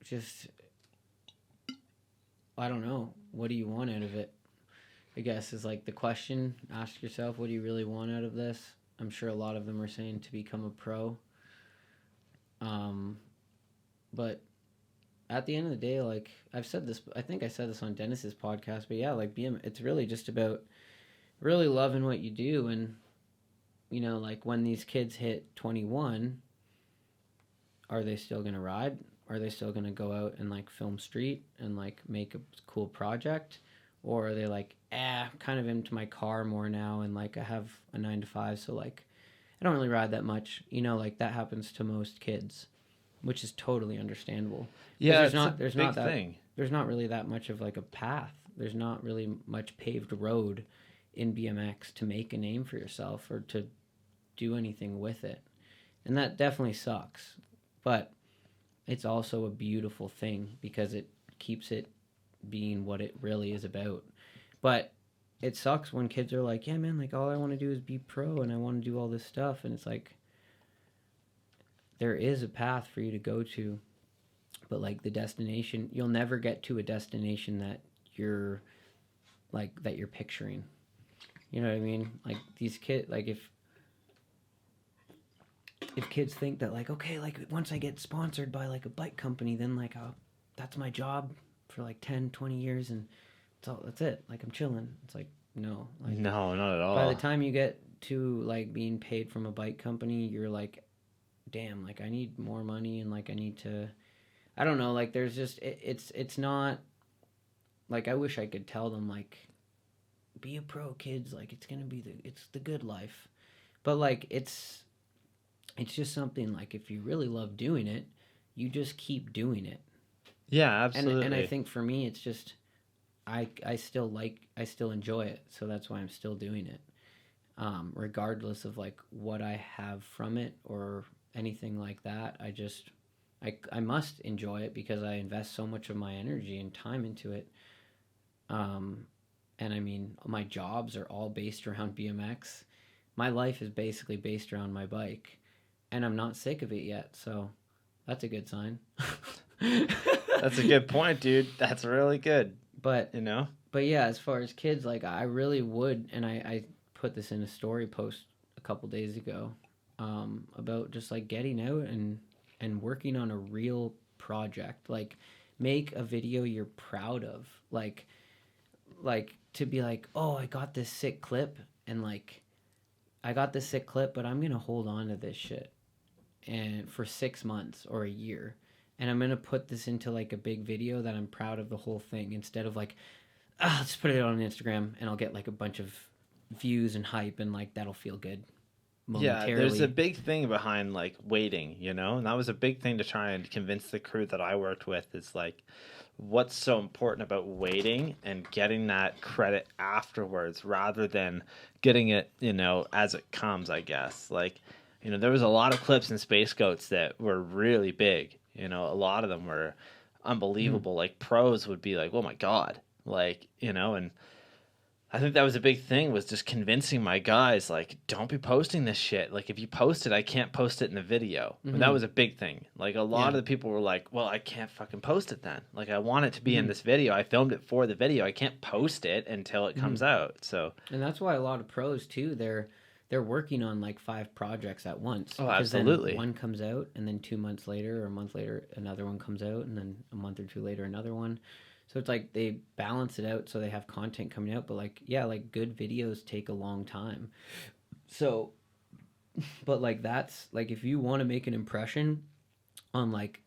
B: just, I don't know. What do you want out of it? I guess is like the question. Ask yourself, what do you really want out of this? I'm sure a lot of them are saying to become a pro. But at the end of the day, like I've said this, I think I said this on Dennis's podcast, but yeah, like it's really just about really loving what you do. And, you know, like when these kids hit 21, are they still going to ride? Are they still going to go out and like film street and like make a cool project? Or are they like, kind of into my car more now, and like I have a 9 to 5, so like I don't really ride that much. You know, like that happens to most kids, which is totally understandable.
A: Yeah,
B: there's not really that much of like a path. There's not really much paved road in BMX to make a name for yourself or to do anything with it. And that definitely sucks. But it's also a beautiful thing because it keeps it being what it really is about. But it sucks when kids are like, yeah, man, like all I want to do is be pro and I want to do all this stuff. And it's like, there is a path for you to go to, but like the destination, you'll never get to a destination that you're picturing. You know what I mean? Like these kids, like if kids think that like, okay, like once I get sponsored by like a bike company, then like that's my job for like 10, 20 years and that's it. Like I'm chilling. It's like, no. Like,
A: no, not at all.
B: By the time you get to like being paid from a bike company, you're like, damn, like I need more money and like I need to, I don't know, like there's just, it's not, like I wish I could tell them like, be a pro, kids, like it's gonna be it's the good life. But like it's just something like if you really love doing it, you just keep doing it.
A: Yeah, absolutely.
B: And I think for me, it's just, I still enjoy it. So that's why I'm still doing it. Regardless of like what I have from it or anything like that. I must enjoy it because I invest so much of my energy and time into it. And I mean, my jobs are all based around BMX. My life is basically based around my bike, and I'm not sick of it yet. So that's a good sign.
A: That's a good point, dude. That's really good.
B: But,
A: you know,
B: but yeah, as far as kids, like I really would, and I put this in a story post a couple days ago, about just like getting out and working on a real project. Like make a video you're proud of. Like like to be like, oh, I got this sick clip, and like I got this sick clip, but I'm gonna hold on to this shit and for 6 months or a year, and I'm gonna put this into like a big video that I'm proud of the whole thing, instead of like, let's put it on Instagram and I'll get like a bunch of views and hype, and like that'll feel good
A: Yeah,
B: momentarily.
A: there's a big thing behind like waiting, you know, and that was a big thing to try and convince the crew that I worked with is like what's so important about waiting and getting that credit afterwards rather than getting it, you know, as it comes, I guess. Like, you know, there was a lot of clips in Space Goats that were really big. You know, a lot of them were unbelievable. Like pros would be like, "Oh my god." Like, you know, and I think that was a big thing was just convincing my guys like don't be posting this shit. Like if you post it, I can't post it in the video. And that was a big thing. Like a lot of the people were like, "Well, I can't fucking post it then. Like I want it to be in this video. I filmed it for the video. I can't post it until it comes out." So
B: and that's why a lot of pros too, they're working on like 5 projects at once.
A: Oh,
B: because
A: absolutely.
B: then one comes out, and then 2 months later or a month later another one comes out, and then a month or two later another one. So it's like they balance it out so they have content coming out, but like yeah, like good videos take a long time. So but like that's like if you want to make an impression on like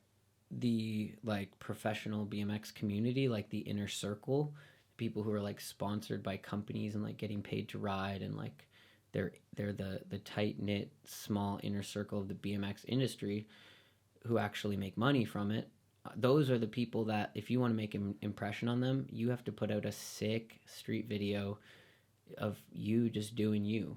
B: the like professional BMX community, like the inner circle, people who are like sponsored by companies and like getting paid to ride, and like they're the tight knit small inner circle of the BMX industry who actually make money from it. Those are the people that if you want to make an impression on them, you have to put out a sick street video of you just doing you.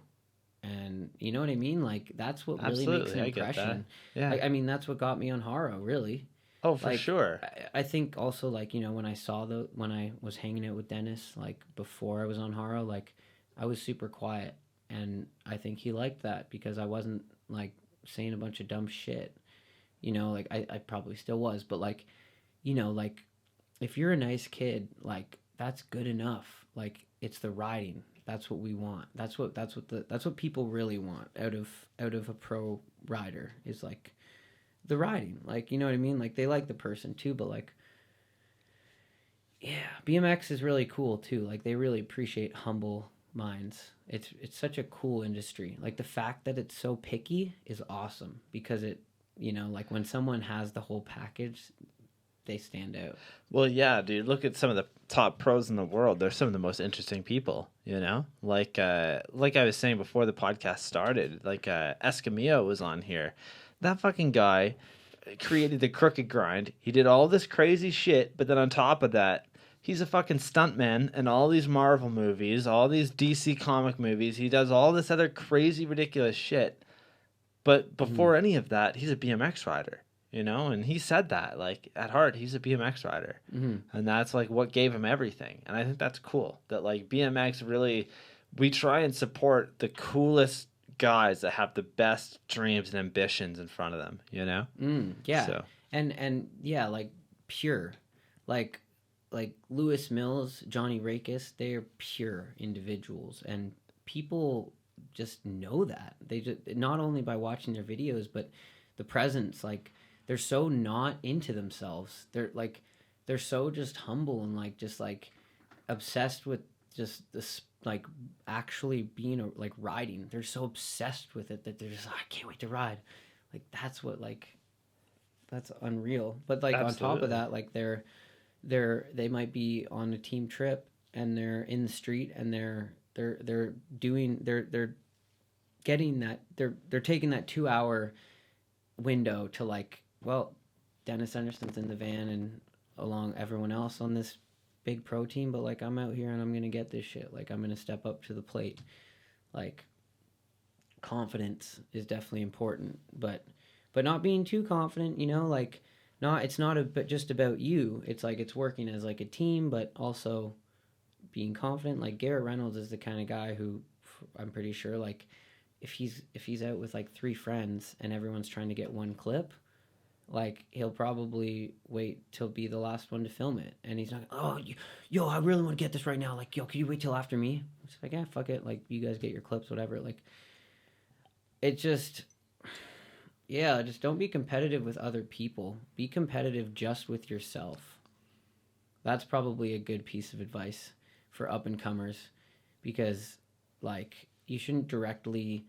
B: And you know what I mean? Like that's what really makes an
A: I get that.
B: impression.
A: Yeah.
B: Like, I mean, that's what got me on Haro, really.
A: Oh, for
B: Like,
A: sure.
B: I think also like, you know, when I was hanging out with Dennis, like before I was on Haro, like I was super quiet, and I think he liked that because I wasn't like saying a bunch of dumb shit. You know, like I probably still was, but like, you know, like if you're a nice kid, like that's good enough. Like it's the riding. That's what we want. That's what people really want out of a pro rider is like the riding. Like, you know what I mean? Like they like the person too, but like yeah, BMX is really cool too. Like they really appreciate humble minds. It's such a cool industry. Like the fact that it's so picky is awesome because it, you know, like when someone has the whole package, they stand out.
A: Well, yeah, dude. Look at some of the top pros in the world. They're some of the most interesting people. You know, like I was saying before the podcast started. Like Escamillo was on here. That fucking guy created the crooked grind. He did all this crazy shit, but then on top of that, he's a fucking stuntman in all these Marvel movies, all these DC comic movies. He does all this other crazy, ridiculous shit. But before any of that, he's a BMX rider, you know? And he said that, like, at heart, he's a BMX rider. And that's, like, what gave him everything. And I think that's cool that, like, BMX really, we try and support the coolest guys that have the best dreams and ambitions in front of them, you know?
B: Yeah.
A: So.
B: And yeah, like pure. Like Lewis Mills, Johnny Rakes, they're pure individuals, and people just know that. They just not only by watching their videos, but the presence. Like they're so not into themselves. They're so just humble and like just like obsessed with just this like actually being like riding. They're so obsessed with it that they're just like, I can't wait to ride. Like that's what like that's unreal. But like
A: Absolutely.
B: on top of that, like they might be on a team trip and they're in the street and they're getting that they're taking that 2-hour window to like, well, Dennis Anderson's in the van and along everyone else on this big pro team, but like I'm out here and I'm gonna get this shit. Like I'm gonna step up to the plate. Like confidence is definitely important, but not being too confident, you know, like it's not but just about you. It's like it's working as like a team, but also being confident. Like Garrett Reynolds is the kind of guy who I'm pretty sure like if he's out with like 3 friends and everyone's trying to get one clip, like he'll probably wait till be the last one to film it, and he's not, oh yo, I really want to get this right now, like yo, can you wait till after me? It's like, yeah, fuck it, like you guys get your clips, whatever. Like it just, yeah, just don't be competitive with other people. Be competitive just with yourself. That's probably a good piece of advice for up and comers, because like you shouldn't directly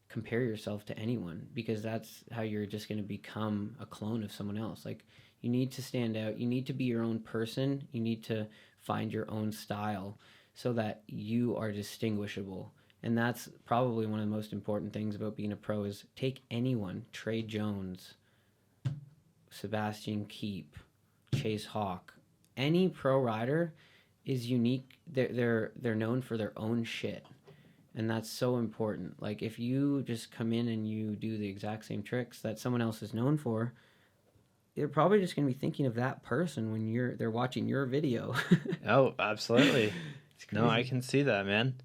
B: compare yourself to anyone, because that's how you're just going to become a clone of someone else. Like, you need to stand out. You need to be your own person. You need to find your own style so that you are distinguishable. And that's probably one of the most important things about being a pro is take anyone, Trey Jones, Sebastian Keep, Chase Hawk, any pro rider is unique. They're known for their own shit. And that's so important. Like, if you just come in and you do the exact same tricks that someone else is known for, they're probably just going to be thinking of that person when they're watching your video.
A: Oh, absolutely. No, I can see that, man.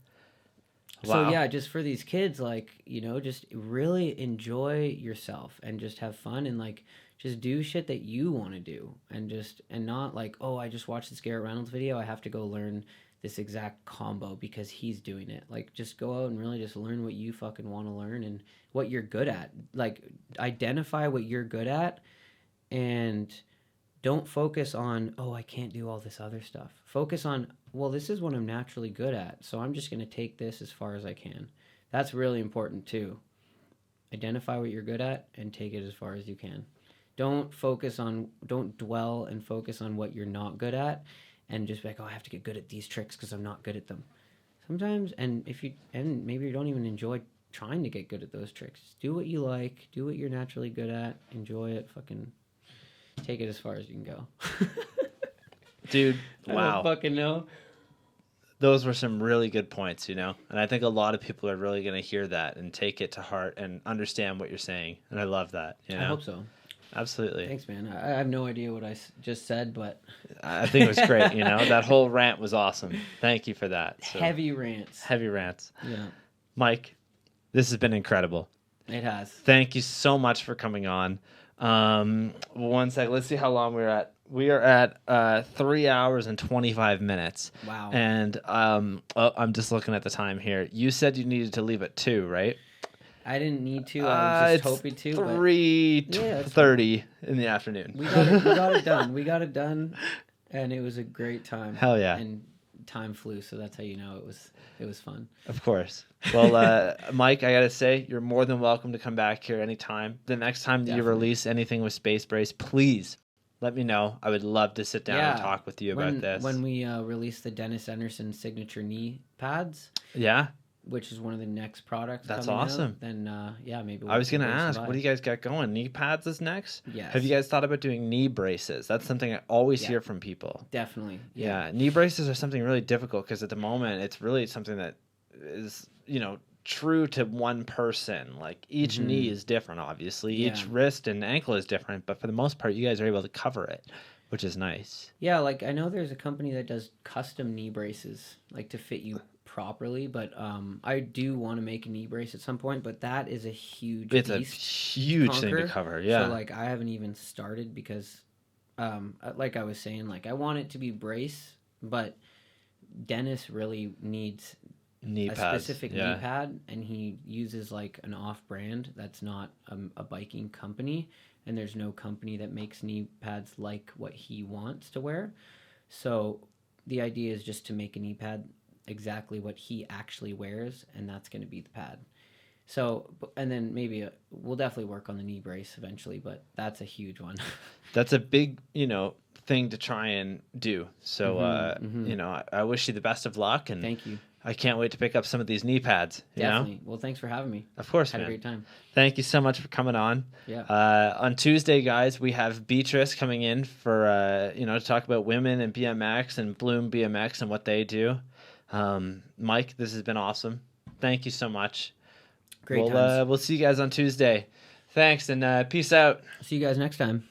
A: Wow.
B: So yeah, just for these kids, like, you know, just really enjoy yourself and just have fun and like just do shit that you want to do, and not like, oh, I just watched this Garrett Reynolds video, I have to go learn this exact combo because he's doing it. Like, just go out and really just learn what you fucking want to learn and what you're good at. Like, identify what you're good at, and don't focus on, oh, I can't do all this other stuff. Focus on, well, this is what I'm naturally good at, so I'm just going to take this as far as I can. That's really important too. Identify what you're good at and take it as far as you can. Don't dwell and focus on what you're not good at and just be like, oh, I have to get good at these tricks because I'm not good at them. Sometimes, and maybe you don't even enjoy trying to get good at those tricks. Just do what you like, do what you're naturally good at, enjoy it, fucking take it as far as you can go.
A: Dude,
B: I
A: wow.
B: don't fucking know.
A: Those were some really good points, you know? And I think a lot of people are really going to hear that and take it to heart and understand what you're saying. And I love that, you know?
B: I hope so.
A: Absolutely.
B: Thanks, man. I have no idea what I just said, but
A: I think it was great, you know? That whole rant was awesome. Thank you for that. So,
B: heavy rants.
A: Heavy rants.
B: Yeah.
A: Mike, this has been incredible.
B: It has.
A: Thank you so much for coming on. 1 sec. Let's see how long we're at. We are at 3 hours and 25 minutes.
B: Wow.
A: And I'm just looking at the time here. You said you needed to leave at 2, right?
B: I didn't need to. I was just hoping to.
A: 3:30 in the afternoon.
B: We got it done. We got it done, and it was a great time.
A: Hell yeah.
B: And time flew, so that's how you know it was fun.
A: Of course. Well, Mike, I got to say, you're more than welcome to come back here anytime. The next time that you release anything with SpaceBrace, please let me know. I would love to sit down and talk with you about this.
B: When we release the Dennis Anderson signature knee pads.
A: Yeah.
B: Which is one of the next products.
A: That's
B: coming
A: awesome.
B: Out, then maybe.
A: I was gonna ask, what do you guys got going? Knee pads is next.
B: Yes.
A: Have you guys thought about doing knee braces? That's something I always hear from people.
B: Definitely.
A: Yeah. Knee braces are something really difficult because at the moment it's really something that is, you know, true to one person. Like each knee is different, obviously. Each wrist and ankle is different, but for the most part, you guys are able to cover it, which is nice.
B: Yeah, like I know there's a company that does custom knee braces, like to fit you properly, but I do want to make a knee brace at some point, but that is a huge
A: thing to cover. Yeah.
B: So like I haven't even started because like I was saying, like I want it to be brace, but Dennis really needs a specific knee pad, and he uses like an off-brand that's not a biking company, and there's no company that makes knee pads like what he wants to wear. So the idea is just to make a knee pad exactly what he actually wears, and that's going to be the pad. So, and then maybe we'll definitely work on the knee brace eventually, but that's a huge one.
A: That's a big, you know, thing to try and do. So, you know, I wish you the best of luck, and
B: thank you.
A: I can't wait to pick up some of these knee pads.
B: Definitely.
A: You know?
B: Well, thanks for having me.
A: Of course,
B: Had
A: man.
B: a great time.
A: Thank you so much for coming on.
B: Yeah.
A: On Tuesday, guys, we have Beatrice coming in for, you know, to talk about women and BMX and Bloom BMX and what they do. Mike, this has been awesome. Thank you so much.
B: Great times.
A: We'll see you guys on Tuesday. Thanks, and peace out.
B: See you guys next time.